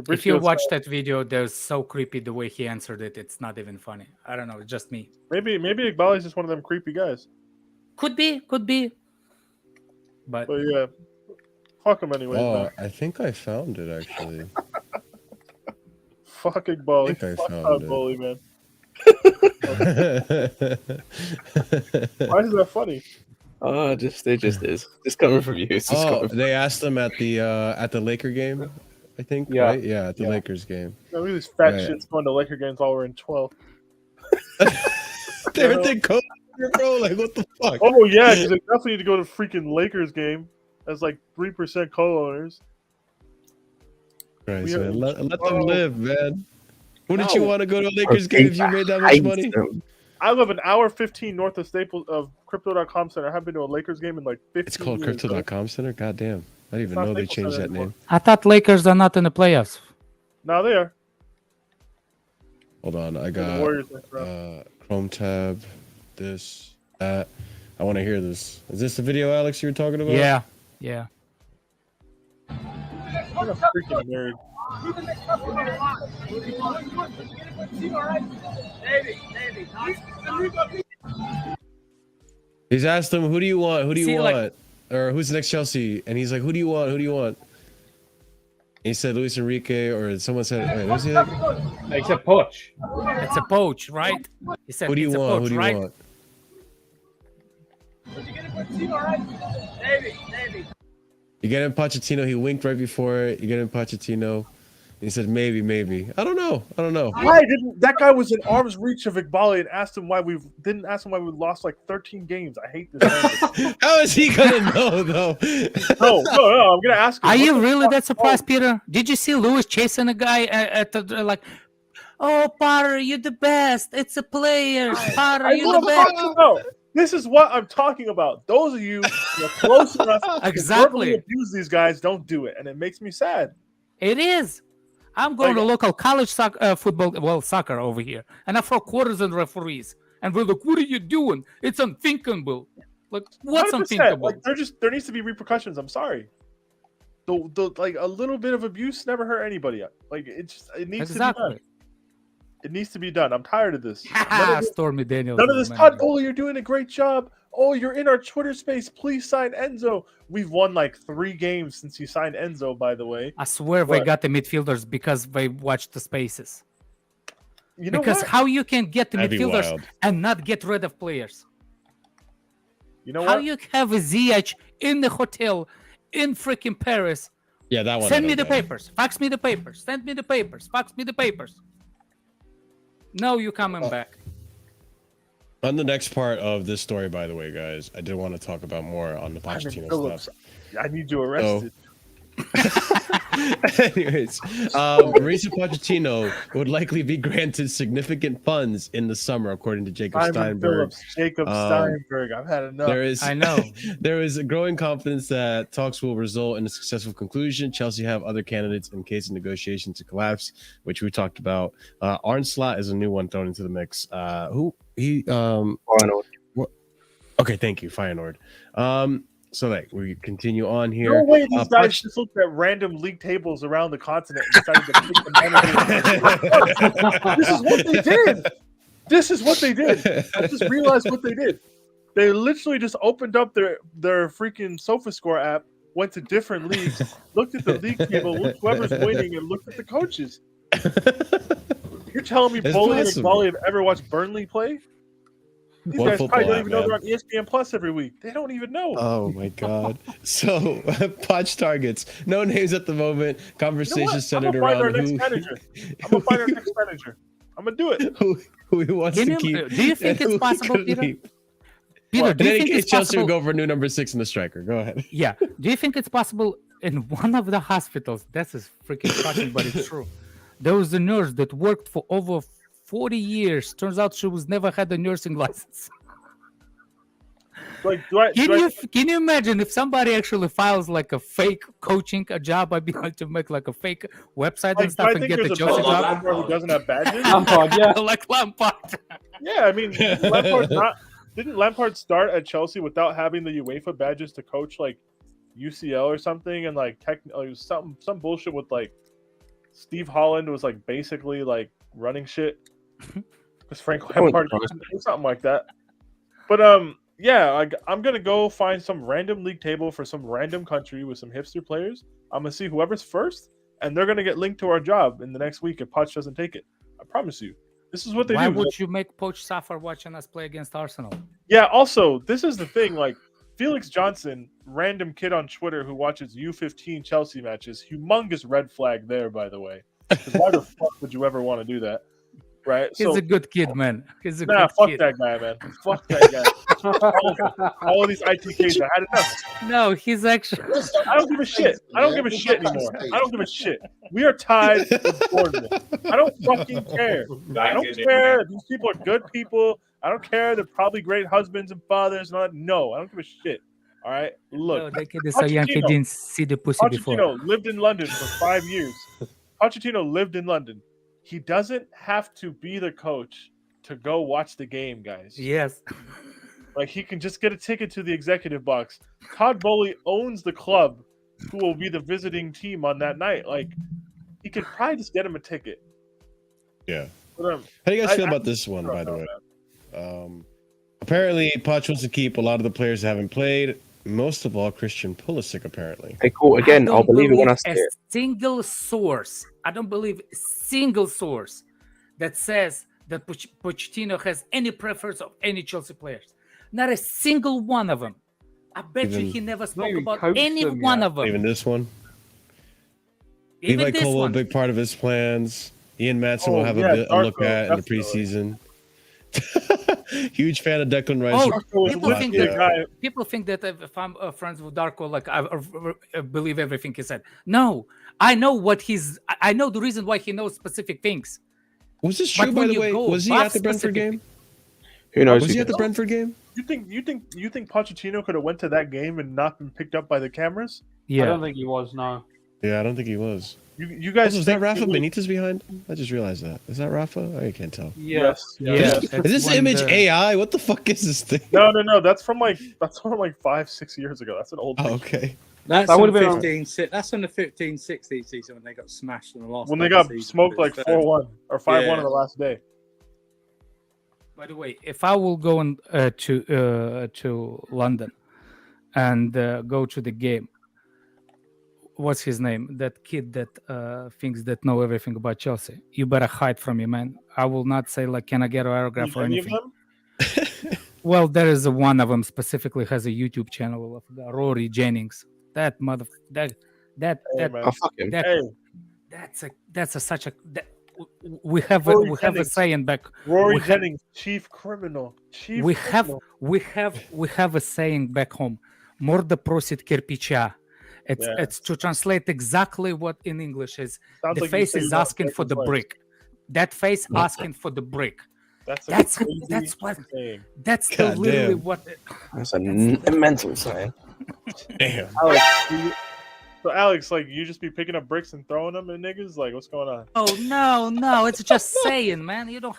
If you watch that video, there's so creepy the way he answered it. It's not even funny. I don't know. It's just me. Maybe Iqbal is just one of them creepy guys. Could be. But yeah, fuck him anyway. Oh, I think I found it actually. Fuck Iqbal. I think I Fuck found it. Bully, man. Why is that funny? Oh, it just is. Just coming from you. It's just coming from They asked them at the Laker game, I think. Yeah. Right? Yeah, at the Lakers game. Look at these fat Right. shits going to Laker games while we're in 12. They're the bro. Like what the fuck? Oh yeah, because they definitely need to go to freaking Lakers game as 3% co-owners. Christ, we are- man. Let them live, man. Wouldn't No. you want to go to a Lakers game if you made that much money? I live an hour 15 north of Staples of Crypto.com Center. I haven't been to a Lakers game in 15 It's called years. Crypto.com Center? God damn. I didn't even not know they Staples changed Center that anymore. name. I thought Lakers are not in the playoffs. No, they are. Hold on. I The got Warriors next round. Chrome tab, this, that. I want to hear this. Is this the video, Alex, you were talking about? Yeah. What a freaking nerd. He's asked him, who do you want? Who do you See, want? Or who's the next Chelsea? And he's like, who do you want? Who do you want? And he said Luis Enrique, or someone said, wait, what was he like? Except Poch. It's a Poch, right? He said Who do you it's a want? Poch, Who do you right? want? You get him Pochettino. He winked right before it. You get him Pochettino. He said maybe. I don't know. Why didn't that guy was in arm's reach of Iqbal and asked him why we didn't ask him why we lost 13 games? I hate this. Man. How is he gonna know though? No. I'm gonna ask him. Are what you the really fuck- that surprised, Peter? Did you see Lewis chasing a guy at the oh, Potter, you're the best. It's a player. Potter, I you're know the what I'm best. talking about. This is what I'm talking about. Those of you who are close enough to Exactly. verbally abuse these guys don't do it, and it makes me sad. It is. I'm going to local college soccer over here, and I throw quarters and referees, and we're like, "What are you doing? It's unthinkable." Like, what's 100%. unthinkable? There needs to be repercussions. I'm sorry. The a little bit of abuse never hurt anybody. It needs to be done. Exactly. It needs to be done. I'm tired of this. Stormy Daniels. None of is this. the manager. Todd Bowley, you're doing a great job. Oh, you're in our Twitter space. Please sign Enzo. We've won 3 games since you signed Enzo, by the way. I swear they What? got the midfielders because they watched the spaces. You know because what? how you can get the That'd be midfielders wild. and not get rid of players? You know How what? you have a Ziyech in the hotel in freaking Paris? Yeah, that one. Send I me don't the get. papers. Fax me the papers. Send me the papers. Fax me the papers. No, you coming back. On the next part of this story, by the way, guys, I did want to talk about more on the Simon Pochettino Phillips, stuff. I need you arrested. Anyways, Mauricio Pochettino would likely be granted significant funds in the summer, according to Jacob Simon Steinberg. Phillips, Jacob Steinberg. I've had enough. I know. There is a growing confidence that talks will result in a successful conclusion. Chelsea have other candidates in case of negotiations to collapse, which we talked about. Arne Slot is a new one thrown into the mix. Feyenoord. Okay, thank you, Feyenoord. So like we continue on here. No way these guys Poch- just looked at random league tables around the continent and decided to pick the manager. This is what they did. This is what they did. I just realized what they did. They literally just opened up their freaking SofaScore app, went to different leagues, looked at the league table, looked whoever's winning, and looked at the coaches. You're telling me It's Bowley and possible. Iqbali have ever watched Burnley play? These One guys football probably don't app, even know they're man. on ESPN Plus every week. They don't even know. Oh my god. So Poch targets. No names at the moment. You know Conversation what? I'm centered gonna find our around next who, manager. I'm gonna find our next manager. I'm gonna do it. who he wants Can to you- keep. do you think and it's who he possible, could Peter? leave. Peter, In do you any think case, it's Chelsea will possible? go for new number 6 in the striker. Go ahead. Yeah. Do you think it's possible in one of the hospitals? This is freaking shocking, but it's true. There was a nurse that worked for over 40 years. Turns out she was never had a nursing license. Like, do I? Can you imagine if somebody actually files like a fake coaching a job? I'd be like to make like a fake website and Like, do stuff I and think get the there's a Chelsea Belgian job. player who doesn't have badges? Lampard, yeah. Like Lampard. Yeah, I mean, didn't Lampard start at Chelsea without having the UEFA badges to coach like UCL or something, and like technically it was some bullshit with like Steve Holland was like basically like running shit because Frank Lampard something like that. But yeah, I'm gonna go find some random league table for some random country with some hipster players. I'm gonna see whoever's first, and they're gonna get linked to our job in the next week if Poch doesn't take it. I promise you. This is what they Why do. would you make Poch suffer watching us play against Arsenal? Yeah, also, this is the thing, like Felix Johnson, random kid on Twitter who watches U15 Chelsea matches, humongous red flag there, by the way. 'Cause why the fuck would you ever want to do that? Right? He's a good kid, man. He's a Nah, good fuck kid. that guy, man. Fuck that guy. all of these ITKs, I had enough. No, he's actually. I don't give a shit. I don't give a shit anymore. I don't give a shit. We are tied with Bournemouth. I don't fucking care. I don't care. These people are good people. I don't care. They're probably great husbands and fathers. And all that. No, I don't give a shit. All right? Look. No, that kid is so young. He Pochettino. didn't see the pussy before. Pochettino lived in London for 5 years. Pochettino lived in London. He doesn't have to be the coach to go watch the game, guys. Yes. Like, he can just get a ticket to the executive box. Todd Bowley owns the club who will be the visiting team on that night. Like, he could probably just get him a ticket. Yeah. But, How do you guys feel I- about this one, I by the don't way? know, Apparently, Poch wants to keep a lot of the players that haven't played. Most of all, Christian Pulisic, apparently. Hey, cool. Again, I I'll don't believe it when I see a it. single source. I don't believe a single source that says that Pochettino has any preference of any Chelsea players. Not a single one of them. I bet you Even- he never spoke even about coached any them one yet. of them. Even this one. Even Levi this Colwill, a one. big part of his plans. Ian Matson will Oh, have yeah, a look Darko, at in the definitely. preseason. Huge fan of Declan Rice. Oh, Darko is people think literally a guy. People think that if I'm friends with Darko, like I believe everything he said. No, I know what I know the reason why he knows specific things. Was this But true, by when the you way? go Was he above at the Brentford specific- game? Who knows? Was who he at the knows? Brentford game? You think Pochettino could have went to that game and not been picked up by the cameras? I Yeah, don't think he was, no. Yeah, I don't think he was. You guys Also, is that think Rafa he would- Benitez behind him? I just realized that. Is that Rafa? I can't tell. Yes. yeah. Is that's this when image the- AI? What the fuck is this thing? No. That's from like 5-6 years ago. That's an old. Oh, picture. okay. That's That on would've been on- that's on the 15-16 season when they got smashed in the last. When they couple got seasons. smoked like But 4-1 or 5-1 Yeah. on the last day. By the way, if I will go to London and go to the game, what's his name? That kid that thinks that know everything about Chelsea. You better hide from me, man. I will not say like, can I get an autograph or Any of anything? them? Well, there is one of them specifically has a YouTube channel of Rory Jennings. That mother that Hey, man. Oh, fuck him. that Hey, that's a such a we have Rory a Jennings. saying back. Rory we have- Jennings, chief criminal. Chief we criminal. have a saying back home. Morda prosit kirpicha. Yeah. It's to translate exactly what in English is. Sounds The like you face say is you're not asking for the American brick. That face asking for the brick. That's That's crazy what saying. that's God literally damn. what. That's a mental saying. Damn. So Alex, like you just be picking up bricks and throwing them at niggas? Like what's going on? Oh no! It's just saying, man. You don't.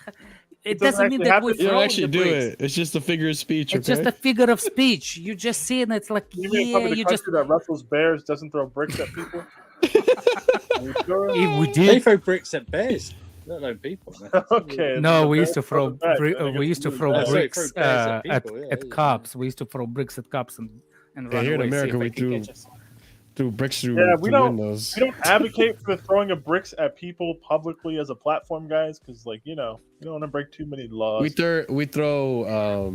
It doesn't doesn't mean actually that we happen? You throw don't actually the do bricks. it. It's just a figure of speech. It's okay? just a figure of speech. You just see it, and it's like, You mean come yeah, to the you country just. that wrestles bears doesn't throw bricks at people? Are you sure? If we They did. throw bricks at bears, let alone people. Man. Okay. No, the we bears used to throw throw them back, then it we gets used to really throw bad. Sorry, bricks throw bears at people, yeah, at yeah. cops. We used to throw bricks at cops and Yeah, run here in away. see America, if we they can threw catch us. bricks through, Yeah, we through don't- windows. We don't advocate for the throwing of bricks at people publicly as a platform, guys, because like you don't want to break too many laws. We throw all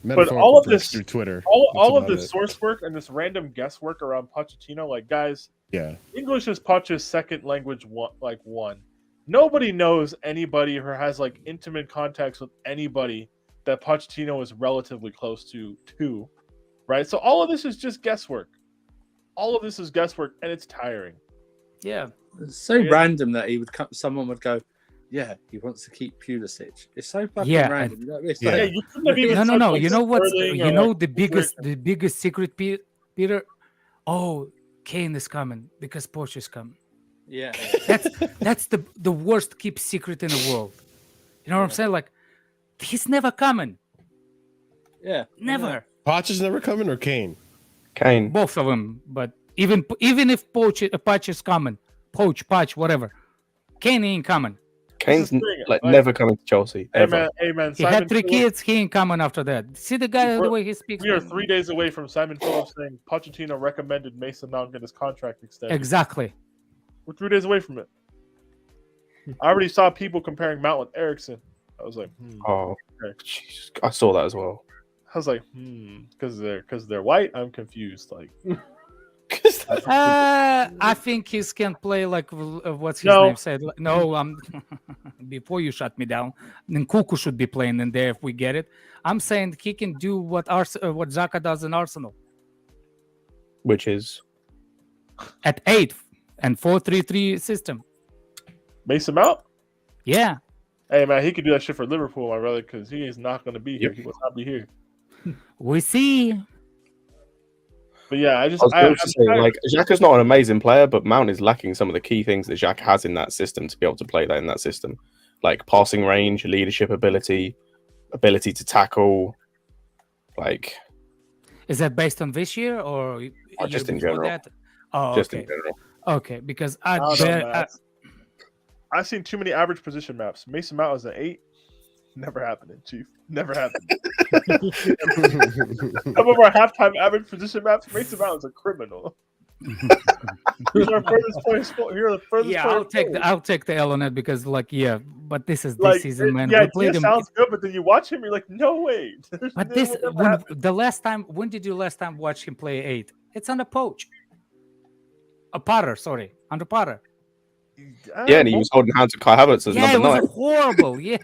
metaphorical of bricks this- through Twitter. all That's of about this it. source work and this random guesswork around Pochettino, like guys, Yeah. English is Poch's second language. One. Nobody knows anybody who has like intimate contacts with anybody that Pochettino is relatively close to, right? So all of this is just guesswork. All of this is guesswork, and it's tiring. Yeah, It's so Yeah. random that someone would go, yeah, he wants to keep Pulisic. It's so fucking Yeah, random. It's Yeah. Yeah, like, you couldn't have even no. said, like, You know what's Sterling you or, know like, the Hendrick. biggest secret, Peter. Oh, Kane is coming because Poch is coming. yeah. That's the worst kept secret in the world. You know what I'm saying? Like, he's never coming. Yeah. Never. Poch is never coming or Kane? Kane. Both of them. But even if Poch is coming, Poch, whatever, Kane ain't coming. Kane's This is the thing, like like- never coming to Chelsea ever. Amen. He had 3 kids. He ain't coming after that. See the guy, the way he speaks. We are man? 3 days away from Simon Phillips saying Pochettino recommended Mason Mount get his contract extended. Exactly. We're 3 days away from it. I already saw people comparing Mount with Ericsson. I was like, Oh, Okay. Jesus. I saw that as well. I was like, because they're white. I'm confused. Like, I think he can play like what's his No. name said. No, before you shut me down, Nkunku should be playing in there if we get it. I'm saying he can do what Xhaka does in Arsenal Which is at 8 and 4-3-3 system. Mason Mount. Yeah, Hey man, he could do that shit for Liverpool, my brother, because he is not going to be here. Yep. He will not be here. we see. But yeah, I was going to say, like, Xhaka's not an amazing player, but Mount is lacking some of the key things that Xhaka has in that system to be able to play that in that system, like passing range, leadership ability to tackle. Like, Is that based on this year or year just in before general. that? Oh, just okay. in general. Okay, because I don't know, man. I've seen too many average position maps. Mason Mount is an 8. Never happening, Chief. Never happened. Some of our halftime average position maps, Mason Mount is a criminal. He's our furthest place. Here, the furthest. Yeah, player I'll take the L on it because, like, yeah, but this is this like, season, man. Yeah, We played him. sounds good, but then you watch him, you're like, no way. But this, when did you last time watch him play 8? It's under Poch. Potter, sorry, under Potter. Yeah, and he was holding hands with Kai Havertz as Yeah, it number was 9. horrible. Yeah,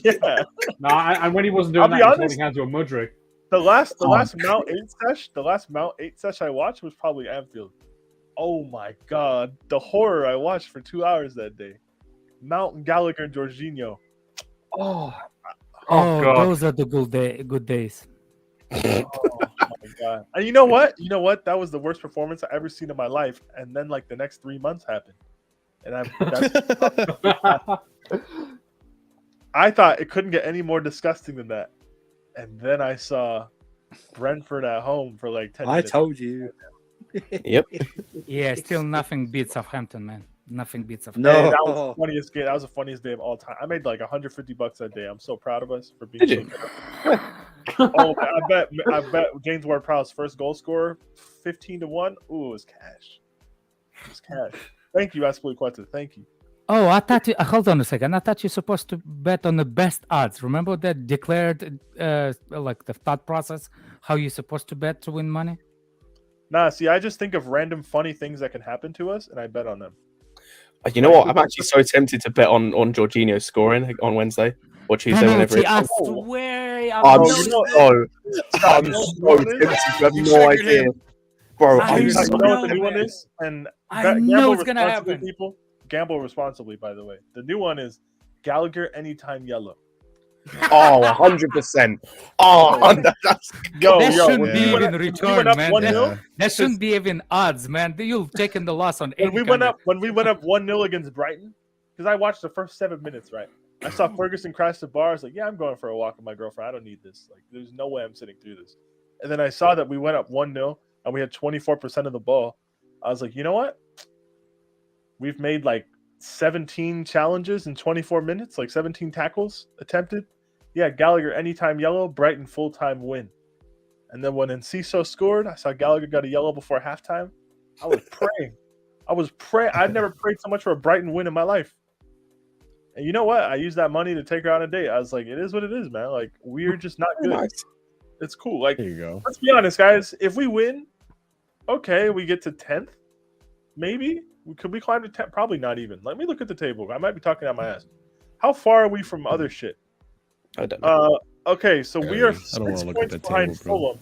Yeah. No, and when he wasn't I'll doing be that, he was honest. holding hands with Mudrick. The last Oh, Mount 8 sesh I watched was probably Anfield. Oh my god, the horror I watched for 2 hours that day. Mount and Gallagher and Jorginho. oh, God. those are the good days. Oh my god. And you know what? That was the worst performance I ever seen in my life. And then like the next 3 months happened. And I thought it couldn't get any more disgusting than that. And then I saw Brentford at home for like 10 I minutes. told you. Yep. Yeah, still nothing beats Southampton, man. Nothing beats Southampton. No. Hey, that was the funniest game. That was the funniest day of all time. I made like $150 that day. I'm so proud of us for being. Did you? Oh, I bet James Ward-Prowse's first goal scorer, 15-1. Ooh, it was cash. It's cash. Thank you, Aspliqueta. Thank you. Oh, I thought you. Hold on a second. I thought you're supposed to bet on the best odds. Remember that declared, like the thought process, how you're supposed to bet to win money? Nah, see, I just think of random funny things that can happen to us, and I bet on them. You know what? I'm actually so tempted to bet on Jorginho scoring on Wednesday or Tuesday, whenever Penalty, it's. I swear. I'm you so, know- I'm you know so what it is? tempted. You have You no triggered idea, him. bro. I You I'm know so, know, what the new one man. is? And I know gamble it's gonna responsibly, happen. people. Gamble responsibly, by the way. The new one is Gallagher anytime yellow. oh, 100%. Oh, that's Yo, That yo, shouldn't when be we went even up, return, man. 1-0, Yeah. That shouldn't be even odds, man. You've taken the loss on any when we went up 1-0 against Brighton, because I watched the first 7 minutes, right? I saw Ferguson crash the bar. I was like, yeah, I'm going for a walk with my girlfriend. I don't need this. Like, there's no way I'm sitting through this. And then I saw that we went up 1-0 and we had 24% of the ball. I was like, you know what? We've made like 17 challenges in 24 minutes, like 17 tackles attempted. Yeah, Gallagher anytime yellow, Brighton full-time win. And then when Enciso scored, I saw Gallagher got a yellow before halftime. I was praying. I've never prayed so much for a Brighton win in my life. And you know what? I used that money to take her on a date. I was like, it is what it is, man. Like, we're just not good. nice. It's cool. Like, There you go. let's be honest, guys. If we win, okay, we get to 10th. Maybe. Could we climb to 10th? Probably not even. Let me look at the table. I might be talking out my ass. How far are we from other shit? I don't know. Okay, so we are I don't wanna 6 look at points the behind table, bro. Fulham.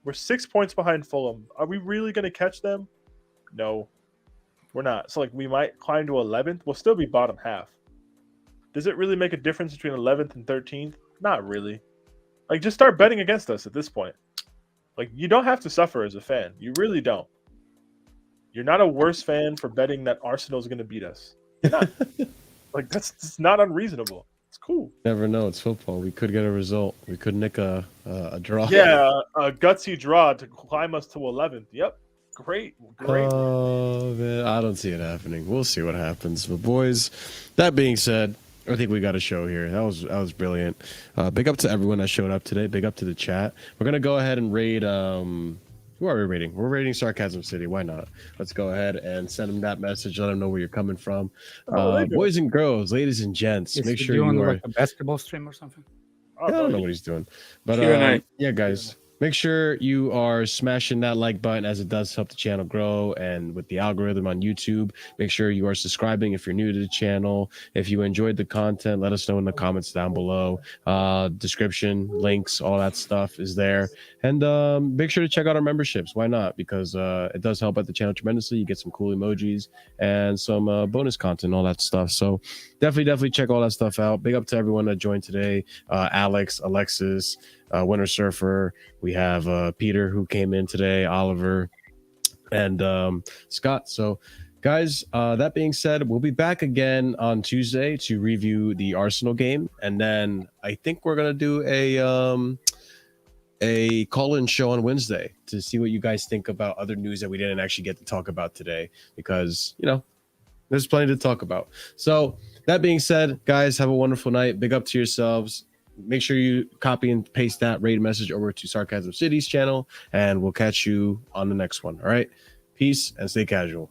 We're 6 points behind Fulham. Are we really going to catch them? No, we're not. So, like, we might climb to 11th. We'll still be bottom half. Does it really make a difference between 11th and 13th? Not really. Like, just start betting against us at this point. Like, you don't have to suffer as a fan. You really don't. You're not a worse fan for betting that Arsenal's going to beat us. You're not. Like, that's just not unreasonable. It's cool. Never know. It's football. We could get a result. We could nick a draw. Yeah, a gutsy draw to climb us to 11th. Yep. Great. Oh man, I don't see it happening. We'll see what happens. But boys, that being said, I think we got a show here. That was brilliant. Big up to everyone that showed up today. Big up to the chat. We're gonna go ahead and raid. Who are we rating? We're rating Sarcasm City. Why not? Let's go ahead and send them that message. Let them know where you're coming from. Boys and girls, ladies and gents, make sure doing you are. like a basketball stream or something. I don't know what he's doing, but Q&A. yeah, guys, make sure you are smashing that like button, as it does help the channel grow. And with the algorithm on YouTube, make sure you are subscribing if you're new to the channel. If you enjoyed the content, let us know in the comments down below. Description, links, all that stuff is there. And make sure to check out our memberships. Why not? Because it does help out the channel tremendously. You get some cool emojis and some bonus content, all that stuff. So definitely check all that stuff out. Big up to everyone that joined today. Alex, Alexis, Winter Surfer. We have Peter who came in today, Oliver, and Scott. So guys, that being said, we'll be back again on Tuesday to review the Arsenal game. And then I think we're going to do a call-in show on Wednesday to see what you guys think about other news that we didn't actually get to talk about today, because, you know, there's plenty to talk about. So that being said, guys, have a wonderful night. Big up to yourselves. Make sure you copy and paste that raid message over to Sarcasm City's channel, and we'll catch you on the next one. All right. Peace and stay casual.